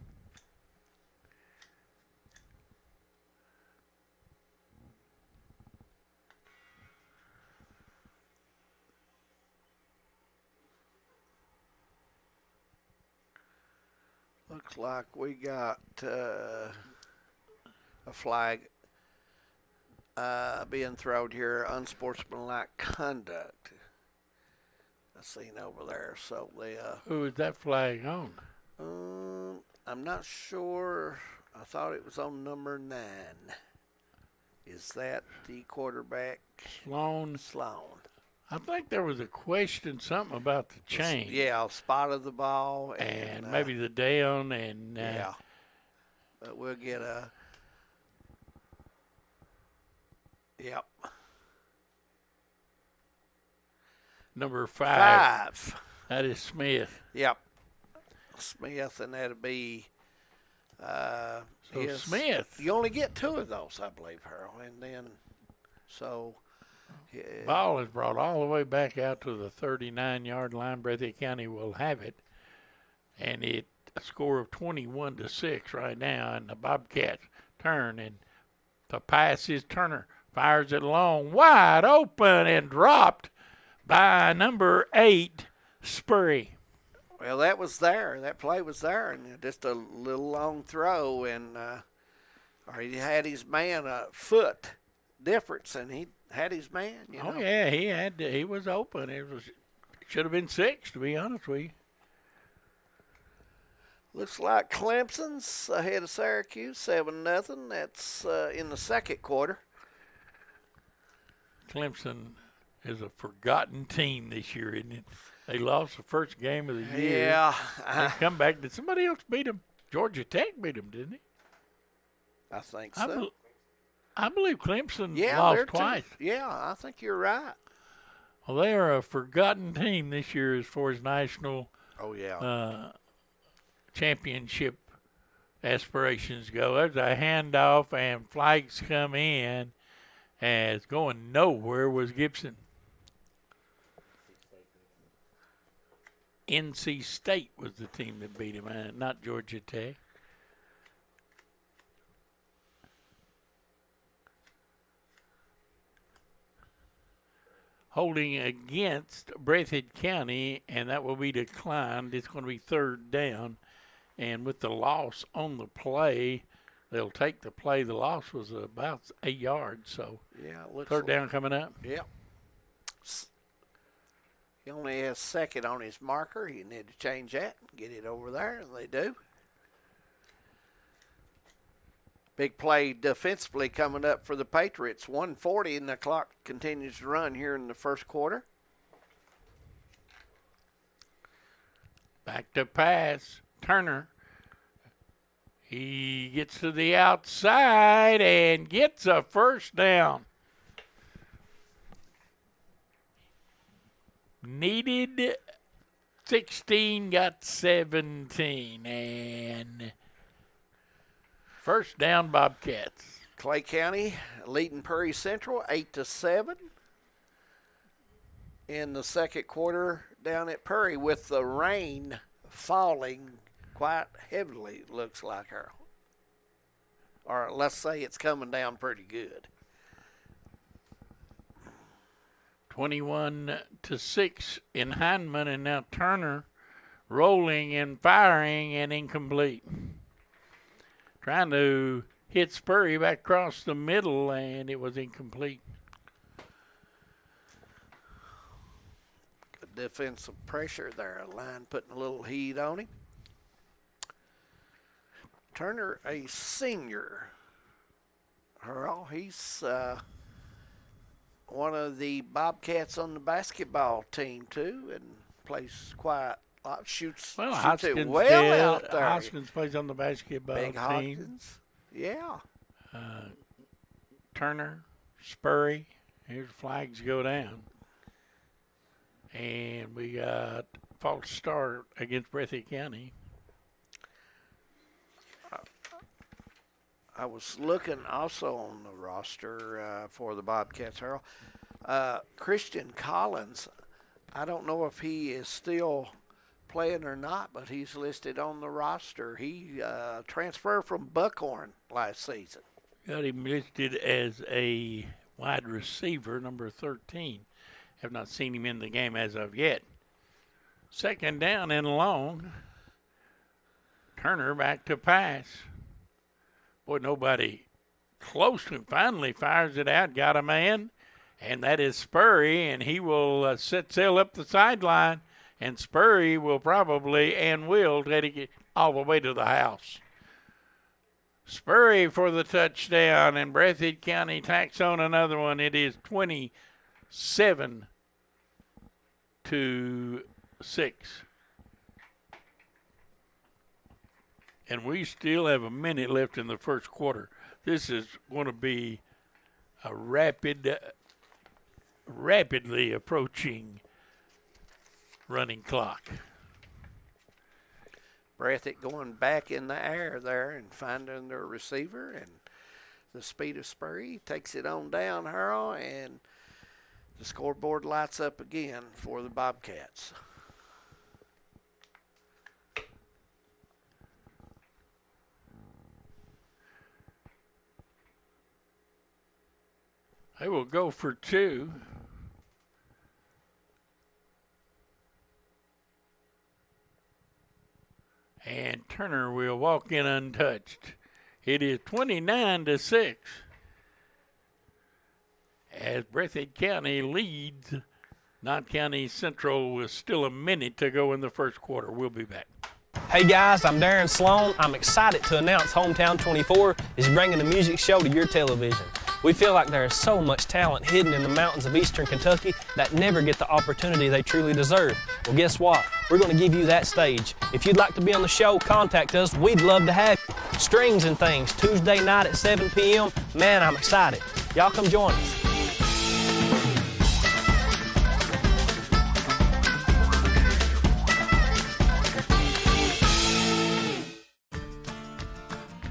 Looks like we got a flag being thrown here, unsportsmanlike conduct. I seen over there. So they. Who is that flag on? I'm not sure. I thought it was on number 9. Is that the quarterback? Sloan. I think there was a question, something about the chain. Yeah, spot of the ball. And maybe the down. And yeah. But we'll get a. Yep. Number 5. That is Smith. Yep. Smith, and that'll be. Smith. You only get 2 of those, I believe, Harold, and then so. Ball is brought all the way back out to the 39-yard line. Breathitt County will have it, and a score of 21-6 right now. And the Bobcats turn, and the pass is Turner fires it long, wide open, and dropped by number 8, Spurry. Well, that was there. That play was there, and just a little long throw, and or he had his man a foot difference, and he had his man. Oh yeah, he was open. It should have been 6, to be honest with you. Looks like Clemson's ahead of Syracuse 7-0. That's in the second quarter. Clemson is a forgotten team this year, isn't it? They lost the first game of the year. Yeah. They come back. Did somebody else beat them? Georgia Tech beat them, didn't they? I think so. I believe Clemson lost twice. Yeah, I think you're right. Well, they are a forgotten team this year as far as national championship aspirations go. There's a handoff, and flags come in, and it's going nowhere was Gibson. NC State was the team that beat him, not Georgia Tech. Holding against Breathitt County, and that will be declined. It's going to be third down. And with the loss on the play, they'll take the play. The loss was about 8 yards, so yeah, it looks third down coming up. Yep. He only has second on his marker. You need to change that, get it over there, and they do. Big play defensively coming up for the Patriots. 1:40, and the clock continues to run here in the first quarter. Back to pass. Turner. He gets to the outside and gets a first down. Needed 16, got 17, and first down, Bobcats. Clay County leading Prairie Central 8-7 in the second quarter down at Prairie, with the rain falling quite heavily, it looks like, or let's say it's coming down pretty good. 21-6 in Heinemann, and now Turner rolling and firing and incomplete. Trying to hit Spurry back across the middle, and it was incomplete. Good defensive pressure there, a line putting a little heat on him. Turner, a senior. Earl, he's one of the Bobcats on the basketball team, too, and plays quite a lot, shoots it well out there. Hoskins plays on the basketball Big team. Hoskins, yeah. Turner, Spurry, here's flags go down. And we got false start against Breathitt County. I was looking also on the roster for the Bobcats, Harold. Christian Collins, I don't know if he is still playing or not, but he's listed on the roster. He transferred from Buckhorn last season. Got him listed as a wide receiver, number 13. Have not seen him in the game as of yet. Second down and long. Turner back to pass. Boy, nobody close to him. Finally fires it out, got a man, and that is Spurry, and he will set sail up the sideline, and Spurry will probably and will take it all the way to the house. Spurry for the touchdown, and Breathitt County tacks on another one. It is 27-6. And we still have a minute left in the first quarter. This is going to be a rapidly approaching running clock. Breathitt going back in the air there and finding their receiver, and the speed of Spurry takes it on down, Harold, and the scoreboard lights up again for the Bobcats. They will go for two. And Turner will walk in untouched. It is 29-6. As Breathitt County leads Knott County Central with still a minute to go in the first quarter. We'll be back. Hey guys, I'm Darren Sloan. I'm excited to announce Hometown 24 is bringing a music show to your television. We feel like there is so much talent hidden in the mountains of eastern Kentucky that never get the opportunity they truly deserve. Well, guess what? We're going to give you that stage. If you'd like to be on the show, contact us. We'd love to have you. Strings and Things, Tuesday night at 7 p.m. Man, I'm excited. Y'all come join us.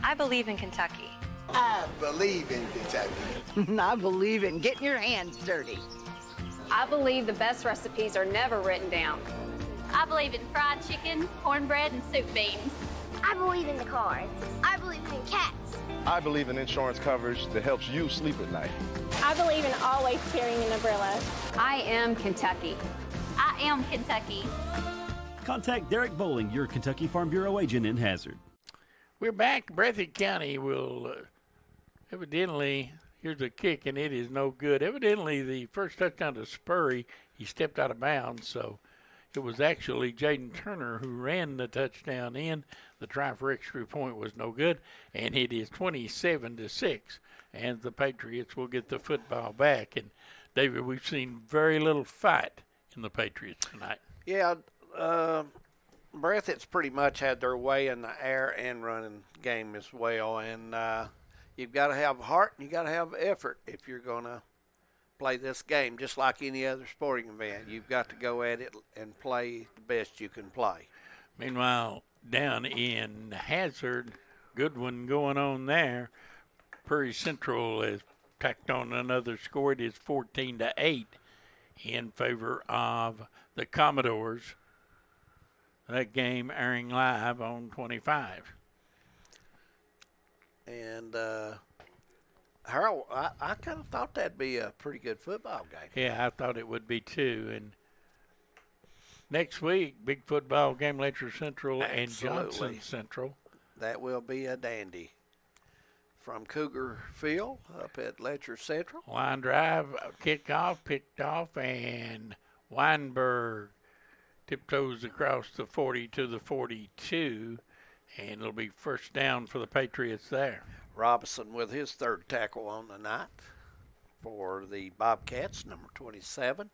I believe in Kentucky. I believe in Kentucky. I believe in getting your hands dirty. I believe the best recipes are never written down. I believe in fried chicken, cornbread, and soup beans. I believe in the cards. I believe in cats. I believe in insurance coverage that helps you sleep at night. I believe in always carrying an umbrella. I am Kentucky. I am Kentucky. Contact Derek Bowling, your Kentucky Farm Bureau agent in Hazard. We're back. Breathitt County will evidently, here's a kick, and it is no good. Evidently, the first touchdown to Spurry, he stepped out of bounds, so it was actually Jaden Turner who ran the touchdown in. The try for extra point was no good, and it is 27-6, and the Patriots will get the football back. And, David, we've seen very little fight in the Patriots tonight. Yeah, Breathitt's pretty much had their way in the air and running game as well, and you've got to have heart and you got to have effort if you're going to play this game, just like any other sporting event. You've got to go at it and play the best you can play. Meanwhile, down in Hazard, good one going on there. Prairie Central has tacked on another score. It is 14-8 in favor of the Commodores. That game airing live on 25. And Harold, I kind of thought that'd be a pretty good football game. Yeah, I thought it would be too. And next week, big football game, Letcher Central and Johnson Central. That will be a dandy. From Cougar Field up at Letcher Central. Line drive, kickoff, picked off, and Weinberg tiptoes across the 40 to the 42, and it'll be first down for the Patriots there. Robinson with his third tackle on the night for the Bobcats, number 27.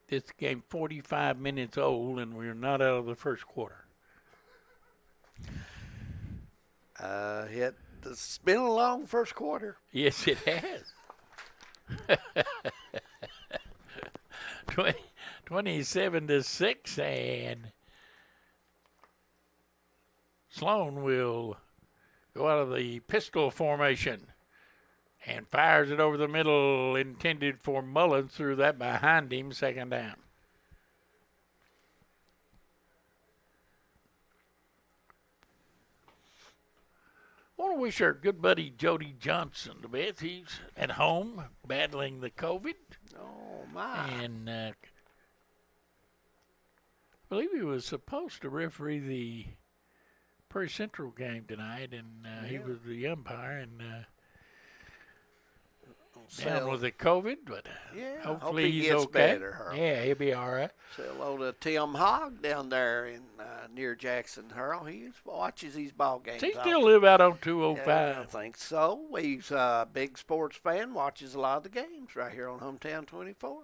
This game 45 minutes old, and we're not out of the first quarter. It's been a long first quarter. Yes, it has. 27-6, and Sloan will go out of the pistol formation and fires it over the middle, intended for Mullins, threw that behind him, second down. I want to wish our good buddy Jody Johnson the best. He's at home battling the COVID. Oh, my. And I believe he was supposed to referee the Prairie Central game tonight, and he was the umpire, and down with the COVID, but hopefully he he's gets okay. better. Yeah, he'll be all right. Say hello to Tim Hogg down there in near Jackson, Harold. He watches these ball games. Does he still live out on 205? Yeah, I think so. He's a big sports fan, watches a lot of the games right here on Hometown 24.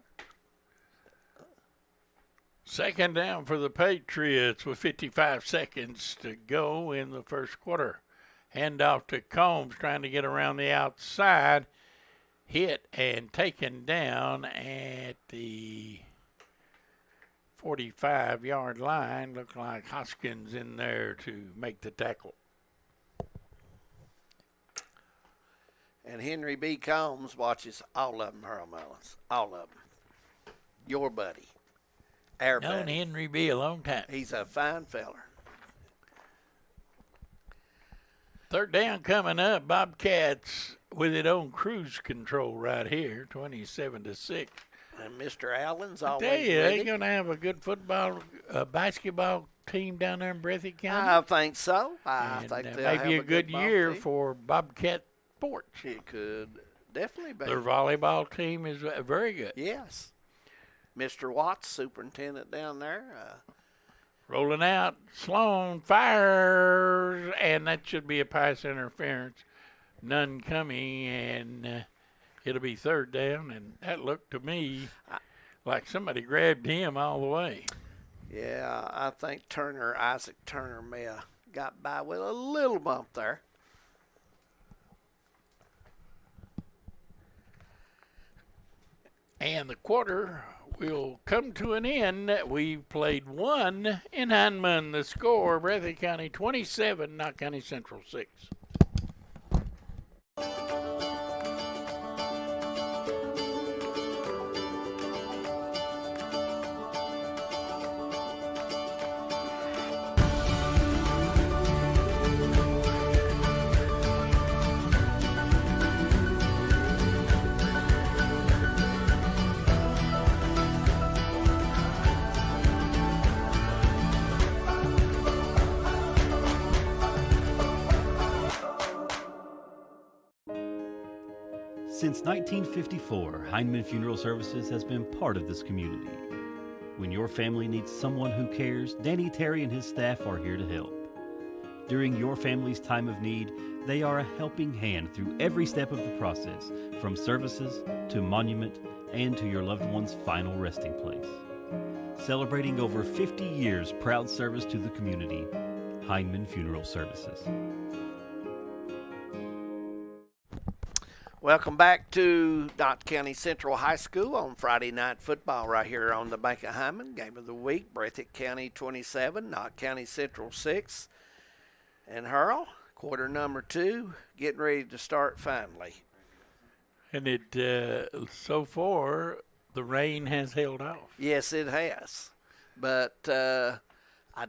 Second down for the Patriots with 55 seconds to go in the first quarter. Handoff to Combs, trying to get around the outside. Hit and taken down at the 45-yard line. Looked like Hoskins in there to make the tackle. And Henry B. Combs watches all of them, Harold Mullins. All of them. Your buddy. Our Known buddy. Henry B. a long time. He's a fine feller. Third down coming up. Bobcats with it on cruise control right here, 27-6. And Mr. Allen's I always tell you, ready. they're going to have a good basketball team down there in Breathitt County. I think so. I And, think they'll maybe have a good ball year team. for Bobcat sports. It could definitely be. Their volleyball team is very good. Yes. Mr. Watts, superintendent down there. Rolling out, Sloan fires, and that should be a pass interference. None coming, and it'll be third down, and that looked to me like somebody grabbed him all the way. Yeah, I think Isaac Turner may have got by with a little bump there. And the quarter will come to an end. We've played one in Hindman. The score, Breathitt County 27, Knott County Central 6. Since 1954, Heinemann Funeral Services has been part of this community. When your family needs someone who cares, Danny Terry and his staff are here to help. During your family's time of need, they are a helping hand through every step of the process, from services to monument and to your loved one's final resting place. Celebrating over 50 years proud service to the community, Heinemann Funeral Services. Welcome back to Knott County Central High School on Friday Night Football right here on the Bank of Hyman. Game of the week, Breathitt County 27, Knott County Central 6. And Hurl, quarter number 2, getting ready to start finally. And it so far, the rain has held off. Yes, it has. But I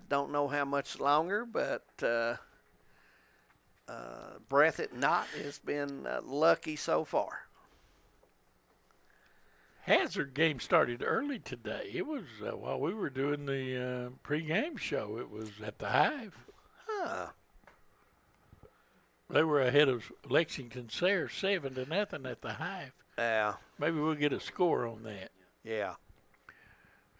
don't know how much longer, but Breathitt Knott has been lucky so far. Hazard game started early today. It was while we were doing the pregame show. It was at the Hive. Huh. They were ahead of Lexington Sayre 7-0 at the Hive. Yeah. Maybe we'll get a score on that. Yeah.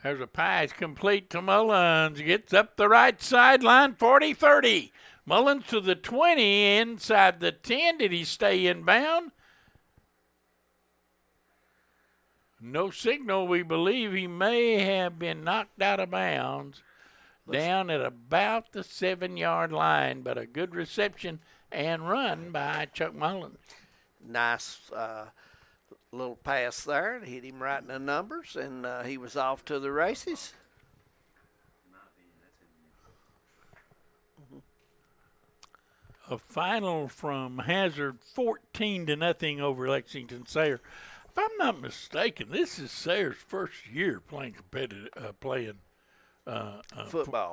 There's a pass complete to Mullins. Gets up the right sideline, 40-30. Mullins to the 20, inside the 10. Did he stay inbound? No signal. We believe he may have been knocked out of bounds down at about the 7-yard line, but a good reception and run by Chuck Mullins. Nice little pass there. Hit him right in the numbers, and he was off to the races. A final from Hazard, 14-0 over Lexington Sayre. If I'm not mistaken, this is Sayre's first year playing football.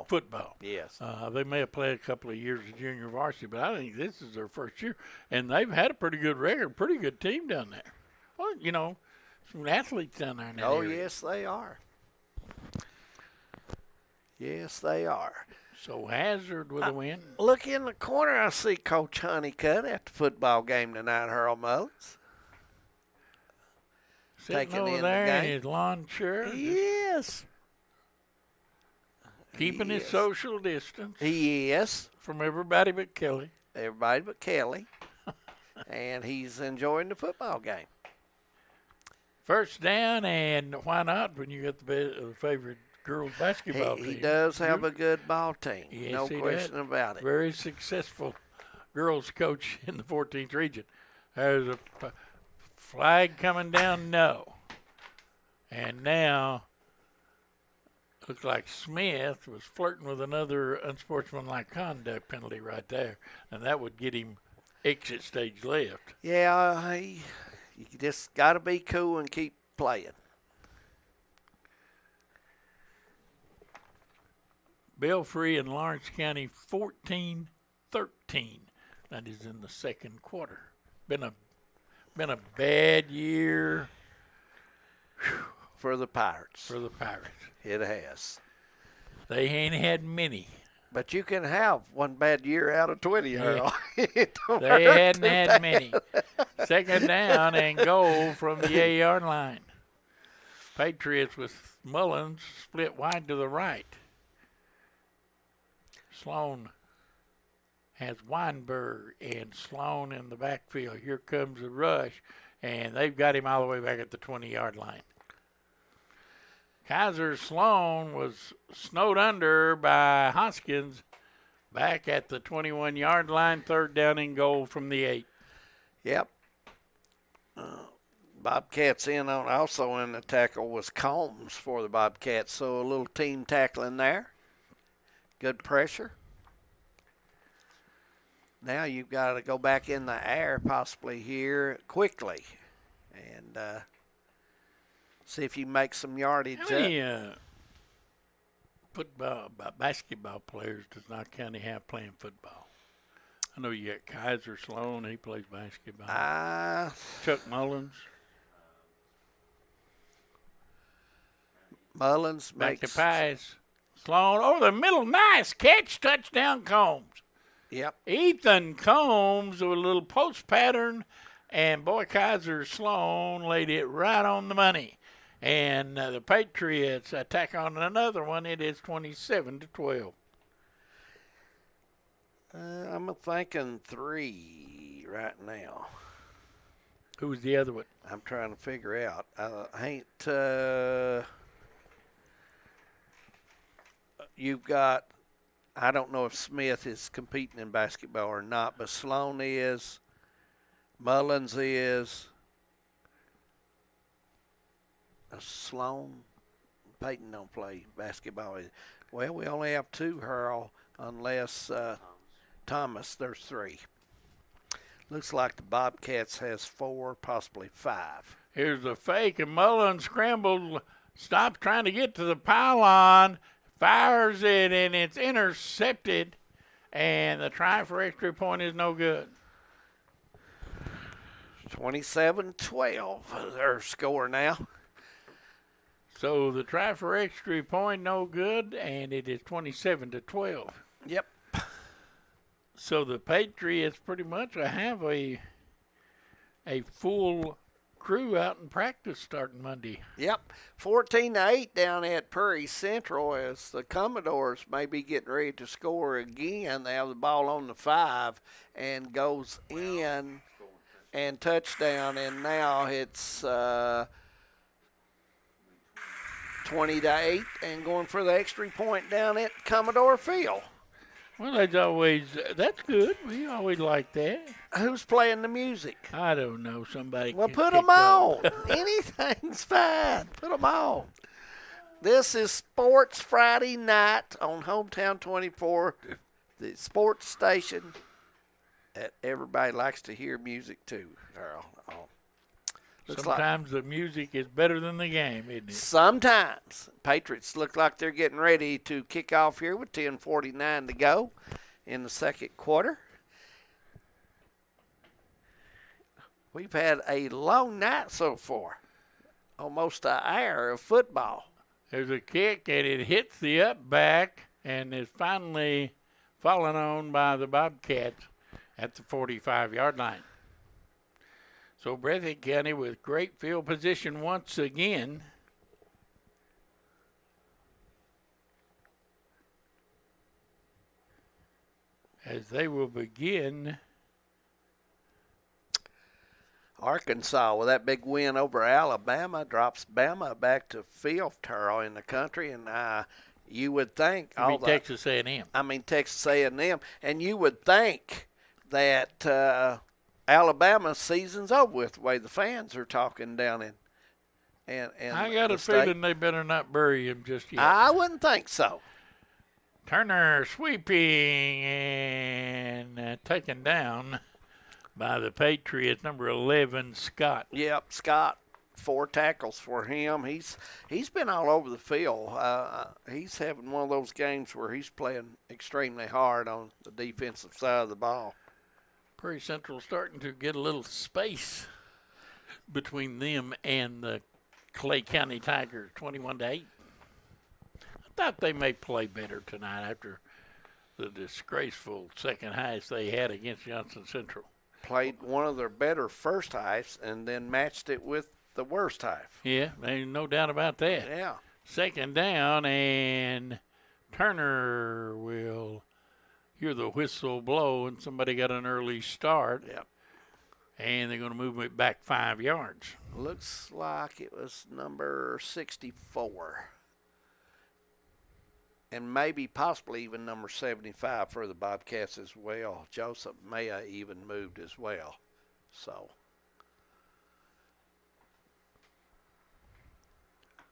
Football. Yes. They may have played a couple of years of junior varsity, but I think this is their first year, and they've had a pretty good record, pretty good team down there. Well, you know, some athletes down there in that area. Yes, they are. Yes, they are. So Hazard with a win. Look in the corner. I see Coach Honeycutt at the football game tonight, Harold Mullins. Sitting Taking over in there the in game. his lawn chair. Yes. Keeping his social distance. He is. From everybody but Kelly. Everybody but Kelly. And he's enjoying the football game. First down, and why not when you got the favorite girls basketball team? He does have a good ball team. Yes, no he question does. about it. Very successful girls coach in the 14th region. There's a flag coming down, no. And now, looks like Smith was flirting with another unsportsmanlike conduct penalty right there, and that would get him exit stage left. Yeah, you just got to be cool and keep playing. Belfry and Lawrence County 14-13. That is in the second quarter. Been a bad year for the Pirates. For the Pirates. It has. They ain't had many. But you can have one bad year out of 20, Earl. They hadn't had many. Second down and goal from the 8-yard line. Patriots with Mullins split wide to the right. Sloan has Weinberg and Sloan in the backfield. Here comes the rush, and they've got him all the way back at the 20-yard line. Kaiser Sloan was snowed under by Hoskins back at the 21-yard line, third down and goal from the 8. Yep. Bobcats in on also in the tackle was Combs for the Bobcats, so a little team tackling there. Good pressure. Now you've got to go back in the air possibly here quickly and see if you make some yardage. How many basketball players does Knott County have playing football? I know you got Kaiser Sloan, he plays basketball. Chuck Mullins. Mullins back makes to pass. Sloan over the middle, nice catch, touchdown Combs. Yep. Ethan Combs with a little post pattern And boy, Kaiser Sloan laid it right on the money. And the Patriots attack on another one. It is 27-12. I'm thinking 3 right now. Who's the other one? I'm trying to figure out. You've got, I don't know if Smith is competing in basketball or not, but Sloan is, Mullins is, Sloan, Peyton don't play basketball. Well, we only have 2, Harold, unless Thomas, there's 3. Looks like the Bobcats has 4, possibly 5. Here's a fake, and Mullins scrambled, stopped trying to get to the pylon, fires it, and it's intercepted, and the try for extra point is no good. 27-12, their score now. So the try for extra point no good, and it is 27-12. Yep. So the Patriots pretty much have a full crew out in practice starting Monday. Yep, 14-8 down at Prairie Central as the Commodores may be getting ready to score again. They have the ball on the 5 and goes in and touchdown, and now it's 20-8 and going for the extra point down at Commodore Field. Well, that's good. We always like that. Who's playing the music? I don't know. Somebody. Well, put them on. Anything's fine. Put them on. This is Sports Friday night on Hometown 24, the sports station that everybody likes to hear music too, Earl. Sometimes the music is better than the game, isn't it? Sometimes. Patriots look like they're getting ready to kick off here with 10:49 to go in the second quarter. We've had a long night so far, almost an hour of football. There's a kick, and it hits the up back and is finally fallen on by the Bobcats at the 45-yard line. So Breathitt County with great field position once again. As they will begin. Arkansas, with that big win over Alabama, drops Bama back to 5th, Terrell, in the country. And you would think Texas A&M. Texas A&M. And you would think that Alabama's season's over with, the way the fans are talking down in I got a feeling they better not bury him just yet. I wouldn't think so. Turner sweeping and taken down by the Patriots, number 11, Scott. Yep, Scott, 4 tackles for him. He's been all over the field. He's having one of those games where he's playing extremely hard on the defensive side of the ball. Prairie Central starting to get a little space between them and the Clay County Tigers, 21-8. I thought they may play better tonight after the disgraceful second half they had against Johnson Central. Played one of their better first halves and then matched it with the worst half. Yeah, there's no doubt about that. Yeah. Second down, and Turner will hear the whistle blow, and somebody got an early start. Yep. And they're going to move it back 5 yards. Looks like it was number 64. And maybe possibly even number 75 for the Bobcats as well. Joseph Maya even moved as well. So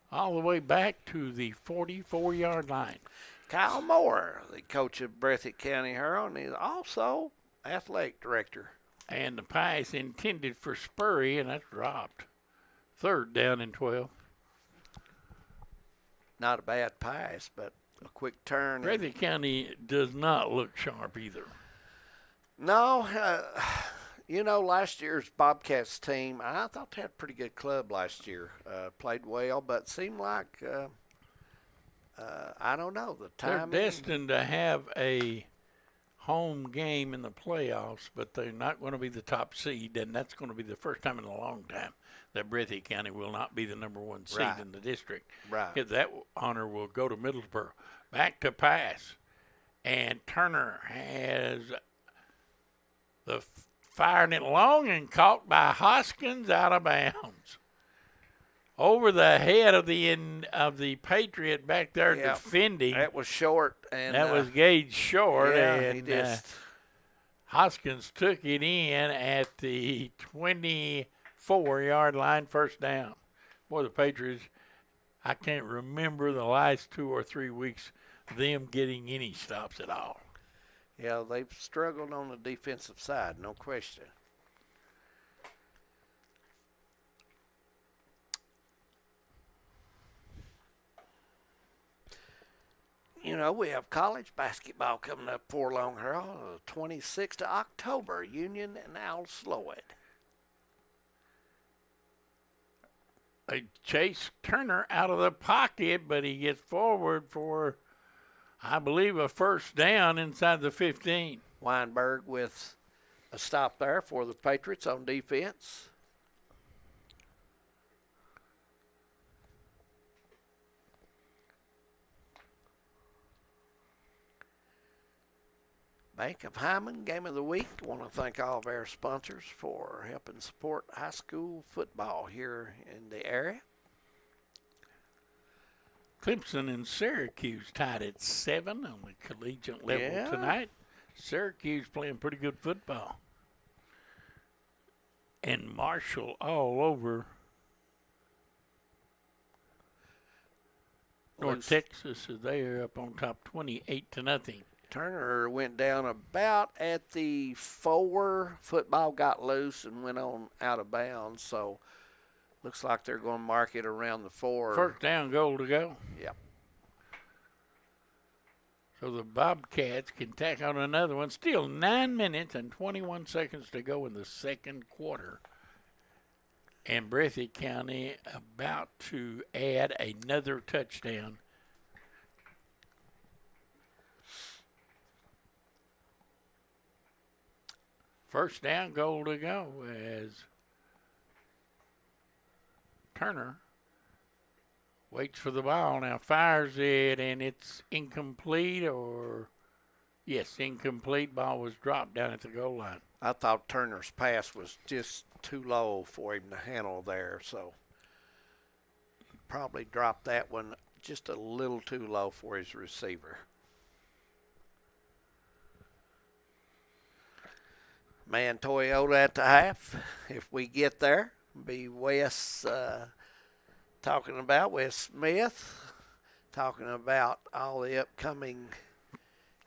all the way back to the 44-yard line. Kyle Moore, the coach of Breathitt County Herald, is also athletic director. And the pass intended for Spurry, and that's dropped. 3rd down and 12. Not a bad pass, but a quick turn. Breathitt County does not look sharp either. No. Last year's Bobcats team, I thought they had a pretty good club last year. Played well, but seemed like, I don't know, the timing. They're destined to have a home game in the playoffs, but they're not going to be the top seed, and that's going to be the first time in a long time that Breathitt County will not be the number 1 seed Right. in the district. Right. That honor will go to Middlesboro. Back to pass, and Turner has firing it long and caught by Hoskins out of bounds. Over the head of the Patriot back there defending. That was short. And that was gauged short. Yeah, and he just... Hoskins took it in at the 24-yard line, first down. Boy, the Patriots, I can't remember the last 2 or 3 weeks them getting any stops at all. Yeah, they've struggled on the defensive side, no question. You know, we have college basketball coming up for Long Harold, 26th of October, Union and Al Sloyd. They chase Turner out of the pocket, but he gets forward for, I believe, a first down inside the 15. Weinberg with a stop there for the Patriots on defense. Bank of Hyman, Game of the Week. I want to thank all of our sponsors for helping support high school football here in the area. Clemson and Syracuse tied at 7 on the collegiate level tonight. Syracuse playing pretty good football. And Marshall all over North Texas. They are up on top 28-0. Turner went down about at the 4. Football got loose and went on out of bounds. So looks like they're going to mark it around the 4. First down, goal to go. Yep. So the Bobcats can tack on another one. Still 9 minutes and 21 seconds to go in the second quarter. And Breathitt County about to add another touchdown. First down, goal to go as Turner waits for the ball. Now fires it, and it's incomplete, or yes, incomplete. Ball was dropped down at the goal line. I thought Turner's pass was just too low for him to handle there, so he probably dropped that one just a little too low for his receiver. Man, Toyota at the half. If we get there, be Wes talking about Wes Smith, talking about all the upcoming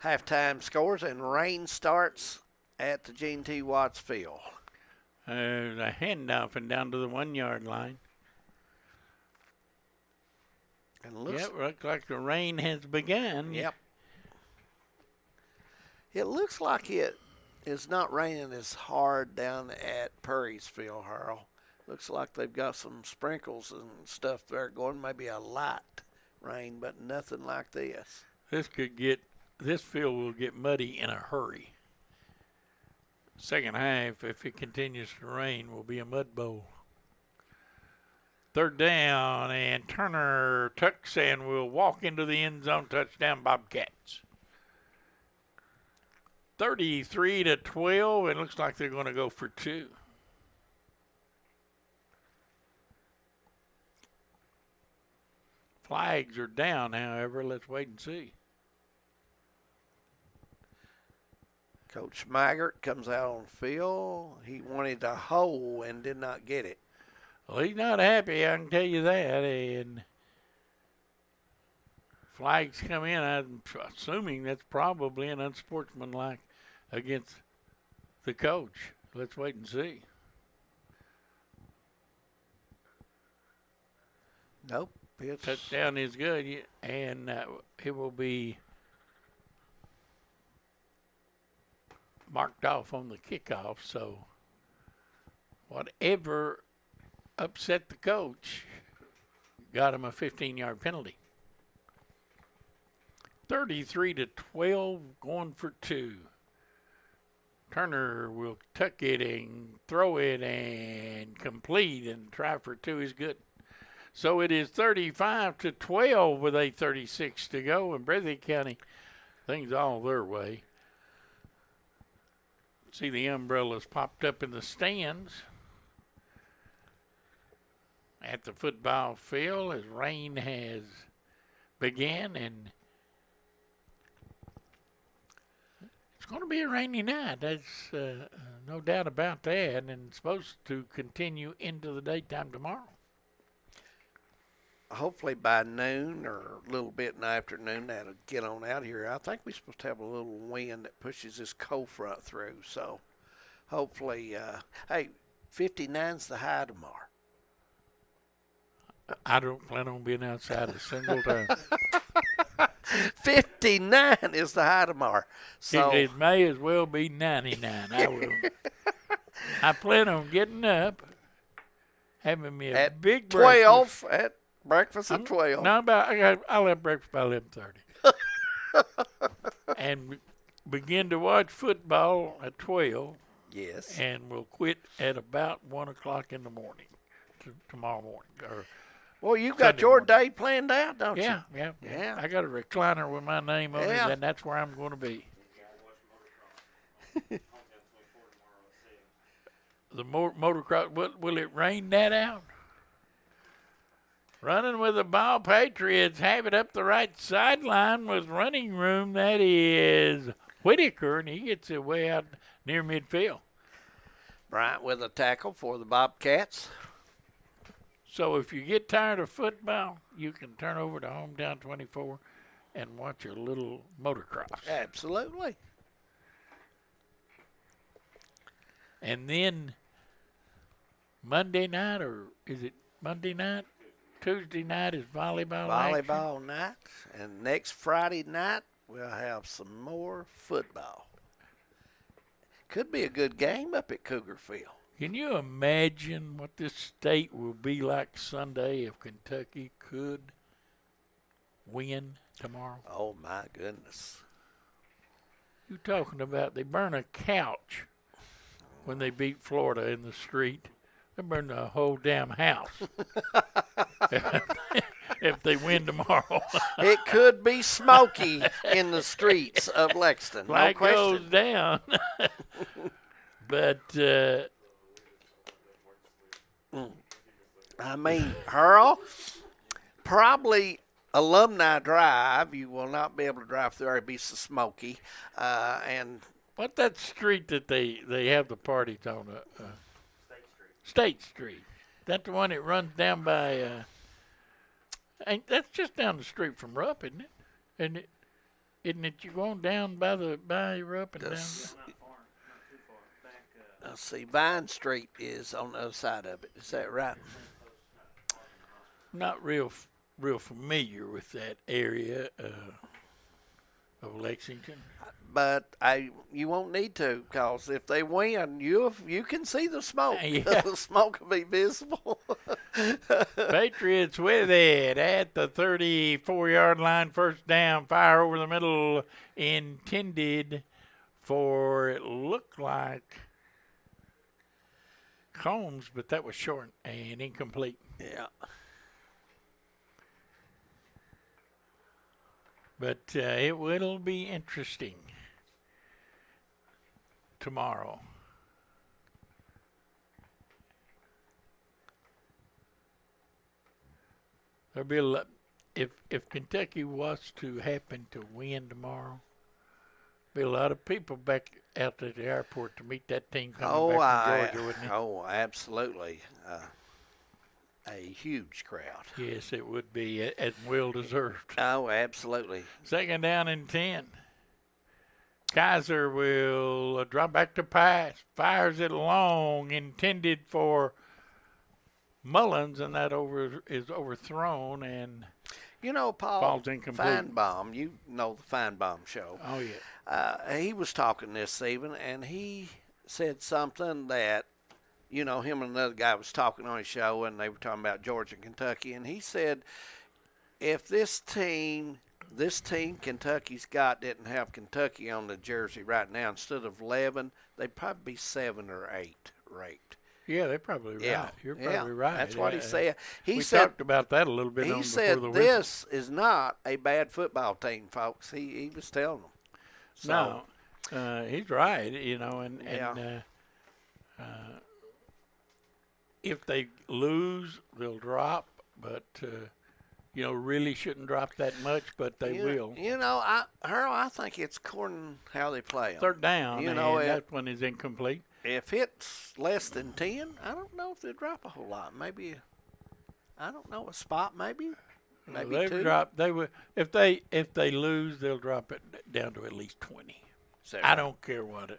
halftime scores, and rain starts at the Gene T. Watts Field. There's a handoff and down to the 1 yard line. And looks like the rain has begun. Yep. It looks like it is not raining as hard down at Perry's Field, Harold. Looks like they've got some sprinkles and stuff there going, maybe a light rain, but nothing like this. This field will get muddy in a hurry. Second half, if it continues to rain, will be a mud bowl. Third down, and Turner tucks and will walk into the end zone. Touchdown, Bobcats. 33-12. It looks like they're going to go for 2. Flags are down, however. Let's wait and see. Coach Schmaggart comes out on the field. He wanted the hole and did not get it. Well, he's not happy, I can tell you that. And flags come in. I'm assuming that's probably an unsportsmanlike against the coach. Let's wait and see. Nope. Touchdown is good, and it will be marked off on the kickoff. So whatever upset the coach got him a 15-yard penalty. 33-12, going for 2. Turner will tuck it and throw it and complete and try for two is good. So it is 35-12 with 8:36 to go, and Breathitt County, things all their way. See the umbrellas popped up in the stands at the football field as rain has began, and it's going to be a rainy night. That's no doubt about that, and it's supposed to continue into the daytime tomorrow. Hopefully by noon or a little bit in the afternoon, that'll get on out here. I think we're supposed to have a little wind that pushes this cold front through. So hopefully, hey, 59's the high tomorrow. I don't plan on being outside a single time. 59 is the high tomorrow. So it may as well be 99. I will. I plan on getting up, having me a big 12 breakfast. at breakfast at 12. No, I'll have breakfast by 11:30. And begin to watch football at 12. Yes. And we'll quit at about 1 o'clock in the morning, tomorrow morning. Well, you've got your day planned out, don't you? Yeah. I got a recliner with my name on it, and that's where I'm going to be. The motocross, will it rain that out? Running with the ball, Patriots have it up the right sideline with running room. That is Whitaker, and he gets it way out near midfield. Bryant with a tackle for the Bobcats. So if you get tired of football, you can turn over to Hometown 24 and watch a little motocross. Absolutely. And then Monday night, or is it Monday night? Tuesday night is volleyball action. Night. And next Friday night, we'll have some more football. Could be a good game up at Cougar Field. Can you imagine what this state will be like Sunday if Kentucky could win tomorrow? Oh, my goodness. You're talking about they burn a couch when they beat Florida in the street. They burn the whole damn house if they win tomorrow. It could be smoky in the streets of Lexington. No question. Goes down. But I mean, Earl, probably Alumni Drive. You will not be able to drive through there. It'd be so smoky. And what that street that they have the parties on? State Street. That's the one that runs down by. That's just down the street from Rupp, isn't it? Isn't it? You going down by Rupp and down? Let's see, Vine Street is on the other side of it. Is that right? Not real familiar with that area of Lexington. But you won't need to, because if they win, you can see the smoke. Yeah. The smoke will be visible. Patriots with it at the 34-yard line, first down, fire over the middle, intended for, it looked like Combs, but that was short and incomplete. Yeah. But it will be interesting tomorrow. There'll be a lot. If Kentucky was to happen to win tomorrow, be a lot of people back out at the airport to meet that team coming back from Georgia, wouldn't it? Oh, absolutely. A huge crowd. Yes, it would be, and well deserved. Oh, absolutely. Second down and 10. Kaiser will drop back to pass, fires it long, intended for Mullins, and that is overthrown and Paul falls incomplete. Feinbaum, you know the Feinbaum show. Oh, yeah. He was talking this evening, and he said something that, him and another guy was talking on his show, and they were talking about Georgia and Kentucky, and he said, if this team this team Kentucky's got didn't have Kentucky on the jersey right now. Instead of 11, they'd probably be 7 or 8 ranked. Yeah, they're probably right. Yeah. You're probably right. That's what he said. We talked about that a little bit. He said this is not a bad football team, folks. He was telling them. So, no, he's right. And if they lose, they'll drop. But really shouldn't drop that much. But they will. Harold, I think it's according to how they play them. Third down. That one is incomplete. If it's less than 10, I don't know if they drop a whole lot. Maybe, I don't know, a spot maybe. Maybe 2. They would if they lose, they'll drop it down to at least 20. I don't care what the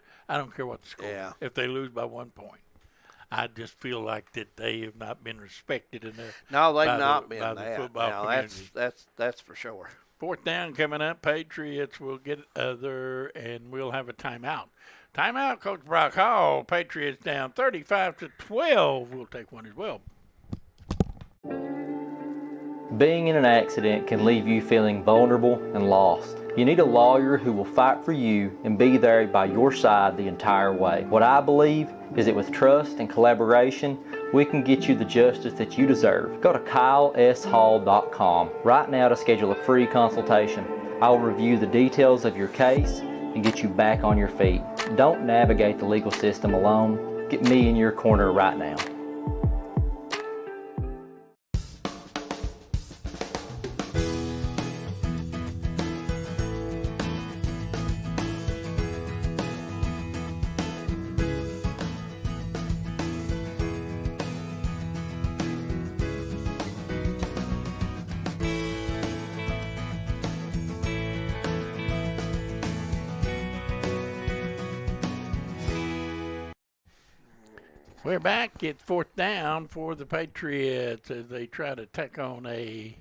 score. Yeah. If they lose by 1 point, I just feel like that they have not been respected enough. No, they've not been by that. the football community. That's for sure. Fourth down coming up. Patriots will get and we'll have a timeout. Timeout, Coach Brock Hall. Patriots down 35-12. We'll take one as well. Being in an accident can leave you feeling vulnerable and lost. You need a lawyer who will fight for you and be there by your side the entire way. What I believe is that with trust and collaboration, we can get you the justice that you deserve. Go to kyleshall.com right now to schedule a free consultation. I will review the details of your case and get you back on your feet. Don't navigate the legal system alone. Get me in your corner right now. We're back. It's fourth down for the Patriots as they try to tack on a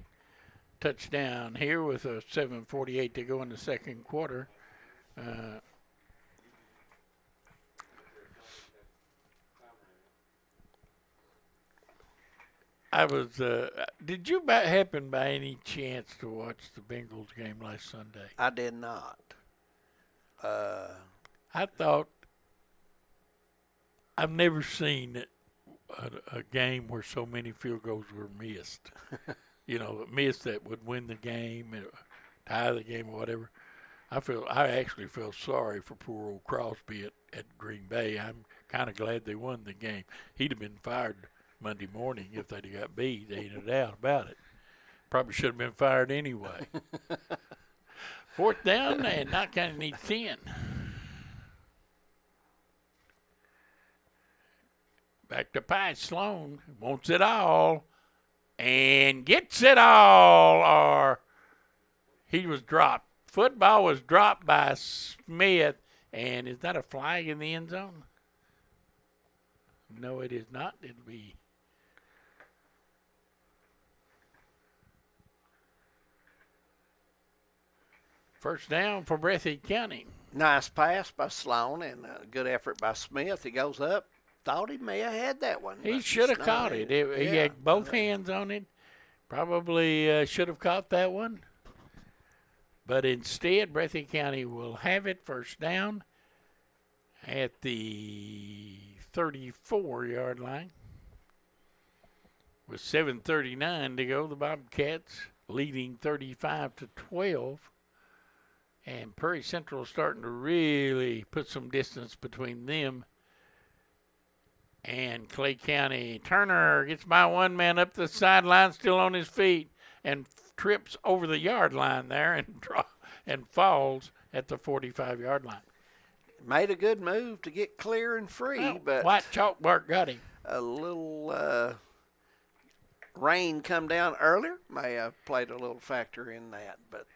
touchdown here with a 7:48 to go in the second quarter. Did you happen by any chance to watch the Bengals game last Sunday? I did not. I thought I've never seen a game where so many field goals were missed. Missed that would win the game, tie the game, or whatever. I actually felt sorry for poor old Crosby at Green Bay. I'm kind of glad they won the game. He'd have been fired Monday morning if they'd have got beat. There ain't no doubt about it. Probably should have been fired anyway. Fourth down, and not kind of need 10. Back to Pice. Sloan wants it all and gets it all, or he was dropped. Football was dropped by Smith, and is that a flag in the end zone? No, it is not. It'll be first down for Breathitt County. Nice pass by Sloan and a good effort by Smith. He goes up. Thought he may have had that one. He should have caught it. He had both hands on it. Probably should have caught that one. But instead, Breathitt County will have it first down at the 34-yard line. With 7:39 to go, the Bobcats leading 35-12. And Prairie Central starting to really put some distance between them and Clay County. Turner gets by one man up the sideline, still on his feet, and trips over the yard line there and falls at the 45-yard line. Made a good move to get clear and free, but white chalk mark got him. A little rain come down earlier may have played a little factor in that, but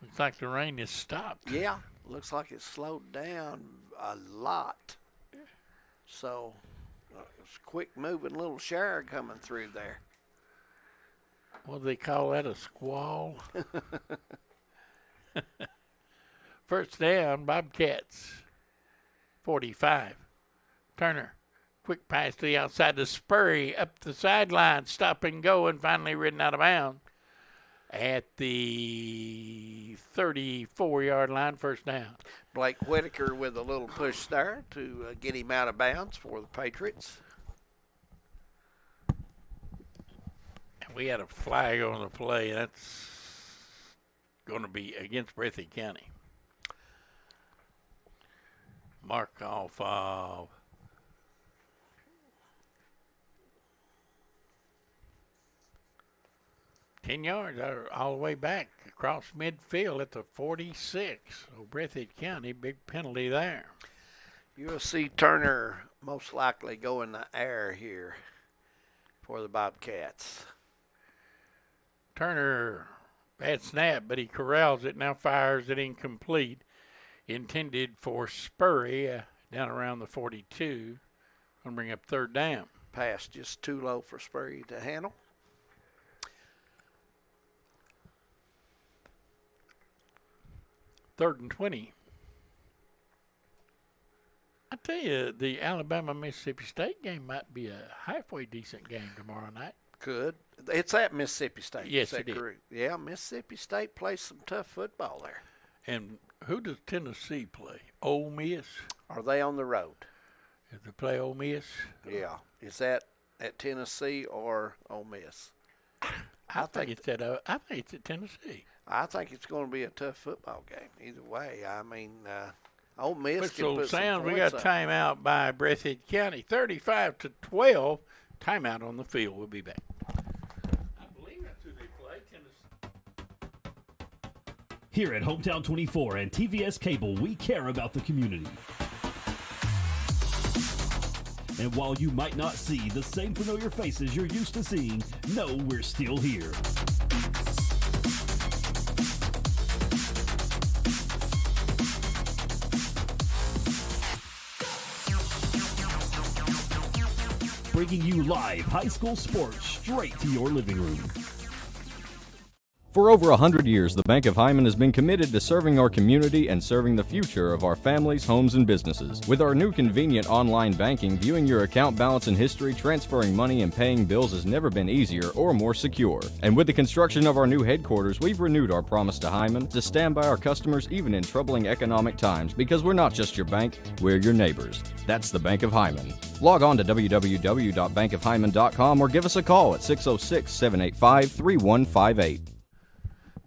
looks like the rain has stopped. Yeah, looks like it slowed down a lot. So it's a quick moving little shower coming through there. What do they call that, a squall? First down, Bobcats, 45. Turner, quick pass to the outside to Spurry, up the sideline, stop and go, and finally ridden out of bounds. at the 34-yard line, first down. Blake Whitaker with a little push there to get him out of bounds for the Patriots. And we had a flag on the play. That's going to be against Breathitt County. Mark off of 10 yards all the way back across midfield at the 46. So Breathitt County, big penalty there. You'll see Turner most likely go in the air here for the Bobcats. Turner, bad snap, but he corrals it, now fires it incomplete. Intended for Spurry down around the 42. Going to bring up third down. Pass just too low for Spurry to handle. Third and 20. I tell you, the Alabama-Mississippi State game might be a halfway decent game tomorrow night. Could. It's at Mississippi State. Yes, it is. Yeah, Mississippi State plays some tough football there. And who does Tennessee play? Ole Miss? Are they on the road? If they play Ole Miss? Yeah. Is that at Tennessee or Ole Miss? I think it's at Tennessee. I think it's going to be a tough football game. Either way, I mean, Ole Miss Which can put some sounds we points got up. timeout by Breathitt County, 35-12. Timeout on the field. We'll be back. I believe that's who they play, Tennessee. Here at Hometown 24 and TVS Cable, we care about the community. And while you might not see the same familiar faces you're used to seeing, know we're still here. Bringing you live high school sports straight to your living room. For over 100 years, the Bank of Hyman has been committed to serving our community and serving the future of our families, homes, and businesses. With our new convenient online banking, viewing your account balance and history, transferring money, and paying bills has never been easier or more secure. And with the construction of our new headquarters, we've renewed our promise to Hyman to stand by our customers even in troubling economic times, because we're not just your bank, we're your neighbors. That's the Bank of Hyman. Log on to www.bankofhyman.com or give us a call at 606-785-3158.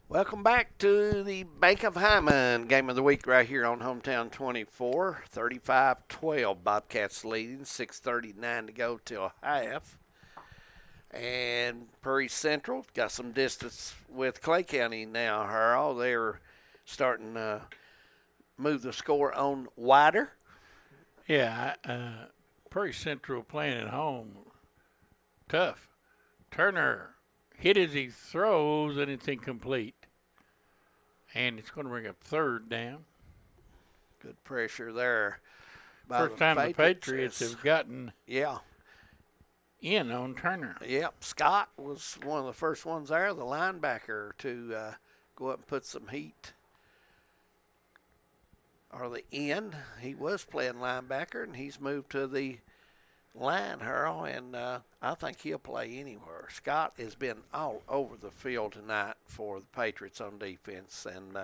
Welcome back to the Bank of Hyman Game of the Week right here on Hometown 24. 35-12, Bobcats leading, 6:39 to go till half. And Prairie Central got some distance with Clay County now, Harold. They're starting to move the score on wider. Yeah, Prairie Central playing at home. Tough. Turner hit as he throws, and it's incomplete. And it's going to bring up third down. Good pressure there. First time the Patriots have gotten in on Turner. Yep, Scott was one of the first ones there, the linebacker, to go up and put some heat. Or the end. He was playing linebacker, and he's moved to the line, Harold, and I think he'll play anywhere. Scott has been all over the field tonight for the Patriots on defense and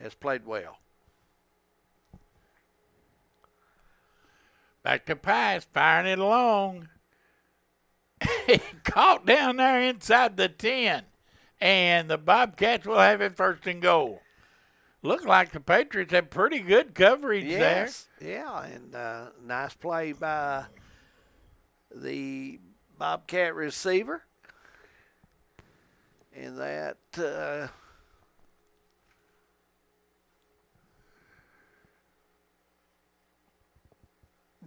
has played well. Back to pass, firing it along. Caught down there inside the 10, and the Bobcats will have it first and goal. Looked like the Patriots had pretty good coverage there. Yeah, and nice play by the Bobcat receiver. And that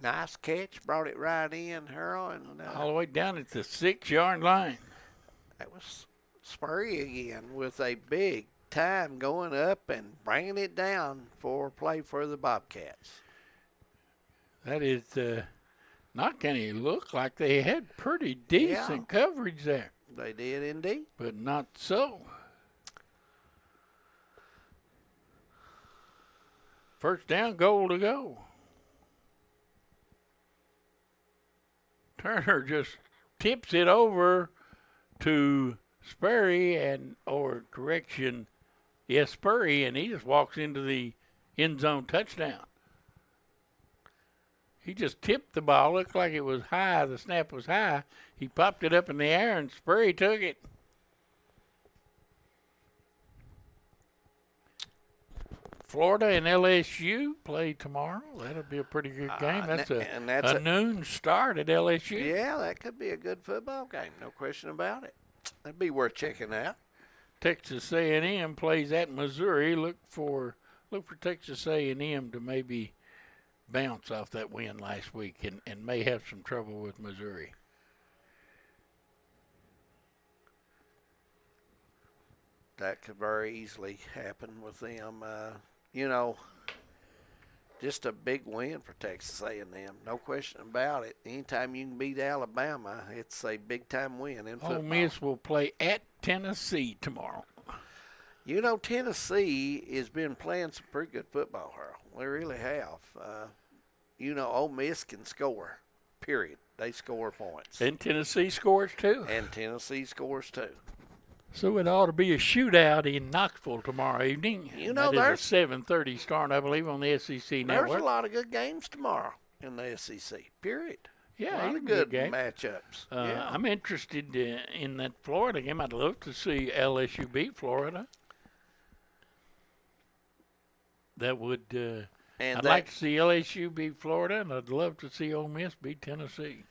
nice catch, brought it right in, Harold. And, all the way down at the 6-yard line. That was Spurry again with a big time going up and bringing it down for play for the Bobcats. That is not going to look like they had pretty decent coverage there. They did indeed. But not so. First down, goal to go. Turner just tips it over to Spurry Spurry, and he just walks into the end zone touchdown. He just tipped the ball, looked like it was high, the snap was high. He popped it up in the air, and Spurry took it. Florida and LSU play tomorrow. That'll be a pretty good game. That's a noon start at LSU. Yeah, that could be a good football game. No question about it. That'd be worth checking out. Texas A&M plays at Missouri. Look for Texas A&M to maybe bounce off that win last week and may have some trouble with Missouri. That could very easily happen with them. Just a big win for Texas A&M. No question about it. Anytime you can beat Alabama, it's a big-time win in football. Ole Miss will play at Tennessee tomorrow. Tennessee has been playing some pretty good football, Harold. They really have. Ole Miss can score, period. They score points. And Tennessee scores, too. So it ought to be a shootout in Knoxville tomorrow evening. That is a 7:30 start, I believe, on the SEC network. There's a lot of good games tomorrow in the SEC, period. Yeah, a lot of good matchups. I'm interested in that Florida game. I'd love to see LSU beat Florida. That would I'd like to see LSU beat Florida, and I'd love to see Ole Miss beat Tennessee.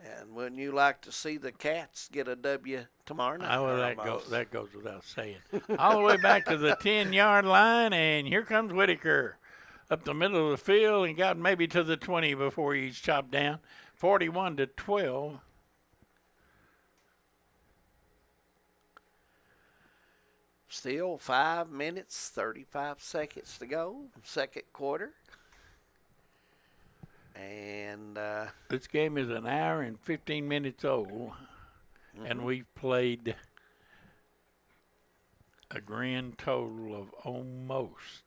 And wouldn't you like to see the Cats get a W tomorrow night? That goes without saying. All the way back to the 10-yard line, and here comes Whitaker up the middle of the field and got maybe to the 20 before he's chopped down. 41-12. Still 5 minutes, 35 seconds to go, second quarter. And this game is an hour and 15 minutes old, and we've played a grand total of almost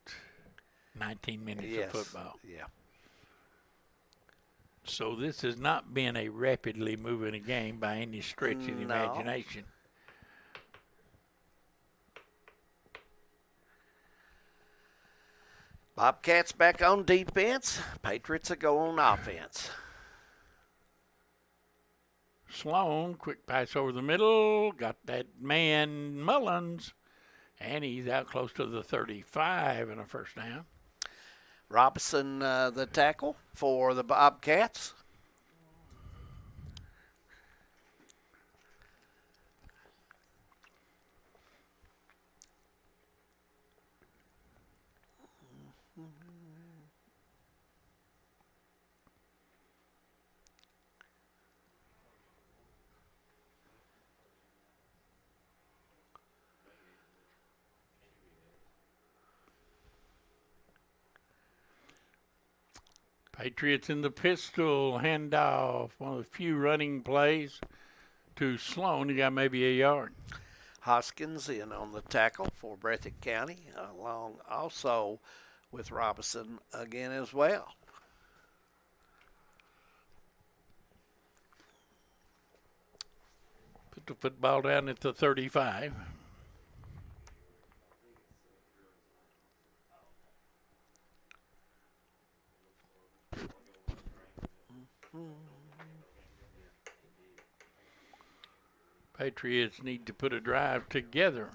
19 minutes of football. Yeah. So this has not been a rapidly moving game by any stretch of the imagination. Bobcats back on defense. Patriots will go on offense. Sloan, quick pass over the middle, got that man Mullins, and he's out close to the 35 and a first down. Robinson, the tackle for the Bobcats. Patriots in the pistol, handoff, one of the few running plays to Sloan. He got maybe a yard. Hoskins in on the tackle for Breathitt County, along also with Robinson again as well. Put the football down at the 35. Patriots need to put a drive together.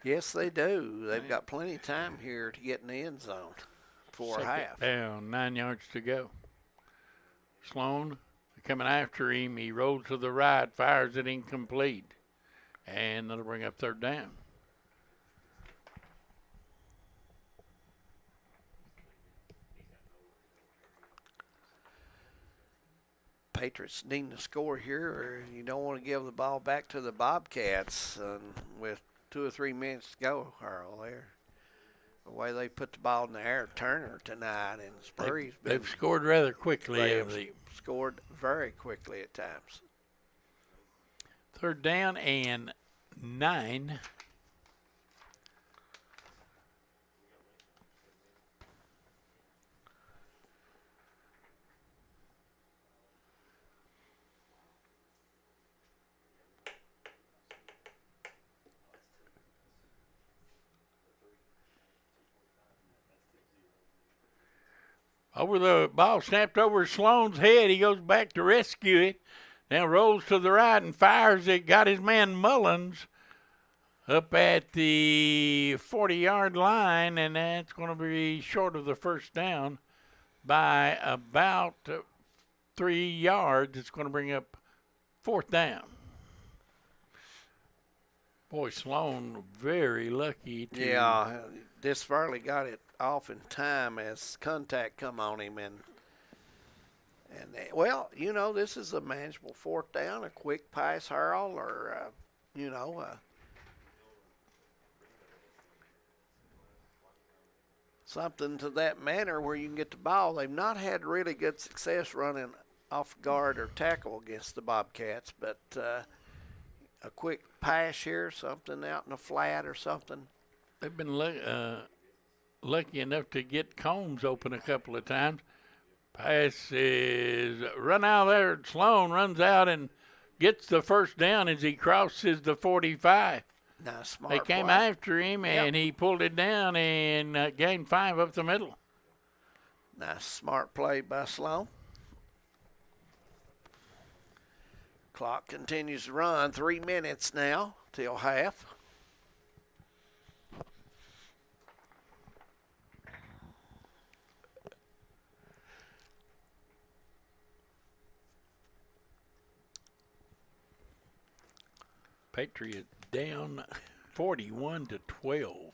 Yes, they do. They've got plenty of time here to get in the end zone for a half. Down, 9 yards to go. Sloan coming after him. He rolls to the right, fires it incomplete. And that'll bring up third down. Patriots need to score here, or you don't want to give the ball back to the Bobcats with 2 or 3 minutes to go, Harold. The way they put the ball in the air, Turner tonight, and Spurry's they've scored rather quickly. They've scored very quickly at times. Third down and 9. Over the ball snapped over Sloan's head. He goes back to rescue it. Now rolls to the right and fires it. Got his man Mullins up at the 40-yard line, and that's going to be short of the first down by about 3 yards. It's going to bring up fourth down. Boy, Sloan very lucky to... Yeah, this Farley got it off in time as contact come on him. And well, you know, this is a manageable fourth down, a quick pass, Harold, or, something to that manner where you can get the ball. They've not had really good success running off guard or tackle against the Bobcats, but a quick pass here, something out in the flat or something. They've been lucky enough to get Combs open a couple of times. Pass is run out there. Sloan runs out and gets the first down as he crosses the 45. Nice, smart They came play. after him, and he pulled it down and gained 5 up the middle. Nice, smart play by Sloan. Clock continues to run. 3 minutes now till half. Patriots down 41-12.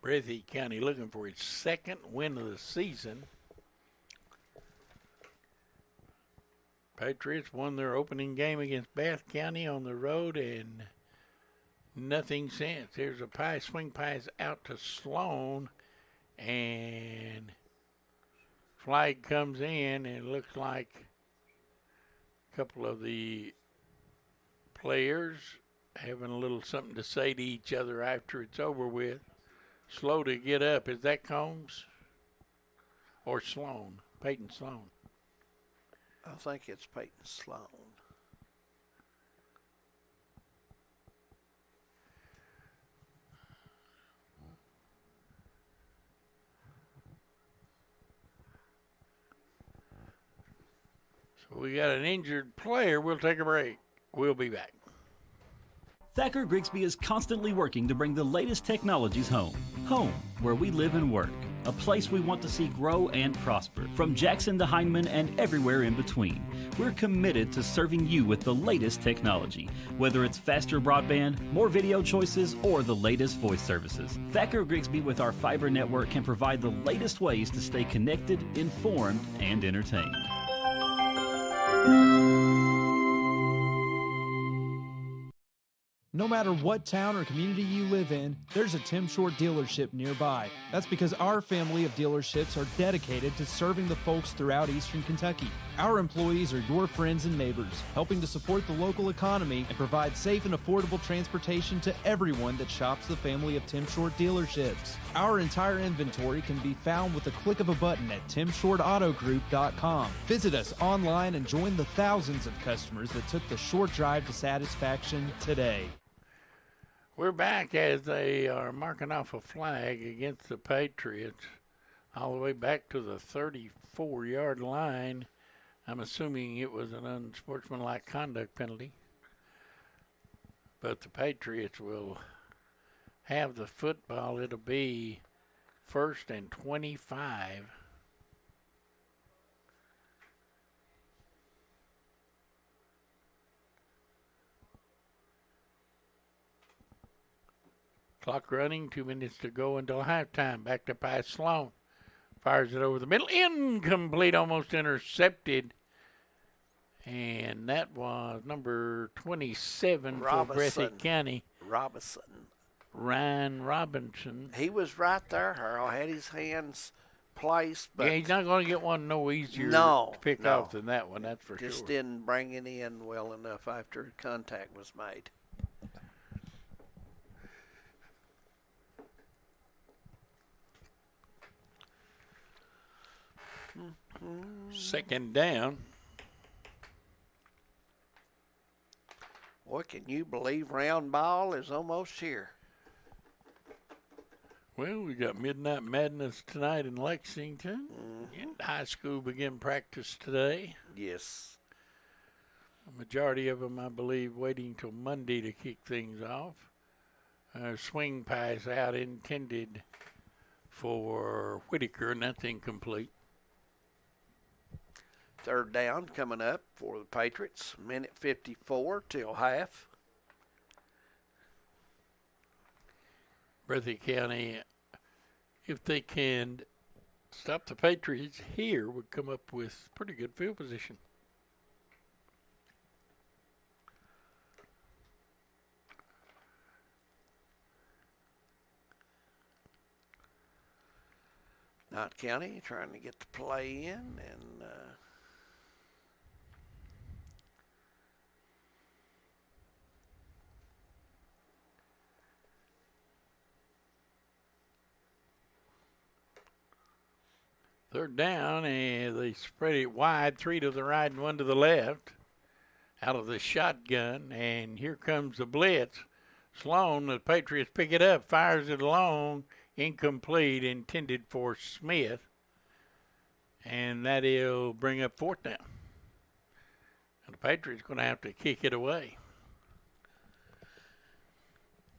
Breathitt County looking for its second win of the season. Patriots won their opening game against Bath County on the road and nothing since. There's a swing pass out to Sloan, and flag comes in, and it looks like a couple of the players having a little something to say to each other after it's over with. Slow to get up. Is that Combs or Sloan? Peyton Sloan. I think it's Peyton Sloan. So we got an injured player. We'll take a break. We'll be back. Thacker Grigsby is constantly working to bring the latest technologies home. Home, where we live and work. A place we want to see grow and prosper. From Jackson to Heineman and everywhere in between. We're committed to serving you with the latest technology. Whether it's faster broadband, more video choices, or the latest voice services. Thacker Grigsby with our fiber network can provide the latest ways to stay connected, informed, and entertained. No matter what town or community you live in, there's a Tim Short dealership nearby. That's because our family of dealerships are dedicated to serving the folks throughout Eastern Kentucky. Our employees are your friends and neighbors, helping to support the local economy and provide safe and affordable transportation to everyone that shops the family of Tim Short dealerships. Our entire inventory can be found with the click of a button at timshortautogroup.com. Visit us online and join the thousands of customers that took the short drive to satisfaction today. We're back as they are marking off a flag against the Patriots all the way back to the 34-yard line. I'm assuming it was an unsportsmanlike conduct penalty. But the Patriots will have the football. It'll be 1st and 25. Clock running, 2 minutes to go until halftime. Back to pass Sloan. Fires it over the middle. Incomplete, almost intercepted. And that was number 27 for Breathitt County. Ryan Robinson. He was right there, Harold. Had his hands placed. But yeah, he's not going to get one no easier to pick off than that one, that's for sure. Just didn't bring it in well enough after contact was made. Second down. Boy, can you believe round ball is almost here? Well, we got Midnight Madness tonight in Lexington. And high school begin practice today. Yes. A majority of them, I believe, waiting till Monday to kick things off. Swing pass out intended for Whitaker, and that's incomplete. Third down coming up for the Patriots. Minute 54 till half. Breathitt County, if they can stop the Patriots here, would come up with pretty good field position. Knott County trying to get the play in, and third down, and they spread it wide, 3 to the right and 1 to the left out of the shotgun, and here comes the blitz. Sloan, the Patriots pick it up, fires it long, incomplete, intended for Smith, and that'll bring up fourth down. And the Patriots going to have to kick it away.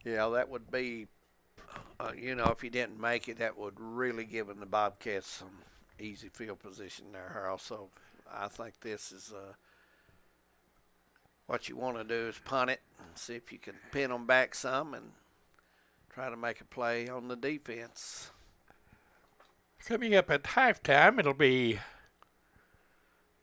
yeah, that would be, if you didn't make it, that would really give the Bobcats some easy field position there, Harold. So I think this is what you want to do is punt it and see if you can pin them back some and try to make a play on the defense. Coming up at halftime, it'll be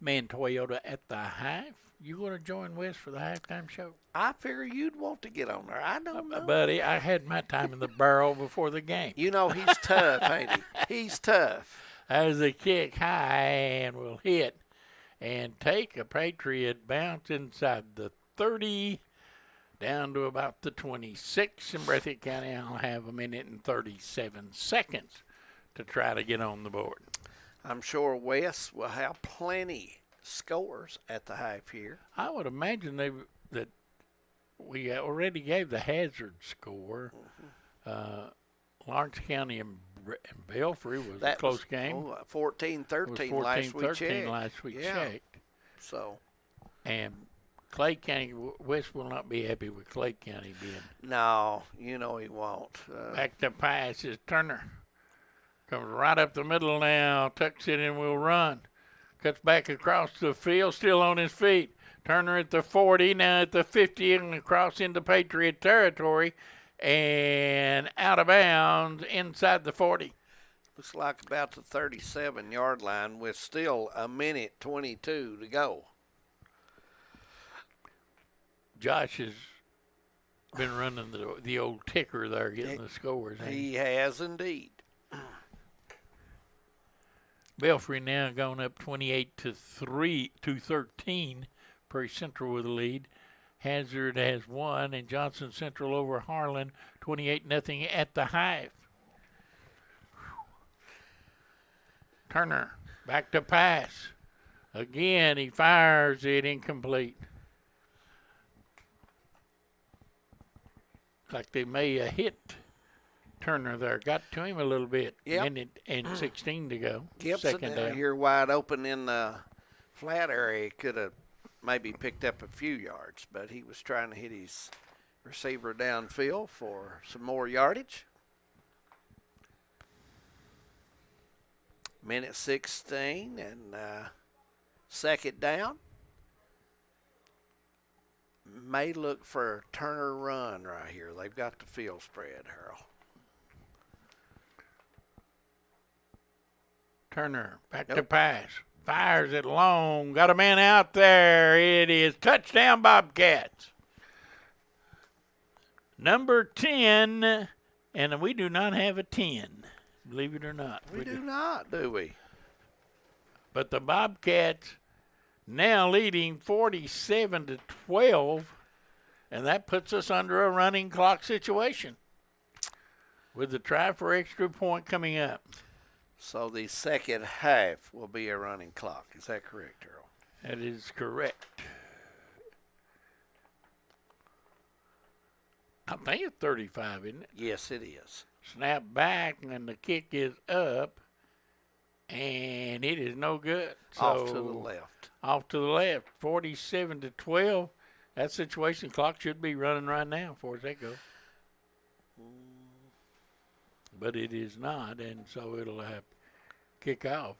Man Toyota at the half. You going to join Wes for the halftime show? I figure you'd want to get on there. I don't know. Buddy, I had my time in the barrel before the game. You know he's tough, ain't he? He's tough. As a kick high and will hit and take a Patriot bounce inside the 30 down to about the 26. In Breathitt County, I'll have a minute and 37 seconds to try to get on the board. I'm sure Wes will have plenty scores at the half here. I would imagine that we already gave the hazard score. Lawrence County and Belfry was a close game. 14-13 last we checked. So. And Clay County, West will not be happy with Clay County being. No, he won't. Back to pass is Turner. Comes right up the middle now, tucks it and will run. Cuts back across the field, still on his feet. Turner at the 40, now at the 50, and across into Patriot territory. And out of bounds inside the 40. Looks like about the 37-yard line with still a minute 22 to go. Josh has been running the old ticker there, getting the scores. He has indeed. Belfry now going up 28-13. Prairie Central with the lead. Hazard has 1, and Johnson Central over Harlan, 28-0 at the half. Turner back to pass. Again, he fires it incomplete. Like they may have hit Turner there. Got to him a little bit. Yep. Minute and 16 to go. Gibson Second down down. here wide open in the flat area could have maybe picked up a few yards, but he was trying to hit his receiver downfield for some more yardage. Minute 16 and second down. May look for a Turner run right here. They've got the field spread, Harold. Turner back to pass. Fires it long. Got a man out there. It is touchdown Bobcats. Number 10, and we do not have a 10, believe it or not. We do not, do we? But the Bobcats now leading 47-12, and that puts us under a running clock situation with the try for extra point coming up. So the second half will be a running clock. Is that correct, Harold? That is correct. I think it's 35, isn't it? Yes, it is. Snap back, and the kick is up, and it is no good. So Off to the left. Off to the left, 47-12. That situation clock should be running right now, as far as that goes. But it is not, and so it'll have kick off.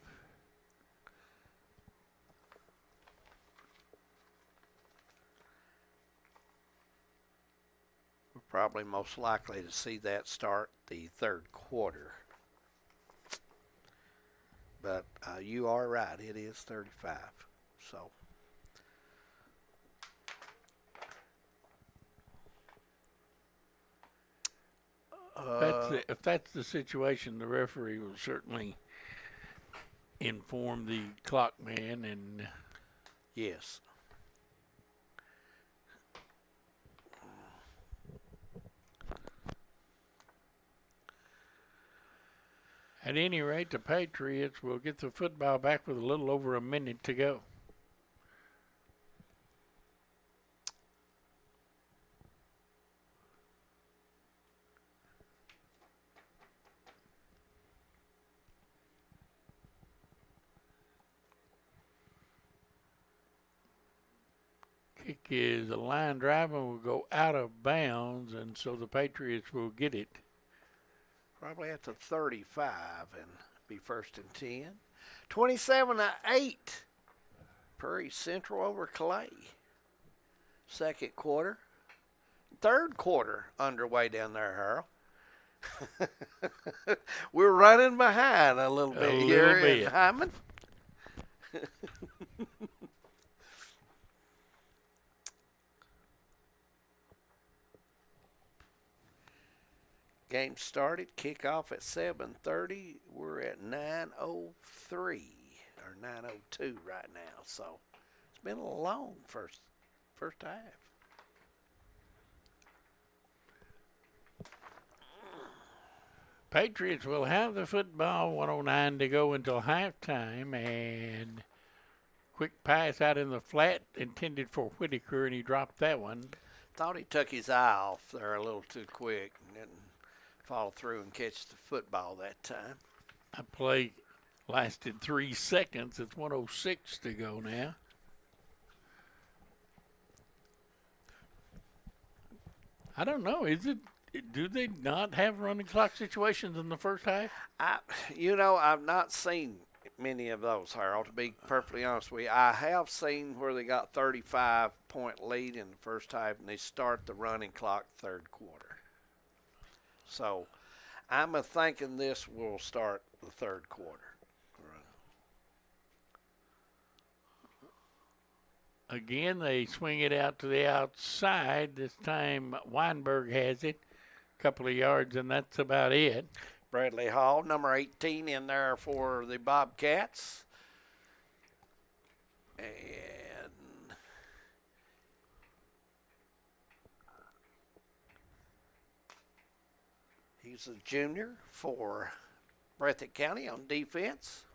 We're probably most likely to see that start the third quarter. But you are right, it is 35. So. If that's the situation, the referee will certainly inform the clock man. And yes. At any rate, the Patriots will get the football back with a little over a minute to go. Kick is a line drive and will go out of bounds, and so the Patriots will get it. Probably at the 35 and be first and 10. 27-8. Prairie Central over Clay. Second quarter. Third quarter underway down there, Harold. We're running behind a little bit here in Hyman. Game started, kickoff at 7:30. We're at 9:03 or 9:02 right now. So it's been a long first half. Patriots will have the football, 1:09 to go until halftime, and quick pass out in the flat intended for Whitaker, and he dropped that one. Thought he took his eye off there a little too quick and didn't follow through and catch the football that time. That play lasted 3 seconds. It's 1:06 to go now. I don't know. Do they not have running clock situations in the first half? I've not seen many of those, Harold, to be perfectly honest with you. I have seen where they got 35-point lead in the first half and they start the running clock third quarter. So I'm thinking this will start the third quarter. Again, they swing it out to the outside. This time Weinberg has it. A couple of yards, and that's about it. Bradley Hall, number 18, in there for the Bobcats. And he's a junior for Breathitt County on defense.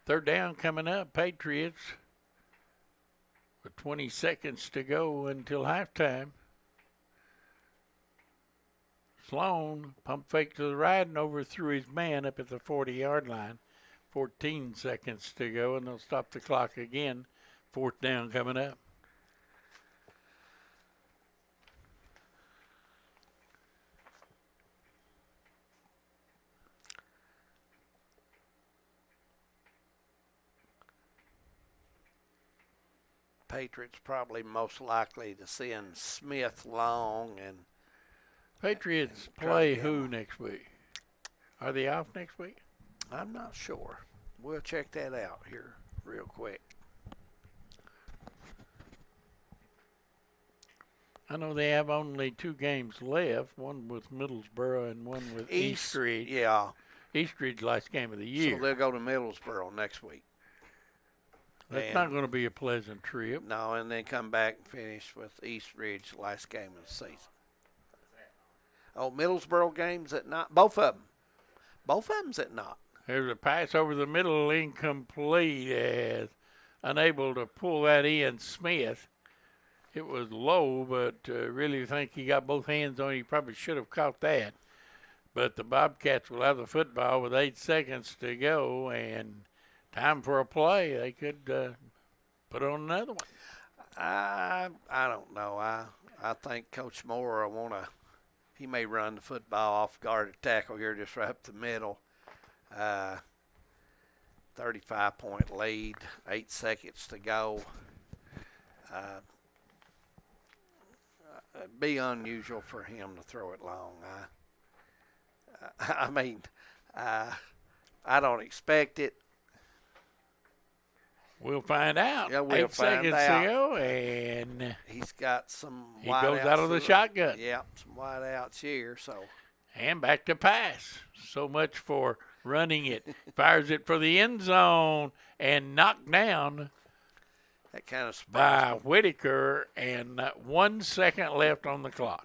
Third down coming up. Patriots with 20 seconds to go until halftime. Sloan pump fake to the right and overthrew his man up at the 40-yard line. 14 seconds to go, and they'll stop the clock again. Fourth down coming up. Patriots probably most likely to send Smith long and Patriots play who next week? Are they off next week? I'm not sure. We'll check that out here real quick. I know they have only 2 games left, one with Middlesboro and one with Eastridge. Yeah. Eastridge last game of the year. So they'll go to Middlesboro next week. That's not going to be a pleasant trip. No, and then come back and finish with Eastridge last game of the season. Oh, Middlesboro game's at Knott. Both of them. Both of them's at Knott. There's a pass over the middle, incomplete, as unable to pull that in. Smith. It was low, but really think he got both hands on it. He probably should have caught that. But the Bobcats will have the football with 8 seconds to go, and time for a play. They could put on another one. I don't know. I think Coach Moore he may run the football off guard tackle here just right up the middle. 35-point lead, 8 seconds to go. It'd be unusual for him to throw it long. I mean, I don't expect it. We'll find out. Yeah, we'll 8 find seconds out. to go, and he's got some he wide goes outs out of the shotgun. Yeah, some wide outs here. So, and back to pass. So much for running it. Fires it for the end zone and knocked down. That kind of by Whitaker, and 1 second left on the clock.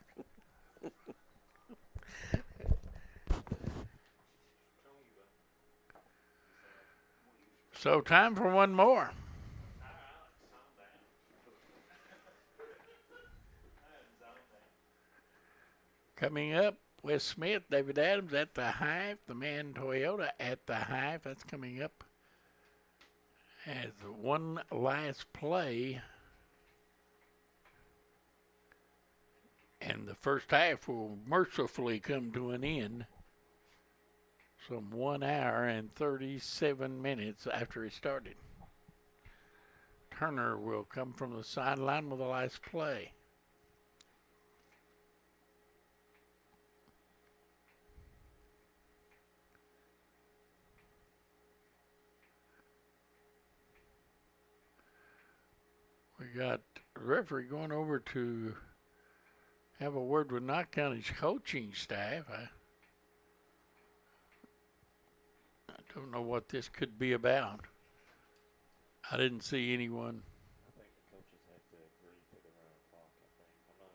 So time for one more. Coming up, Wes Smith, David Adams at the half, the Man Toyota at the half. That's coming up as one last play. And the first half will mercifully come to an end some 1 hour and 37 minutes after it started. Turner will come from the sideline with the last play. We got the referee going over to have a word with Knott County's coaching staff. I don't know what this could be about. I didn't see anyone. I think the coaches have to agree to the round clock, I think. I'm not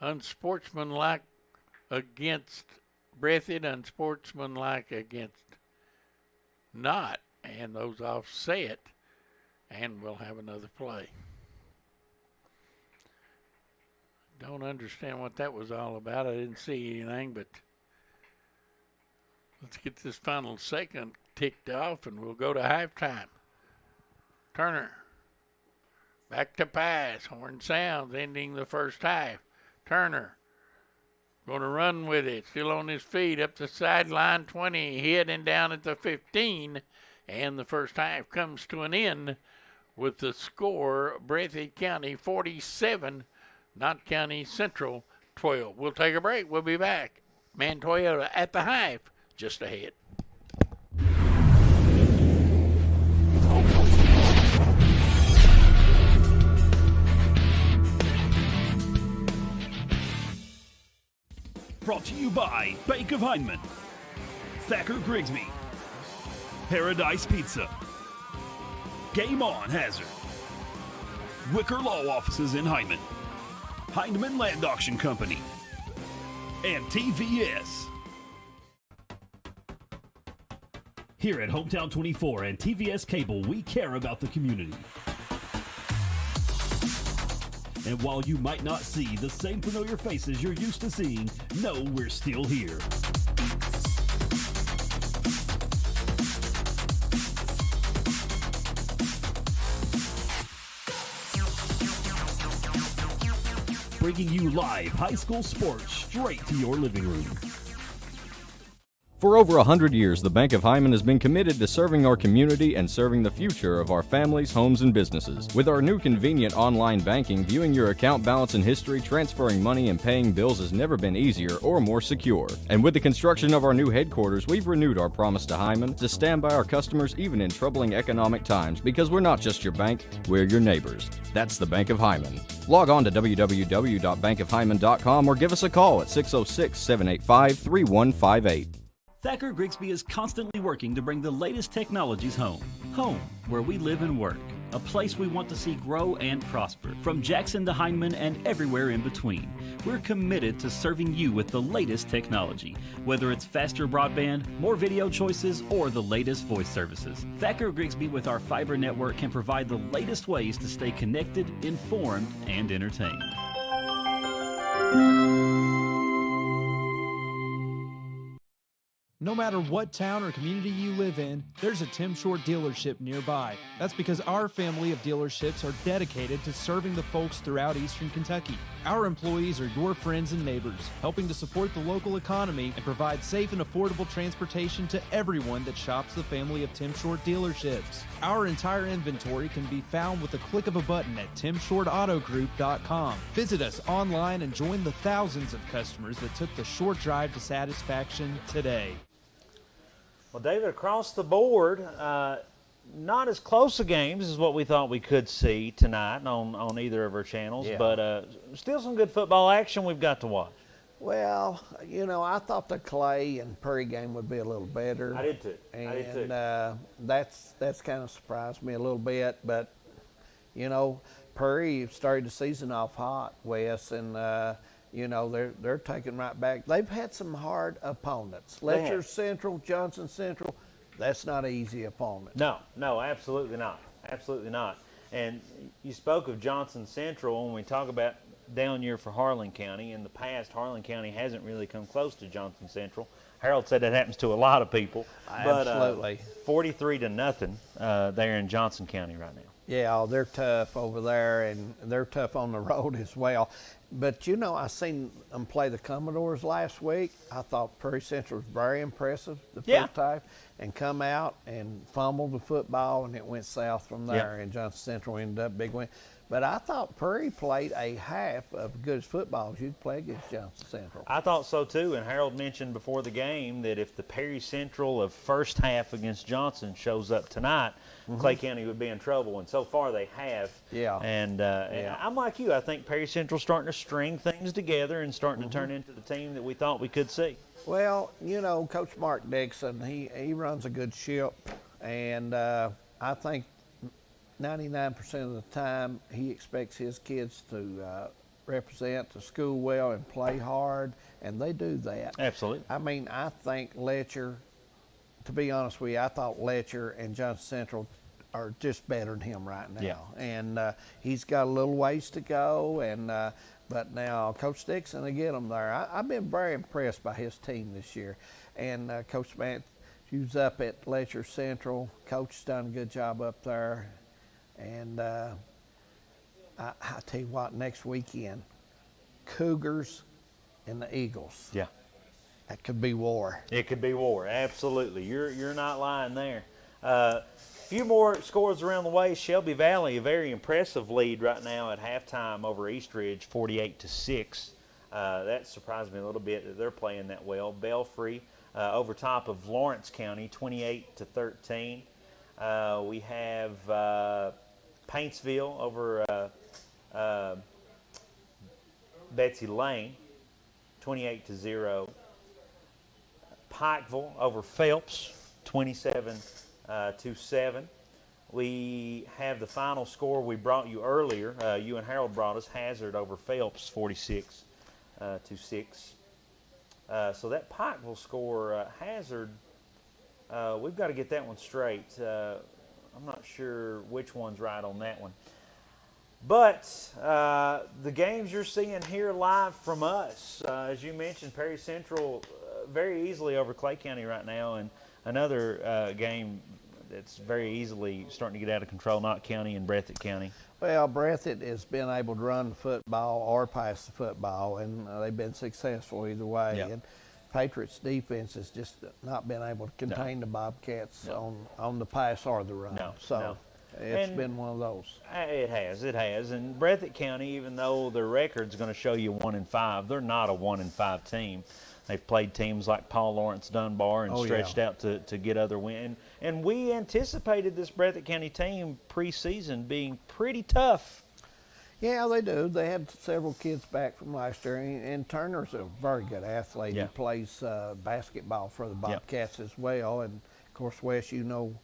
100% sure. Unsportsmanlike against Breathitt, unsportsmanlike against Knott, and those offset, and we'll have another play. Don't understand what that was all about. I didn't see anything, but let's get this final second ticked off, and we'll go to halftime. Turner, back to pass. Horn sounds, ending the first half. Turner going to run with it, still on his feet, up the sideline 20, heading down at the 15, and the first half comes to an end with the score, Breathitt County 47, Knott County Central 12. We'll take a break. We'll be back. Man Toyota at the half, just ahead. Brought to you by Bank of Heinemann, Thacker Grigsby, Paradise Pizza, Game On Hazard, Wicker Law Offices in Heinemann, Heinemann Land Auction Company, and TVS. Here at Hometown 24 and TVS Cable, we care about the community. And while you might not see the same familiar faces you're used to seeing, know we're still here. Bringing you live high school sports straight to your living room. For over 100 years, the Bank of Hyman has been committed to serving our community and serving the future of our families, homes, and businesses. With our new convenient online banking, viewing your account balance and history, transferring money, and paying bills has never been easier or more secure. And with the construction of our new headquarters, we've renewed our promise to Hyman to stand by our customers even in troubling economic times, because we're not just your bank, we're your neighbors. That's the Bank of Hyman. Log on to www.bankofhyman.com or give us a call at 606-785-3158. Thacker Grigsby is constantly working to bring the latest technologies home. Home, where we live and work. a place we want to see grow and prosper. From Jackson to Hindman and everywhere in between, we're committed to serving you with the latest technology, whether it's faster broadband, more video choices, or the latest voice services. Thacker Grigsby with our fiber network can provide the latest ways to stay connected, informed, and entertained. No matter what town or community you live in, there's a Tim Short dealership nearby. That's because our family of dealerships are dedicated to serving the folks throughout Eastern Kentucky. Our employees are your friends and neighbors, helping to support the local economy and provide safe and affordable transportation to everyone that shops the family of Tim Short dealerships. Our entire inventory can be found with the click of a button at timshortautogroup.com. Visit us online and join the thousands of customers that took the short drive to satisfaction today. Well, David, across the board, not as close a games as what we thought we could see tonight on either of our channels, but still some good football action we've got to watch. Well, you know, I thought the Clay and Prairie game would be a little better. I did too. And that's kind of surprised me a little bit. But, you know, Prairie started the season off hot, Wes, and you know, they're taking right back. They've had some hard opponents. Letcher Central, Johnson Central, that's not an easy opponent. No, absolutely not. Absolutely not. And you spoke of Johnson Central when we talk about down year for Harlan County. In the past, Harlan County hasn't really come close to Johnson Central. Harold said that happens to a lot of people. Absolutely. But 43-0 there in Johnson County right now. Yeah, they're tough over there, and they're tough on the road as well. But, you know, I seen them play the Commodores last week. I thought Prairie Central was very impressive the first time, and come out and fumbled the football, and it went south from there, and Johnson Central ended up big win. But I thought Prairie played a half of good as football as you'd play against Johnson Central. I thought so too, and Harold mentioned before the game that if the Perry Central of first half against Johnson shows up tonight, Clay County would be in trouble, and so far they have. And I'm like you. I think Perry Central's starting to string things together and starting to turn into the team that we thought we could see. Well, you know, Coach Mark Dixon, he runs a good ship, and I think 99% of the time he expects his kids to represent the school well and play hard, and they do that. Absolutely. I mean, I think Letcher, to be honest with you, I thought Letcher and Johnson Central are just better than him right now. And he's got a little ways to go, and but now Coach Dixon will get him there. I've been very impressed by his team this year. And Coach Matthews up at Letcher Central. Coach has done a good job up there. And I tell you what, next weekend, Cougars and the Eagles. Yeah. That could be war. It could be war, absolutely. You're not lying there. Few more scores around the way. Shelby Valley, a very impressive lead right now at halftime over East Ridge, 48-6. That surprised me a little bit that they're playing that well. Belfry over top of Lawrence County, 28-13. We have Paintsville over Betsy Lane, 28-0. Pikeville over Phelps, 27-7. We have the final score we brought you earlier. You and Harold brought us Hazard over Phelps, 46-6. So that Pikeville score, Hazard, we've got to get that one straight. I'm not sure which one's right on that one. But the games you're seeing here live from us, as you mentioned, Perry Central very easily over Clay County right now, and another game that's very easily starting to get out of control, Knott County and Breathitt County. Well, Breathitt has been able to run the football or pass the football, and they've been successful either way. And Patriots' defense has just not been able to contain the Bobcats on the pass or the run. It's been one of those. It has. And Breathitt County, even though their record's going to show you 1-5, they're not a 1-5 team. They've played teams like Paul Lawrence Dunbar and stretched out to get other wins. And we anticipated this Breathitt County team preseason being pretty tough. Yeah, they do. They had several kids back from last year, and Turner's a very good athlete. He plays basketball for the Bobcats as well. And, of course, Wes, you know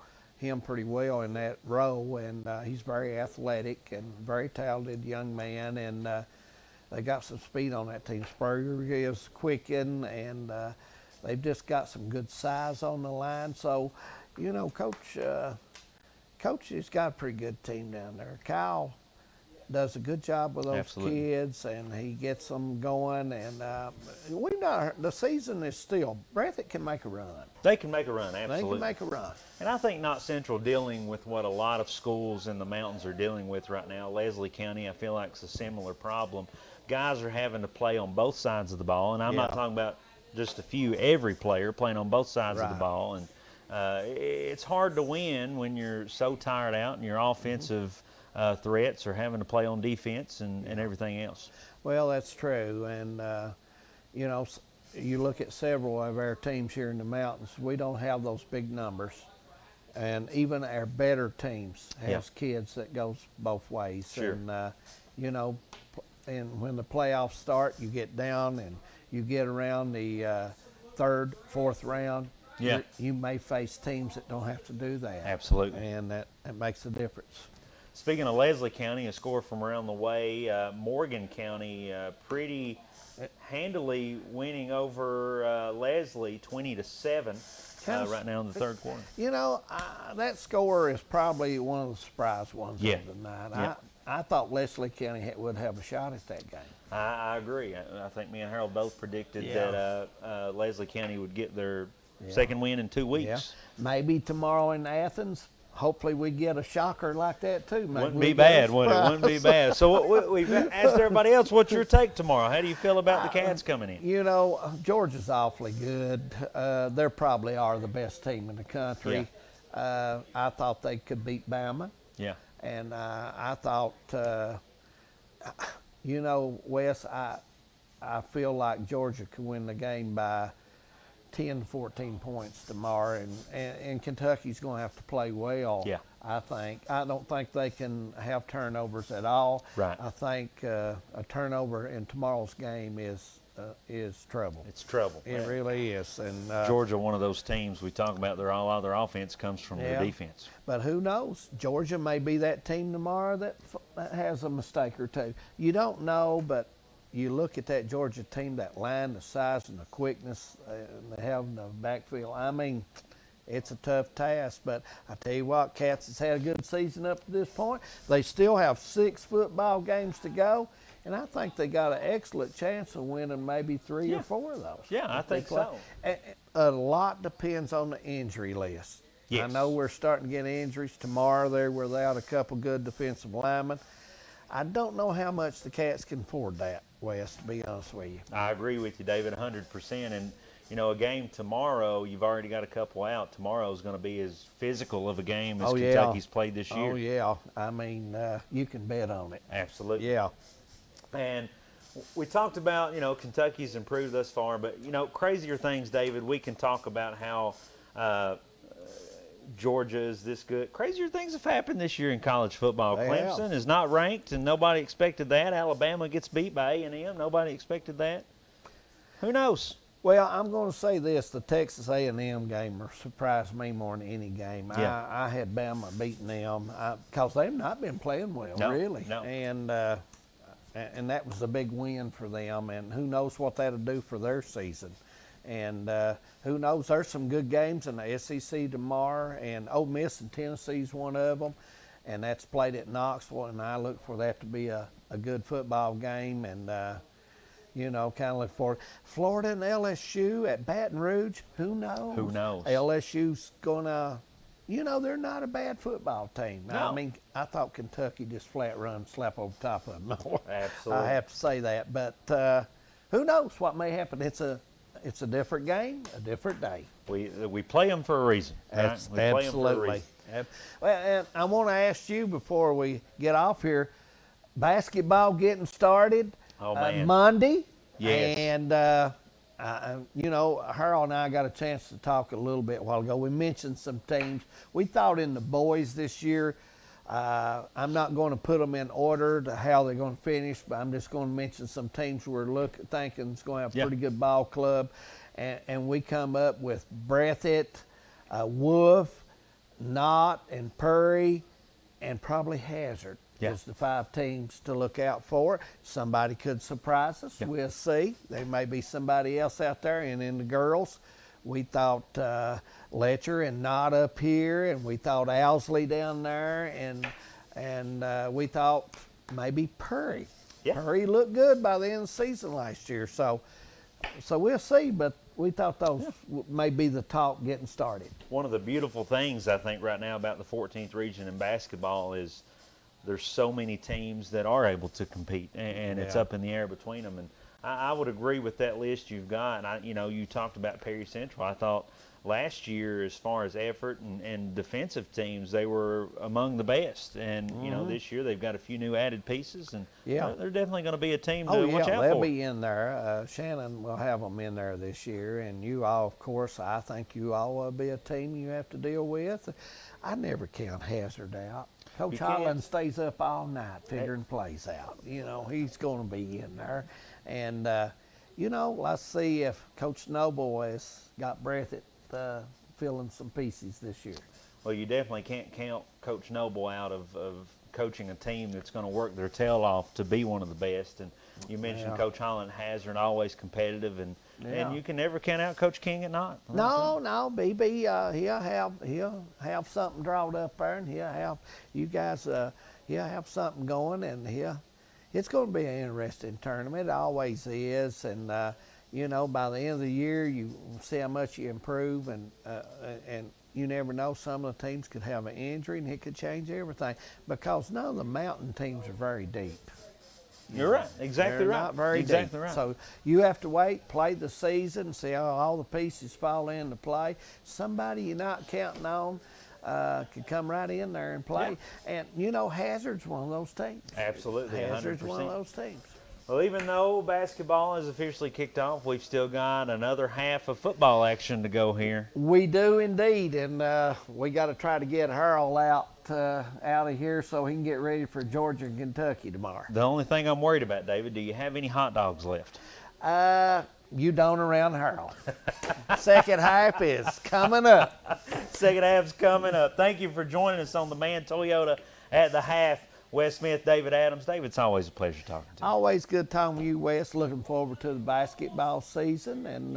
him pretty well in that role, and he's very athletic and very talented young man, and they got some speed on that team. Spurrier is quicken, and they've just got some good size on the line. So, you know, Coach has got a pretty good team down there. Kyle does a good job with those kids, and he gets them going. And the season is still, Breathitt can make a run. They can make a run, absolutely. They can make a run. And I think Knott Central dealing with what a lot of schools in the mountains are dealing with right now. Leslie County, I feel like it's a similar problem. Guys are having to play on both sides of the ball, and I'm not talking about just a few. Every player playing on both sides of the ball, and it's hard to win when you're so tired out and your offensive threats are having to play on defense and everything else. Well, that's true, and you know, you look at several of our teams here in the mountains, we don't have those big numbers, and even our better teams has kids that goes both ways. Sure. And you know, and when the playoffs start, you get down and you get around the third, fourth round. Yeah. You may face teams that don't have to do that. Absolutely. And that makes a difference. Speaking of Leslie County, a score from around the way, Morgan County pretty handily winning over Leslie 20-7 right now in the third quarter. You know, that score is probably one of the surprise ones of the night. Yeah. I thought Leslie County would have a shot at that game. I agree. I think me and Harold both predicted that Leslie County would get their second win in 2 weeks. Yeah. Maybe tomorrow in Athens. Hopefully we get a shocker like that too. Maybe wouldn't be bad, would it? Wouldn't be bad. So we've asked everybody else, what's your take tomorrow? How do you feel about the Cats coming in? You know, Georgia's awfully good. They probably are the best team in the country. Yeah. I thought they could beat Bama. Yeah. And I thought, you know, Wes, I feel like Georgia could win the game by 10 to 14 points tomorrow, and Kentucky's going to have to play well. Yeah. I think. I don't think they can have turnovers at all. Right. I think a turnover in tomorrow's game is trouble. It's trouble. It really is. And Georgia, one of those teams we talk about. A lot of their offense comes from their defense. But who knows? Georgia may be that team tomorrow that has a mistake or two. You don't know, but you look at that Georgia team, that line, the size and the quickness they have in the backfield. I mean, it's a tough task, but I tell you what, Cats has had a good season up to this point. They still have 6 football games to go, and I think they got an excellent chance of winning maybe 3 or 4 of those. Yeah, I think so. A lot depends on the injury list. Yes. I know we're starting to get injuries. Tomorrow they're without a couple good defensive linemen. I don't know how much the Cats can afford that, Wes, to be honest with you. I agree with you, David, 100%. And, you know, a game tomorrow, you've already got a couple out. Tomorrow is going to be as physical of a game as Kentucky's played this year. Oh, yeah. I mean, you can bet on it. Absolutely. Yeah. And we talked about, you know, Kentucky's improved thus far. But, you know, crazier things, David, we can talk about how Georgia is this good. Crazier things have happened this year in college football. Clemson is not ranked, and nobody expected that. Alabama gets beat by A&M. Nobody expected that. Who knows? Well, I'm going to say this. The Texas A&M game surprised me more than any game. Yeah. I had Bama beating them because they've not been playing well, really. No. And that was a big win for them, and who knows what that'll do for their season. And who knows, there's some good games in the SEC tomorrow, and Ole Miss and Tennessee's one of them, and that's played at Knoxville, and I look for that to be a good football game, and, you know, kind of look forward. Florida and LSU at Baton Rouge, who knows? Who knows? LSU's going to, you know, they're not a bad football team. No. I mean, I thought Kentucky just flat run, slap over top of them. Absolutely. I have to say that, but who knows what may happen. It's a different game, a different day. We play them for a reason. Right? We play 'em for a Absolutely. reason. Well, and I want to ask you before we get off here, basketball getting started Monday. Yes. And, you know, Harold and I got a chance to talk a little bit a while ago. We mentioned some teams. We thought in the boys this year, I'm not going to put them in order to how they're going to finish, but I'm just going to mention some teams we're thinking is going to have a pretty good ball club. And we come up with Breathitt, Wolf, Knott and Purry and probably Hazard is the 5 teams to look out for. Somebody could surprise us. We'll see. There may be somebody else out there. And in the girls, we thought Letcher and Knott up here, and we thought Owsley down there, and we thought maybe Purry. Purry looked good by the end of the season last year. So we'll see, but we thought those may be the talk getting started. One of the beautiful things I think right now about the 14th region in basketball is there's so many teams that are able to compete, and it's up in the air between them. And I would agree with that list you've got. And you talked about Perry Central. I thought last year, as far as effort and defensive teams, they were among the best. And this year they've got a few new added pieces, and they're definitely going to be a team to watch out for. They'll be in there. Shannon will have them in there this year, and you all, of course, I think you all will be a team you have to deal with. I never count Hazard out. Coach Holland stays up all night figuring plays out. He's going to be in there. And, let's see if Coach Noble has got Breathitt filling some pieces this year. Well, you definitely can't count Coach Noble out of coaching a team that's going to work their tail off to be one of the best. And you mentioned Coach Holland Hazard, always competitive, and you can never count out Coach King at Knott. No, BB, he'll have something drawn up there, and he'll have you guys. He'll have something going, and it's going to be an interesting tournament. It always is, and by the end of the year, you see how much you improve, and you never know. Some of the teams could have an injury, and it could change everything because none of the mountain teams are very deep. You're right. Exactly right. Not very deep. Right. So you have to wait, play the season, see how all the pieces fall into play. Somebody you're not counting on could come right in there and play. And Hazard's one of those teams. Absolutely. Hazard's 100%. one of those teams. Well, even though basketball is officially kicked off, we've still got another half of football action to go here. We do indeed, and we got to try to get Harold out of here so he can get ready for Georgia and Kentucky tomorrow. The only thing I'm worried about, David, do you have any hot dogs left? You don't around Harold. Second half is coming up. Second half's coming up. Thank you for joining us on the Man Toyota at the half. Wes Smith, David Adams. David, it's always a pleasure talking to you. Always good talking with you, Wes. Looking forward to the basketball season, and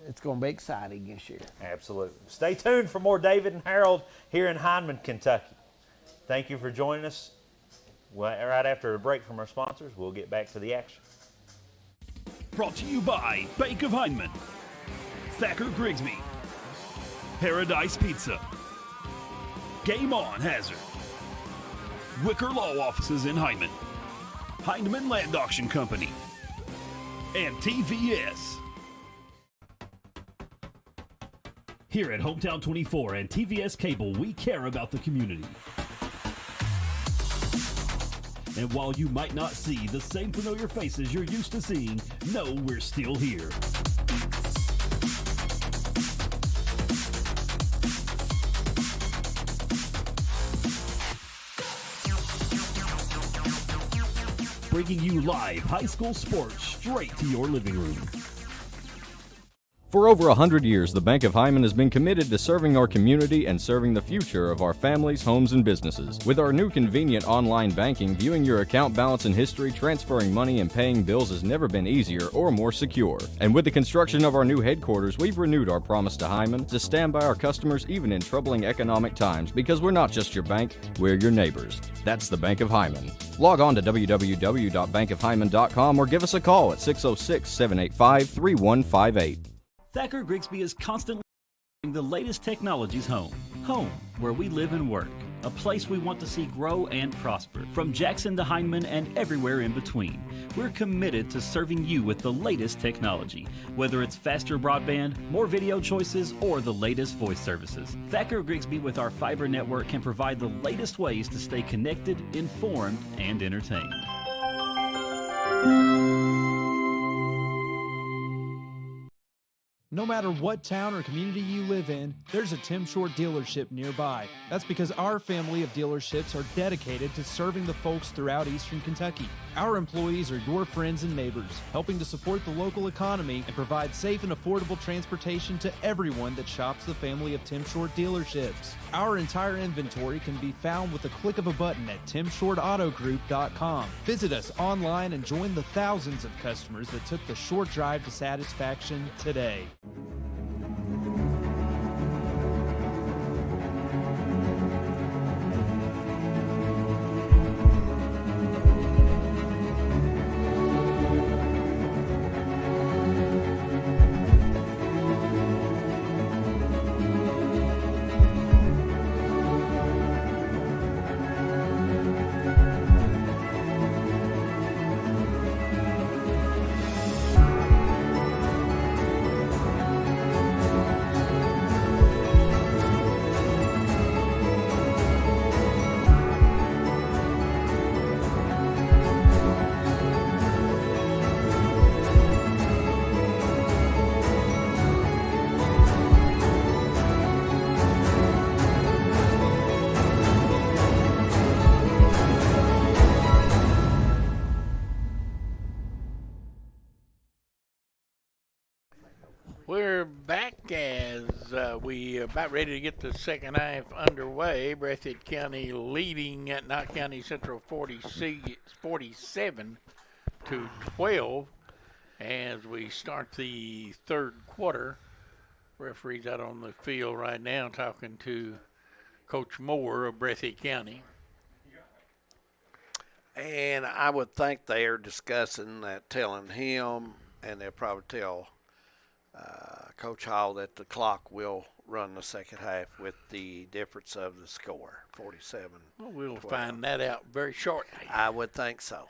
it's going to be exciting this year. Absolutely. Stay tuned for more David and Harold here in Hindman, Kentucky. Thank you for joining us. Right after a break from our sponsors, we'll get back to the action. Brought to you by Bank of Hindman, Thacker Grigsby, Paradise Pizza, Game On Hazard, Wicker Law Offices in Hindman, Hindman Land Auction Company, and TVS. Here at Hometown 24 and TVS Cable, we care about the community. And while you might not see the same familiar faces you're used to seeing, know we're still here. Bringing you live high school sports straight to your living room. For over 100 years, the Bank of Hyman has been committed to serving our community and serving the future of our families, homes, and businesses. With our new convenient online banking, viewing your account balance and history, transferring money, and paying bills has never been easier or more secure. And with the construction of our new headquarters, we've renewed our promise to Hyman to stand by our customers even in troubling economic times, because we're not just your bank, we're your neighbors. That's the Bank of Hyman. Log on to www.bankofhyman.com or give us a call at 606-785-3158. Thacker Grigsby is constantly bringing the latest technologies home. Home, where we live and work. A place we want to see grow and prosper. From Jackson to Hindman and everywhere in between. We're committed to serving you with the latest technology. Whether it's faster broadband, more video choices, or the latest voice services. Thacker Grigsby with our fiber network can provide the latest ways to stay connected, informed, and entertained. No matter what town or community you live in, there's a Tim Short dealership nearby. That's because our family of dealerships are dedicated to serving the folks throughout Eastern Kentucky. Our employees are your friends and neighbors, helping to support the local economy and provide safe and affordable transportation to everyone that shops the family of Tim Short dealerships. Our entire inventory can be found with the click of a button at timshortautogroup.com. Visit us online and join the thousands of customers that took the short drive to satisfaction today. We're back as we about ready to get the second half underway. Breathitt County leading at Knott County Central 47-12 as we start the third quarter. Referee's out on the field right now talking to Coach Moore of Breathitt County. And I would think they're discussing that, telling him, and they'll probably tell Coach Hall that the clock will run the second half with the difference of the score, 47. Well, we'll find that out very shortly. I would think so.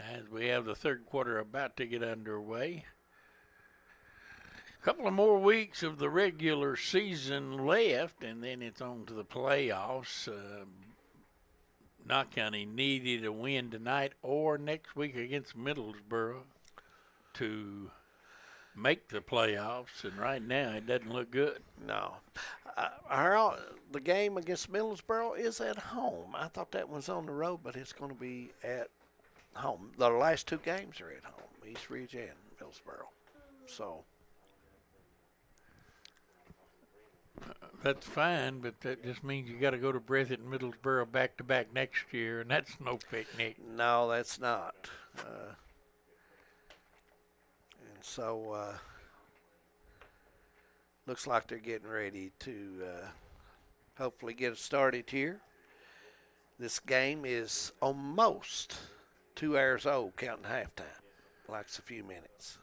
As we have the third quarter about to get underway. A couple of more weeks of the regular season left, and then it's on to the playoffs. Knott County needed a win tonight or next week against Middlesboro to make the playoffs, and right now it doesn't look good. No. Harold, the game against Middlesboro is at home. I thought that was on the road, but it's going to be at home. The last two games are at home, East Ridge and Middlesboro. So that's fine, but that just means you got to go to Breathitt and Middlesboro back-to-back next year, and that's no picnic. No, that's not. So, looks like they're getting ready to hopefully get it started here. This game is almost 2 hours old, counting halftime. Likes a few minutes.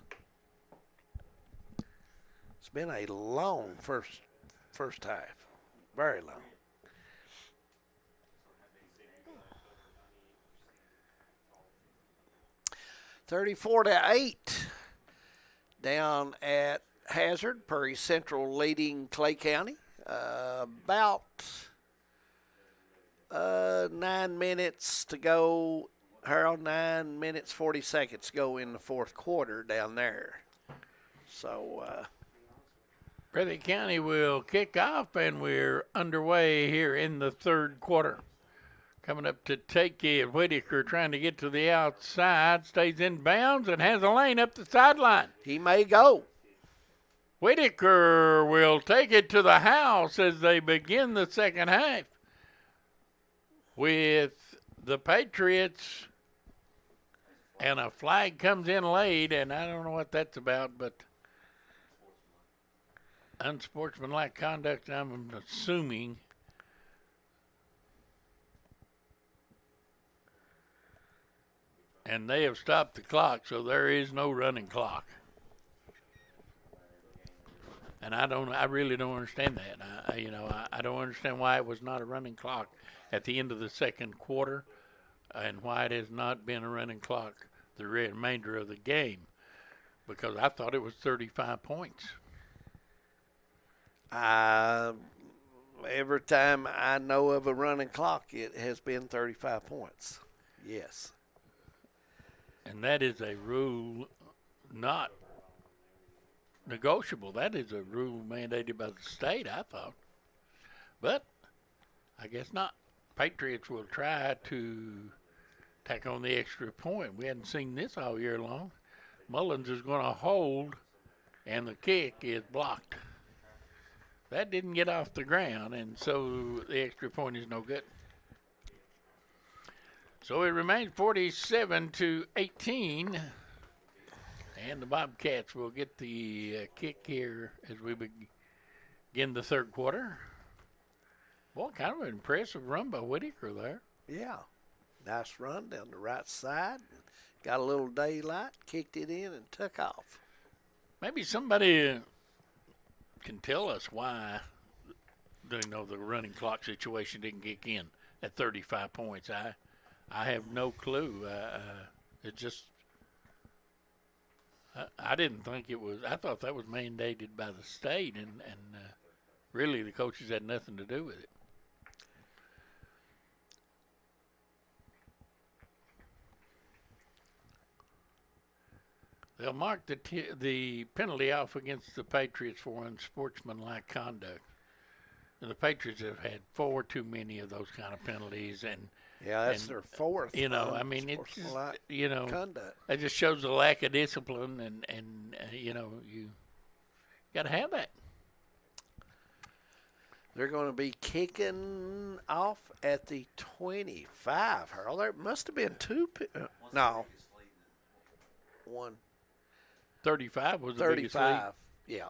It's been a long first half, very long. $34-8. Down at Hazard, Prairie Central leading Clay County. About 9 minutes to go. Harold, 9 minutes, 40 seconds to go in the fourth quarter down there. So, Breathitt County will kick off, and we're underway here in the third quarter. Coming up to take it, Whitaker trying to get to the outside, stays in bounds and has a lane up the sideline. He may go. Whitaker will take it to the house as they begin the second half with the Patriots, and a flag comes in late, and I don't know what that's about, but unsportsmanlike conduct, I'm assuming. And they have stopped the clock, so there is no running clock. And I really don't understand that. I don't understand why it was not a running clock at the end of the second quarter, and why it has not been a running clock the remainder of the game, because I thought it was 35 points. Every time I know of a running clock, it has been 35 points. Yes. And that is a rule not negotiable. That is a rule mandated by the state, I thought. But I guess not. Patriots will try to tack on the extra point. We hadn't seen this all year long. Mullins is going to hold, and the kick is blocked. That didn't get off the ground, and so the extra point is no good. So it remains 47-18, and the Bobcats will get the kick here as we begin the third quarter. Boy, kind of an impressive run by Whitaker there. Yeah, nice run down the right side. Got a little daylight, kicked it in, and took off. Maybe somebody can tell us why the running clock situation didn't kick in at 35 points. I have no clue. It just I didn't think it was. I thought that was mandated by the state, and really the coaches had nothing to do with it. They'll mark the penalty off against the Patriots for unsportsmanlike conduct. And the Patriots have had 4 too many of those kind of penalties, and that's their fourth. I mean, it's conduct. That just shows the lack of discipline, and you got to have that. They're going to be kicking off at the 25. Harold, there must have been two. No, one. 35 was the biggest lead. 35. Yeah.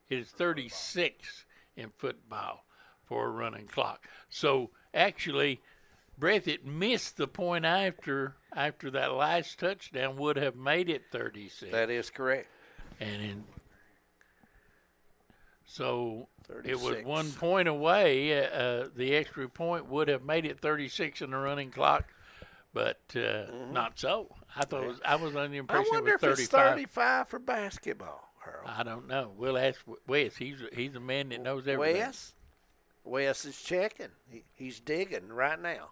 It is 36 in football for a running clock. So actually, Breathitt missed the point after that last touchdown would have made it 36. That is correct. And so 36. It was 1 point away. The extra point would have made it 36 in the running clock, but not so. I was under the impression it was 35. I wonder if it's 35 for basketball, Harold. I don't know. We'll ask Wes. He's a man that knows everything. Wes is checking. He's digging right now.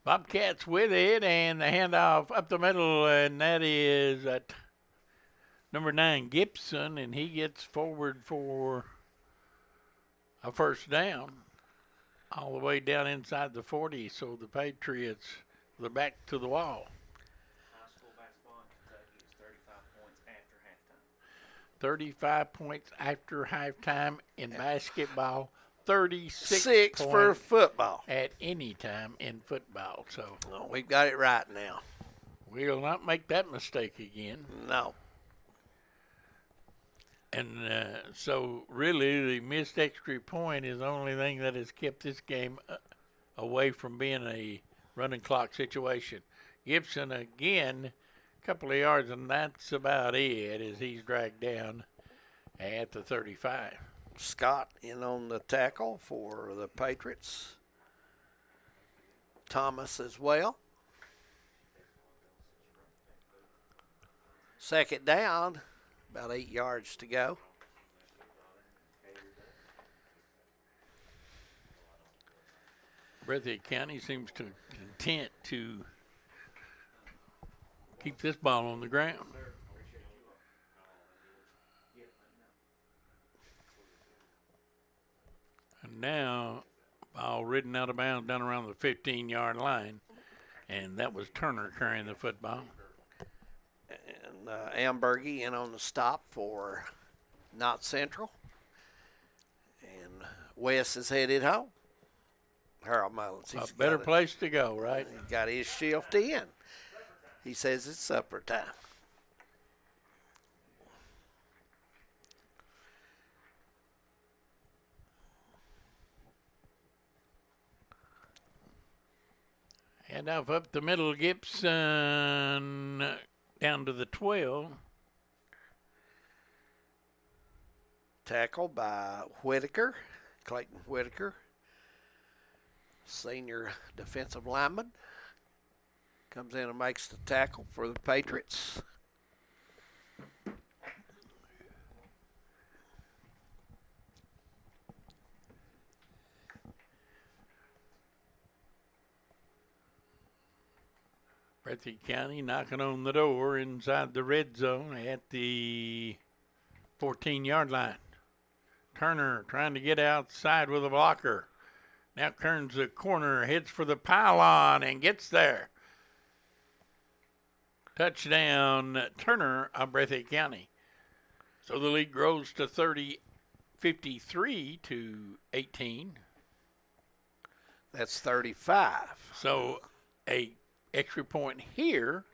Bobcats with it, and the handoff up the middle, and that is at number 9, Gibson, and he gets forward for a first down all the way down inside the 40. So the Patriots, they're back to the wall. High school basketball in Kentucky is 35 points after 35 halftime. points after halftime in basketball. 36 6 for football. At any time in football. So we've got it right now. We'll not make that mistake again. No. And so really the missed extra point is the only thing that has kept this game away from being a running clock situation. Gibson again, a couple of yards, and that's about it as he's dragged down at the 35. Scott in on the tackle for the Patriots. Thomas as well. Second down, about 8 yards to go. Breathitt County seems to content to keep this ball on the ground. And now, ball ridden out of bounds down around the 15-yard line, and that was Turner carrying the football. And Ambergy in on the stop for Knott Central. And Wes is headed home. Harold Mullins. A better place to go, right? He's got his shift in. He says it's supper time. And up the middle, Gibson down to the 12. Tackled by Whitaker, Clayton Whitaker, senior defensive lineman. Comes in and makes the tackle for the Patriots. Breathitt County knocking on the door inside the red zone at the 14-yard line. Turner trying to get outside with a blocker. Now turns the corner, heads for the pylon, and gets there. Touchdown, Turner of Breathitt County. So the lead grows to 53 to 18. That's 35. So a extra point here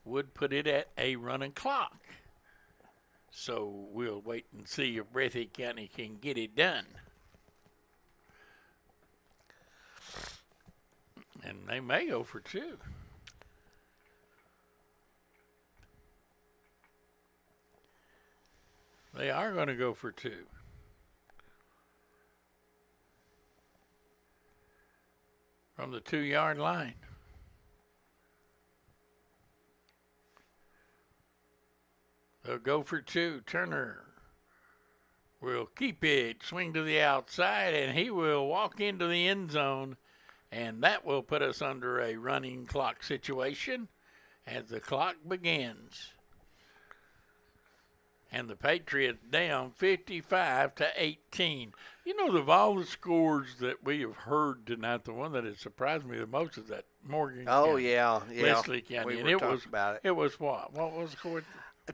would put it at a running clock. So we'll wait and see if Breathitt County can get it done. And they may go for two. They are going to go for two. From the 2-yard line. They'll go for two. Turner will keep it, swing to the outside, and he will walk into the end zone, and that will put us under a running clock situation as the clock begins. And the Patriots down 55 to 18. You know, of all the scores that we have heard tonight, the one that has surprised me the most is that Morgan County, yeah. Leslie County. We and were it talking was about it. It was what? What was the score?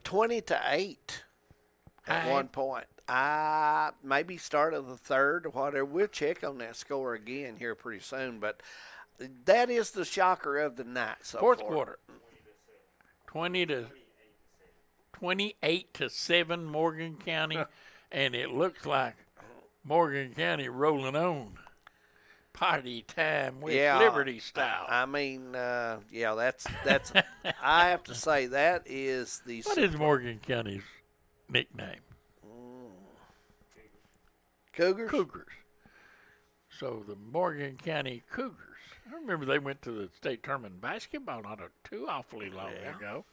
20 to 8 at one point. Maybe start of the third or whatever. We'll check on that score again here pretty soon. But that is the shocker of the night so Fourth far. quarter. 28 to 7 Morgan County, and it looks like Morgan County rolling on. Party time with Liberty style. I mean, that's I have to say that is the. What is Morgan County's nickname? Cougars. Cougars. So the Morgan County Cougars. I remember they went to the state tournament in basketball not too awfully long ago.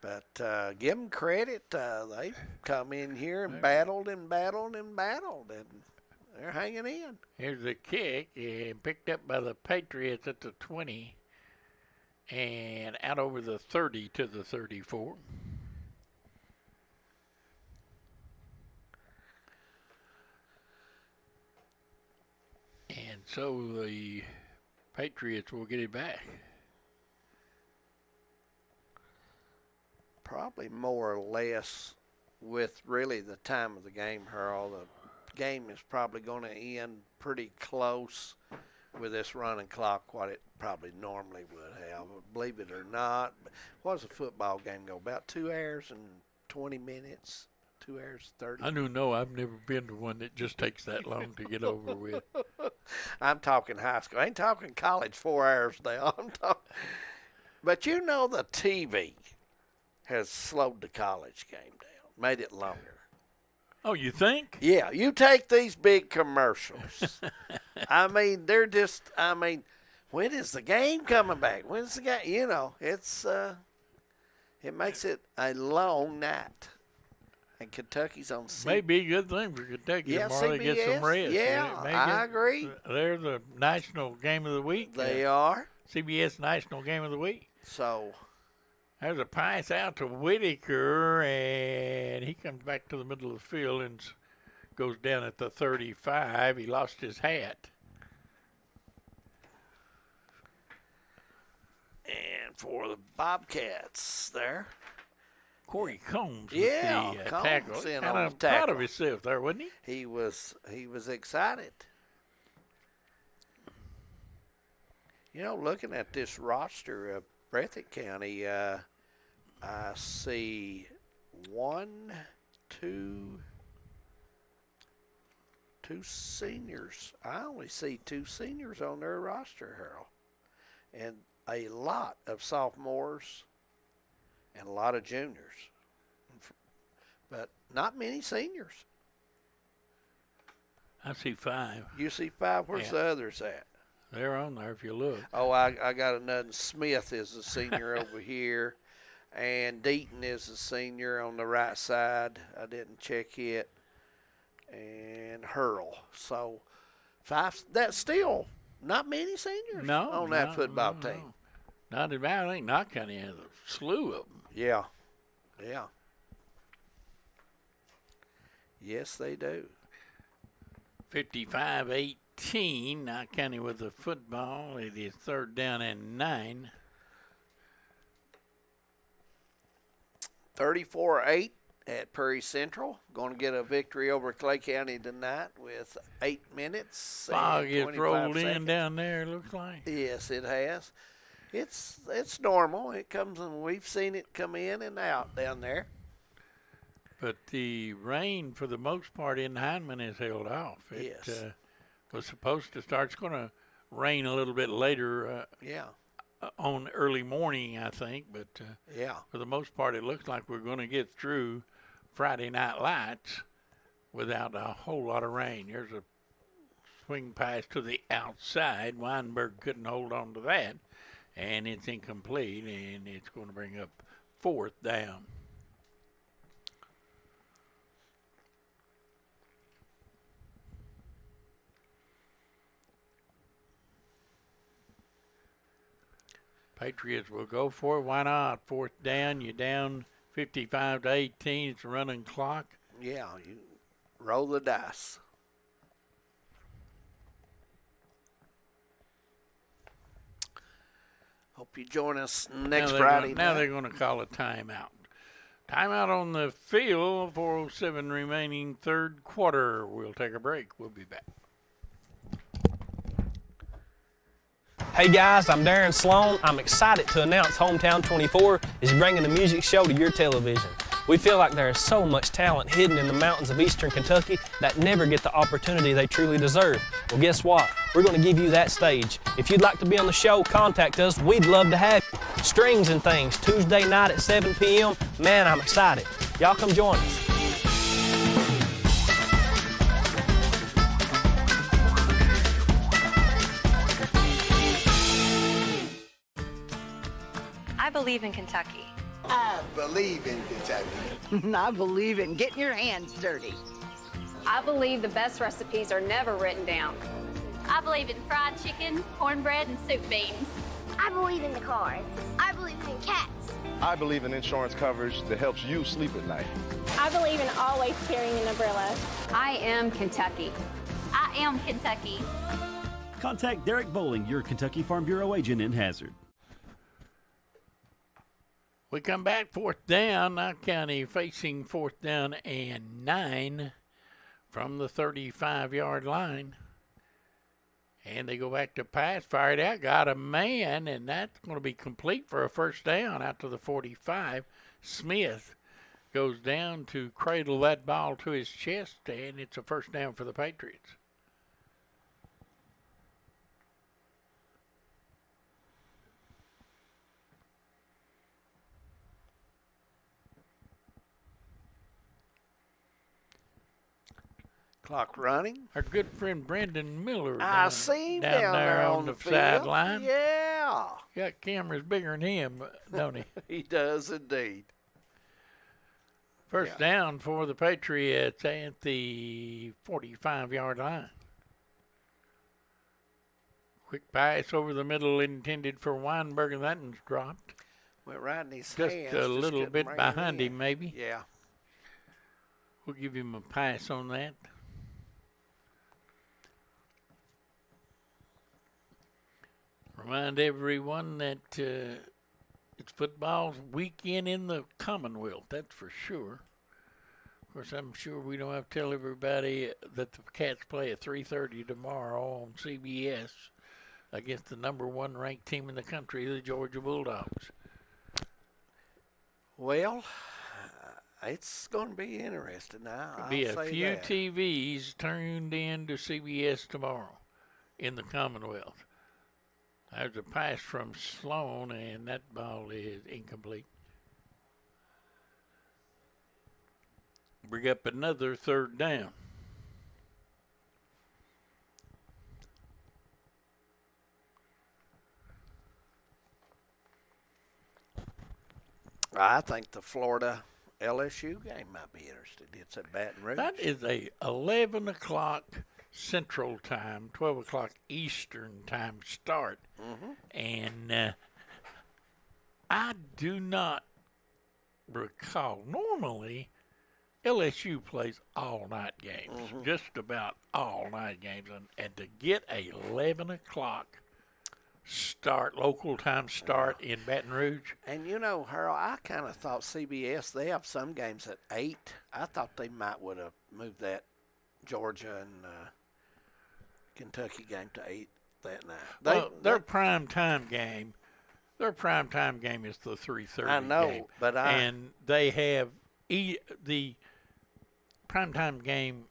But give them credit. They come in here and battled and battled and battled, and they're hanging in. Here's the kick, and picked up by the Patriots at the 20, and out over the 30 to the 34. And so the Patriots will get it back. Probably more or less with really the time of the game, Harold. The game is probably going to end pretty close with this running clock, what it probably normally would have. Believe it or not, what does a football game go? About 2 hours and 20 minutes, 2 hours 30. I don't know. I've never been to one that just takes that long to get over with. I'm talking high school. I ain't talking college 4 hours now. I'm talking. But you know the TV has slowed the college game down, made it longer. Oh, you think? Yeah, you take these big commercials. I mean, they're just, when is the game coming back? When's the game? You know, it's, it makes it a long night. And Kentucky's on CBS. Maybe a good thing for Kentucky tomorrow to get some rest. Yeah, I agree. They're the national game of the week. They are. CBS national game of the week. So there's a pass out to Whitaker, and he comes back to the middle of the field and goes down at the 35. He lost his hat. And for the Bobcats there. Corey Combs yeah, with the Combs tackle. in Kind on of the tackle. proud of himself there, wasn't he? He was excited. You know, looking at this roster of Breathitt County, I see two seniors. I only see 2 seniors on their roster, Harold, and a lot of sophomores and a lot of juniors, but not many seniors. I see 5. You see 5? Where's the others at? They're on there if you look. Oh, I got another. Smith is a senior over here, and Deaton is a senior on the right side. I didn't check it. And Hurl. So 5. That's still not many seniors on that football team. Not as bad. I think Knott County has a slew of them. Yeah. Yeah. Yes, they do. 55-18, Knott County with the football. It is 3rd down and 9. 34-8 at Prairie Central. Going to get a victory over Clay County tonight with 8 minutes. Fog and has 25 rolled in seconds. down there, it looks like. Yes, it has. It's normal. It comes, and we've seen it come in and out down there. But the rain, for the most part, in Hindman has held off. It Yes. Was supposed to start. It's going to rain a little bit later. Yeah. On early morning, I think. But Yeah. for the most part, it looks like we're going to get through Friday Night Lights without a whole lot of rain. There's a swing pass to the outside. Weinberg couldn't hold on to that, and it's incomplete, and it's going to bring up 4th down. Patriots will go for it. Why not? 4th down. You're down 55-18. It's a running clock. Yeah, you roll the dice. Hope you join us next Friday Now night. they're going to call a timeout. Timeout on the field. 4:07 remaining, 3rd quarter. We'll take a break. We'll be back. Hey guys, I'm Darren Sloan. I'm excited to announce Hometown 24 is bringing a music show to your television. We feel like there is so much talent hidden in the mountains of eastern Kentucky that never get the opportunity they truly deserve. Well, guess what? We're going to give you that stage. If you'd like to be on the show, contact us. We'd love to have you. Strings and Things, Tuesday night at 7 p.m. Man, I'm excited. Y'all come join us. I believe in Kentucky. I believe in Kentucky. I believe in getting your hands dirty. I believe the best recipes are never written down. I believe in fried chicken, cornbread, and soup beans. I believe in the cards. I believe in cats. I believe in insurance coverage that helps you sleep at night. I believe in always carrying an umbrella. I am Kentucky. I am Kentucky. Contact Derek Bowling, your Kentucky Farm Bureau agent in Hazard. We come back, 4th down. Knott County facing 4th down and 9 from the 35-yard line. And they go back to pass, fired out, got a man, and that's going to be complete for a 1st down out to the 45. Smith goes down to cradle that ball to his chest, and it's a 1st down for the Patriots. Clock running. Our good friend Brandon Miller. I see him down there on the field. sideline. Yeah. Got cameras bigger than him, don't he? He does indeed. 1st down for the Patriots at the 45-yard line. Quick pass over the middle intended for Weinberg, and that one's dropped. Went right in his Just hands. a little couldn't bit bring it behind in. him, maybe. Yeah. We'll give him a pass on that. Remind everyone that it's football's weekend in the Commonwealth, that's for sure. Of course, I'm sure we don't have to tell everybody that the Cats play at 3:30 tomorrow on CBS against the #1 ranked team in the country, the Georgia Bulldogs. Well, it's going to be interesting now. There'll be I'll a say few that. TVs tuned in to CBS tomorrow in the Commonwealth. There's a pass from Sloan, and that ball is incomplete. Bring up another 3rd down. I think the Florida LSU game might be interesting. It's at Baton Rouge. That is a 11 o'clock Central Time, 12 o'clock Eastern Time start. Mm-hmm. And I do not recall. Normally, LSU plays all-night games, just about all-night games. And to get a 11 o'clock start, local time start in Baton Rouge. And Harold, I kind of thought CBS, they have some games at 8. I thought they might would have moved that Georgia and Kentucky game to 8 that night. Their prime time game is the 3:30 I know, game. but they have the primetime game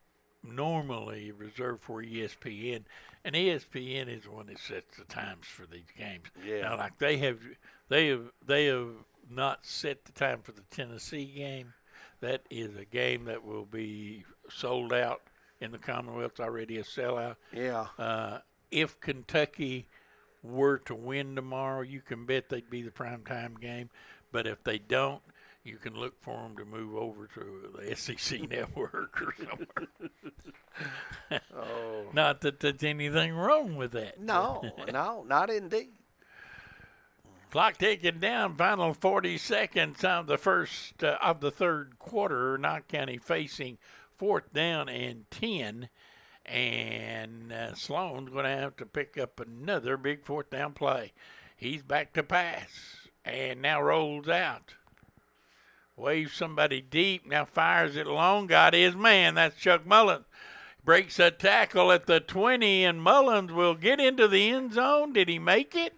normally reserved for ESPN, and ESPN is the one that sets the times for these games. Yeah. Now, like they have not set the time for the Tennessee game. That is a game that will be sold out in the Commonwealth, already a sellout. Yeah. If Kentucky were to win tomorrow, you can bet they'd be the primetime game. But if they don't, you can look for them to move over to the SEC network or somewhere. Oh. Not that there's anything wrong with that. No, not indeed. Clock ticking down, final 40 seconds of the first of the third quarter. Knott County facing 4th down and 10. And Sloan's going to have to pick up another big 4th down play. He's back to pass and now rolls out. Waves somebody deep, now fires it long. Got his man, that's Chuck Mullins. Breaks a tackle at the 20, and Mullins will get into the end zone. Did he make it?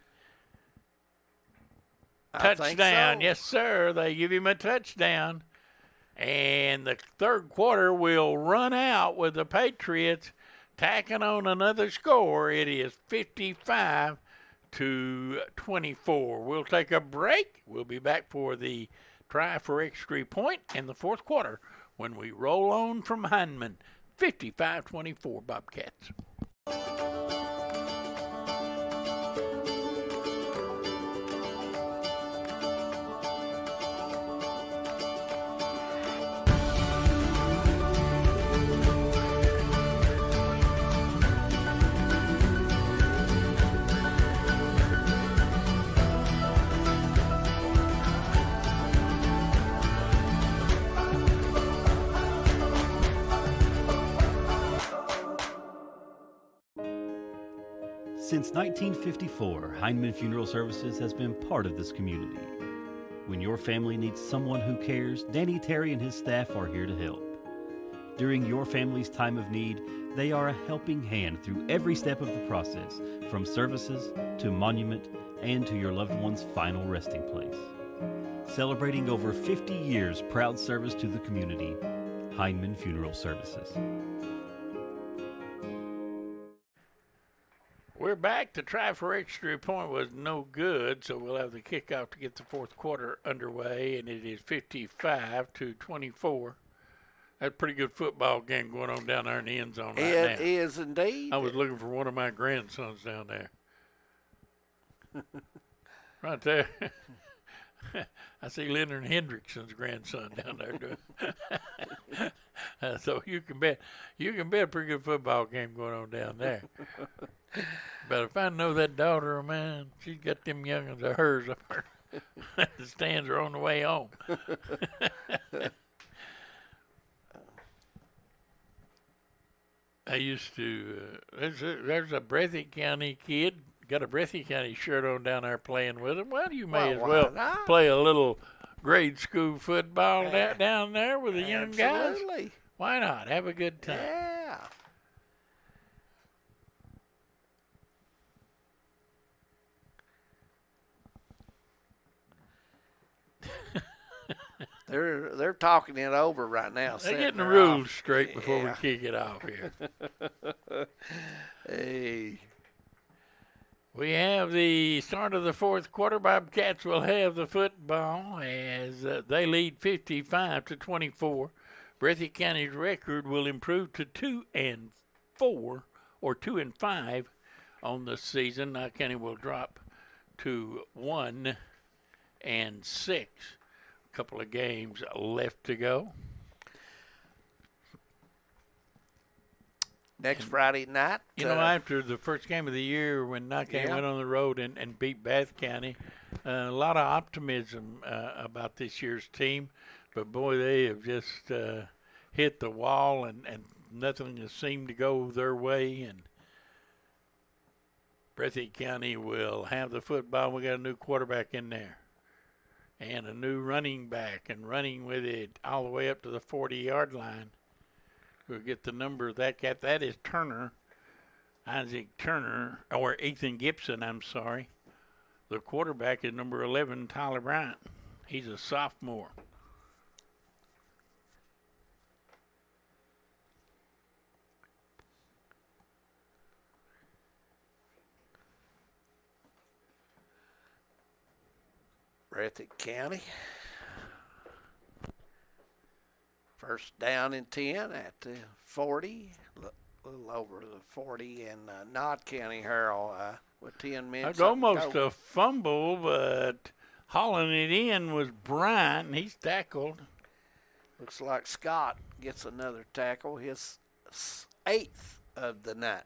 Touchdown, so. Yes, sir. They give him a touchdown. And the third quarter will run out with the Patriots tacking on another score. It is 55-24. We'll take a break. We'll be back for the try for extra point in the fourth quarter when we roll on from Heineman. 55-24 Bobcats. Since 1954, Heineman Funeral Services has been part of this community. When your family needs someone who cares, Danny Terry and his staff are here to help. During your family's time of need, they are a helping hand through every step of the process, from services to monument and to your loved one's final resting place. Celebrating over 50 years proud service to the community, Heineman Funeral Services. We're back. The try for extra point was no good, so we'll have the kickoff to get the fourth quarter underway, and it is 55-24. That's a pretty good football game going on down there in the end zone right now. It is indeed. I was looking for one of my grandsons down there. Right there. I see Leonard Hendrickson's grandson down there doing. So you can bet a pretty good football game going on down there. But if I know that daughter of mine, she's got them youngins of hers up there. The stands are on the way home. I used to. There's a Breathitt County kid. Got a Breathitt County shirt on down there playing with him. Well, you may as well play a little grade school football down there with the young guys. Absolutely. Why not? Have a good time. Yeah. They're talking it over right now. They're getting the rules straight before we kick it off here. Hey. We have the start of the fourth quarter. Bobcats will have the football as they lead 55-24. Breathitt County's record will improve to 2-4 or 2-5 on the season. Knott County will drop to 1-6. A couple of games left to go. Next Friday night. You know, after the first game of the year when Knott County went on the road and beat Bath County, A lot of optimism about this year's team, but boy, they have just hit the wall, and nothing has seemed to go their way. And Breathitt County will have the football. We got a new quarterback in there, and a new running back, and running with it all the way up to the 40-yard line. We'll get the number of that cat. That is Turner, Isaac Turner, or Ethan Gibson, I'm sorry. The quarterback is number 11, Tyler Bryant. He's a sophomore. Breathitt County. First down and 10 at the 40, a little over the 40, and Knott County Harold with 10 minutes. Almost a fumble, but hauling it in was Bryant, and he's tackled. Looks like Scott gets another tackle, his 8th of the night.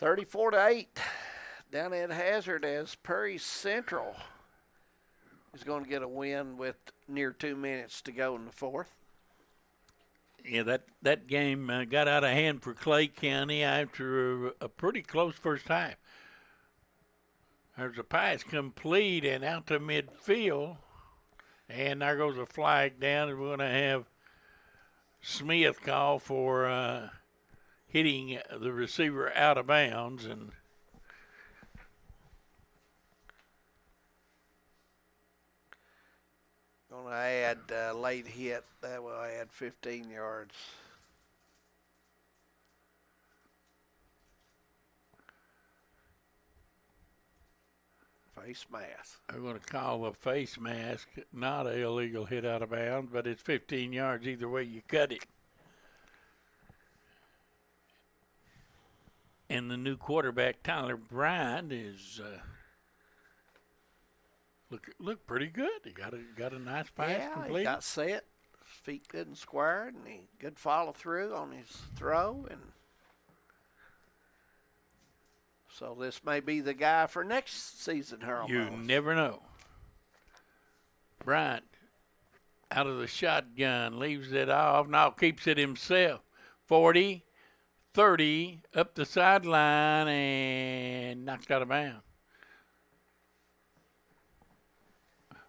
(34-8) down at Hazard, as Perry Central is going to get a win with near 2 minutes to go in the fourth. Yeah, that game got out of hand for Clay County after a pretty close first half. There's a pass complete and out to midfield, and there goes a flag down, and we're going to have Smith call for hitting the receiver out of bounds. And going to add late hit. That will add 15 yards. Face mask. They're going to call a face mask, not an illegal hit out of bounds, but it's 15 yards either way you cut it. And the new quarterback, Tyler Bryant, is look pretty good. He got a nice pass complete. He got set, his feet good and squared, and he good follow through on his throw, and so this may be the guy for next season, Harold. You never know. Bryant out of the shotgun, leaves it off. Now keeps it himself. 40. 30 up the sideline and knocked out of bounds.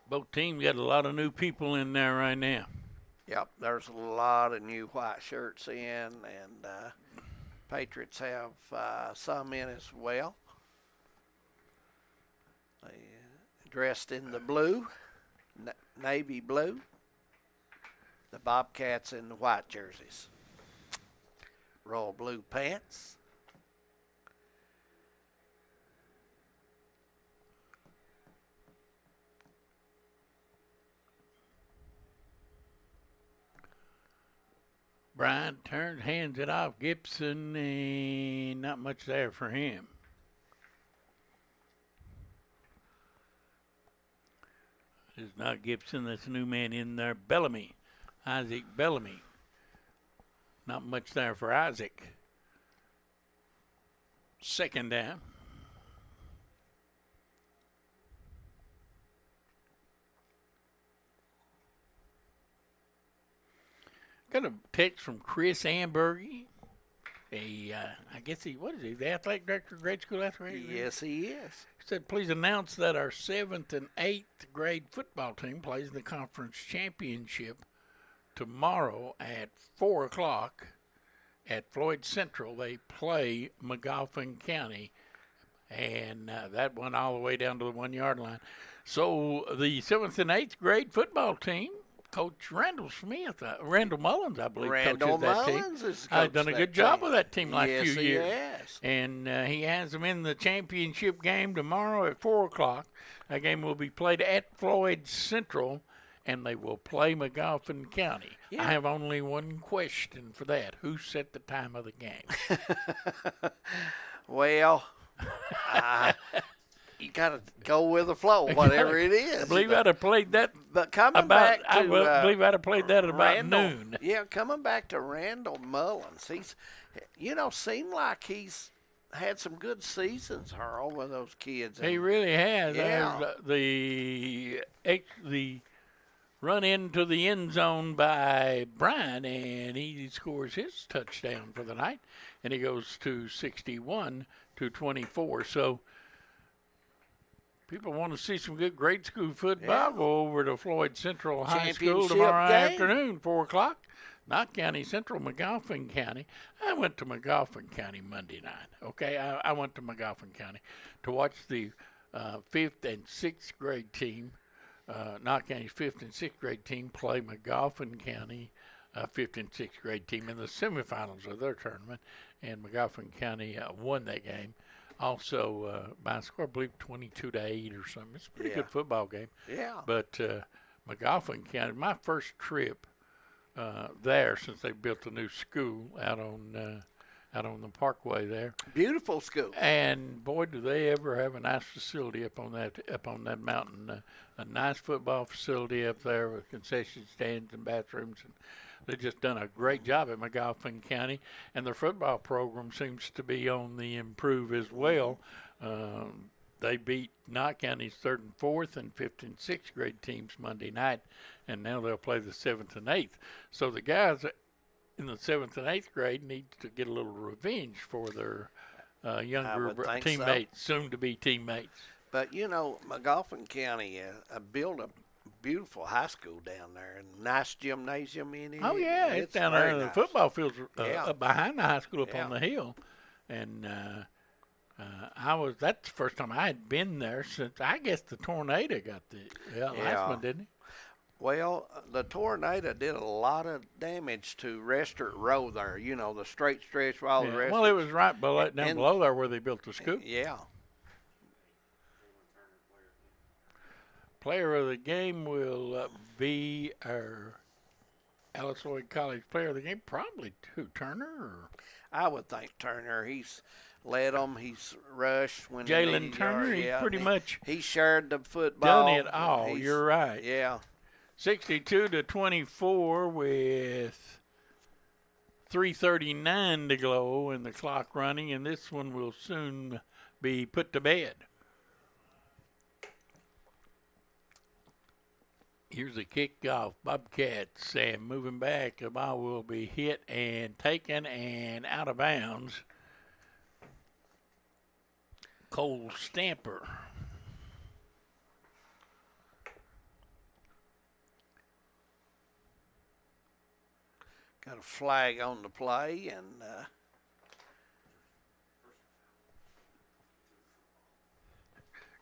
Both teams got a lot of new people in there right now. Yep, there's a lot of new white shirts in, and Patriots have some in as well. They dressed in the blue, navy blue. The Bobcats in the white jerseys. Royal blue pants. Bryant turns, hands it off. Gibson, not much there for him. It's not Gibson, that's a new man in there. Bellamy, Isaac Bellamy. Not much there for Isaac. Second down. Got a text from Chris Ambergy. I guess what is he, the athletic director of grade school athletics? Yes, he is. He said, please announce that our 7th and 8th grade football team plays in the conference championship tomorrow at 4 o'clock at Floyd Central. They play Magoffin County, and that went all the way down to the 1 yard line. So the 7th and 8th grade football team, Coach Randall Mullins, I believe, coaches that team. I've done a good job with that team last few years. Yes. And he has them in the championship game tomorrow at 4 o'clock. That game will be played at Floyd Central, and they will play Magoffin County. Yeah. I have only one question for that. Who set the time of the game? Well, you got to go with the flow, whatever it is. I believe I'd have played that. But coming back to, I believe I'd have played that at about noon. Yeah, coming back to Randall Mullins, he's, seemed like he's had some good seasons, Earl, with those kids. He really has. Yeah. The run into the end zone by Brian, and he scores his touchdown for the night, and he goes to 61-24. So people want to see some good grade school football. Go over to Floyd Central High School tomorrow afternoon, 4 o'clock. Knott County Central, McGoffin County. I went to McGoffin County Monday night. Okay, I went to McGoffin County to watch the 5th and 6th grade team. Knott County's 5th and 6th grade team play McGoffin County 5th and 6th grade team in the semifinals of their tournament, and McGoffin County won that game. Also, by a score, I believe 22-8 or something. It's a pretty good football game. Yeah. But McGoffin County, my first trip there since they built a new school out on the Parkway there. Beautiful school. And boy, do they ever have a nice facility up on that mountain. A nice football facility up there with concession stands and bathrooms, and they've just done a great job at McGoffin County. And their football program seems to be on the improve as well. They beat Knott County's 3rd and 4th and 5th and 6th grade teams Monday night, and now they'll play the 7th and 8th. So the guys in the 7th and 8th grade need to get a little revenge for their younger teammates, soon-to-be teammates. But, McGoffin County built a beautiful high school down there, and nice gymnasium in it. Oh, yeah, it's down there. Nice. The football field's up behind the high school up on the hill. And that's the first time I had been there since, I guess, the tornado got the last one, didn't it? Well, the tornado did a lot of damage to Restaurant Row there, the straight stretch of all the restaurants. Well, it was right down below there where they built the school. Yeah. Player of the game will be our Alice Lloyd College player of the game, probably Turner? Or? I would think Turner. He's led them. He's rushed when Jalen Turner, he shared the football. Done it all. You're right. Yeah. 62-24 with 3:39 to go and the clock running, and this one will soon be put to bed. Here's the kickoff. Bobcats, and moving back, the ball will be hit and taken and out of bounds. Cole Stamper. Got a flag on the play, and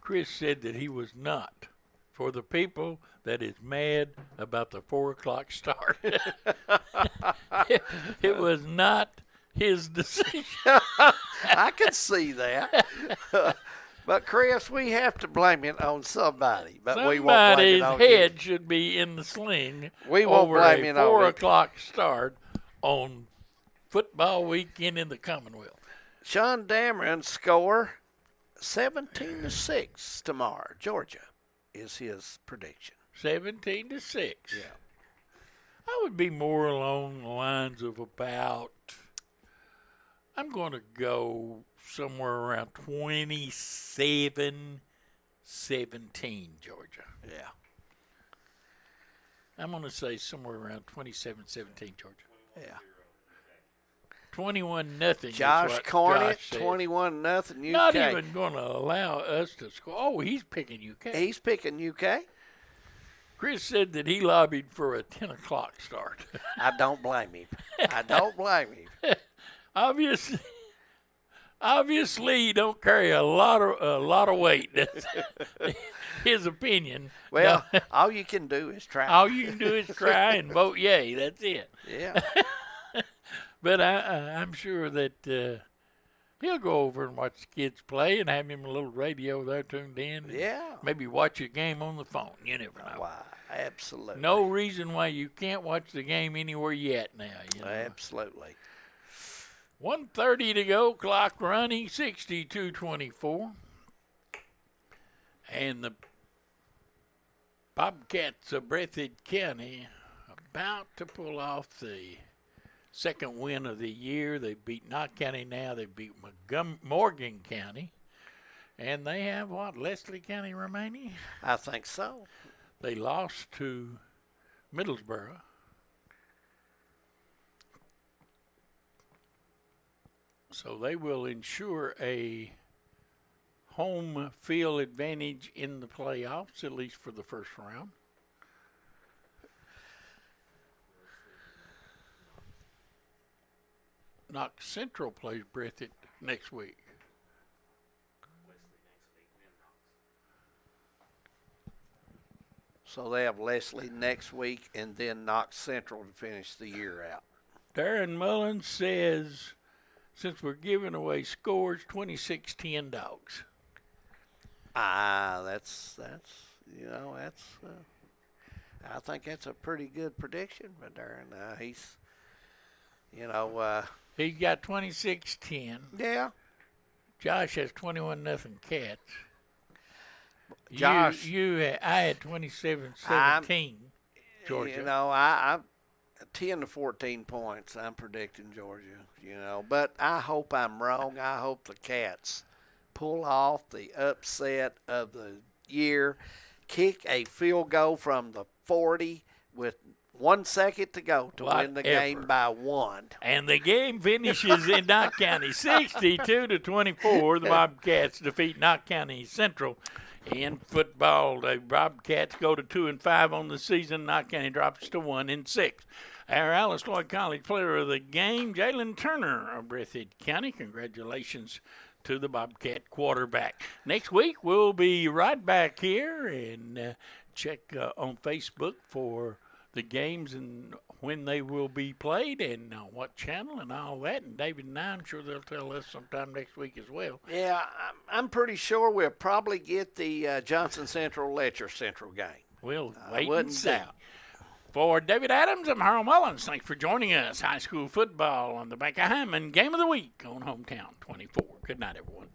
Chris said that he was not for the people that is mad about the 4 o'clock start. It was not his decision. I can see that. But, Chris, we have to blame it on somebody. But we won't blame it on somebody's head should be in the sling. We won't blame it on 4 o'clock start on football weekend in the Commonwealth. Sean Dameron score 17-6 tomorrow. Georgia is his prediction. 17-6. Yeah. I would be more along the lines of about, I'm going to go somewhere around 27-17, Georgia. Yeah. I'm going to say somewhere around 27-17, Georgia. Yeah. 21-0. Josh Cornett, 21-0 UK. Not even going to allow us to score. Oh, he's picking UK. He's picking UK. Chris said that he lobbied for a 10 o'clock start. I don't blame him. I don't blame him. Obviously, he don't carry a lot of weight. That's his opinion. Well, all you can do is try. All you can do is try and vote yay. That's it. Yeah. But I'm sure that he'll go over and watch the kids play and have him a little radio there tuned in. Yeah. Maybe watch a game on the phone. You never know. Why, absolutely. No reason why you can't watch the game anywhere yet now. Absolutely. 1:30 to go, clock running, 62-24. And the Bobcats of Breathitt County about to pull off the second win of the year. They beat Knott County now. They beat Morgan County. And they have, Leslie County remaining? I think so. They lost to Middlesboro. So they will ensure a home field advantage in the playoffs, at least for the first round. Knox Central plays Breathitt next week. So they have Leslie next week and then Knox Central to finish the year out. Darren Mullins says, since we're giving away scores, 26-10 Dogs. That's I think that's a pretty good prediction, but Darren, he's got 26-10. Yeah. Josh has 21-0 Cats. Josh, I had 27-17 Georgia. I 10 to 14 points. I'm predicting Georgia. But I hope I'm wrong. I hope the Cats pull off the upset of the year, kick a field goal from the 40 with 1 second to go to win the game by 1. And the game finishes in Knott County 62-24. The Bobcats defeat Knott County Central. In football, the Bobcats go to 2-5 on the season. Knott County drops to 1-6. Our Alice Lloyd College player of the game, Jalen Turner of Breathitt County. Congratulations to the Bobcat quarterback. Next week, we'll be right back here and check on Facebook for the games and when they will be played and what channel and all that. And David and I'm sure they'll tell us sometime next week as well. Yeah, I'm pretty sure we'll probably get the Johnson Central Letcher Central game. We'll wait and see. For David Adams, I'm Harold Mullins. Thanks for joining us. High school football on the Bank of Hyman Game of the Week on Hometown 24. Good night, everyone.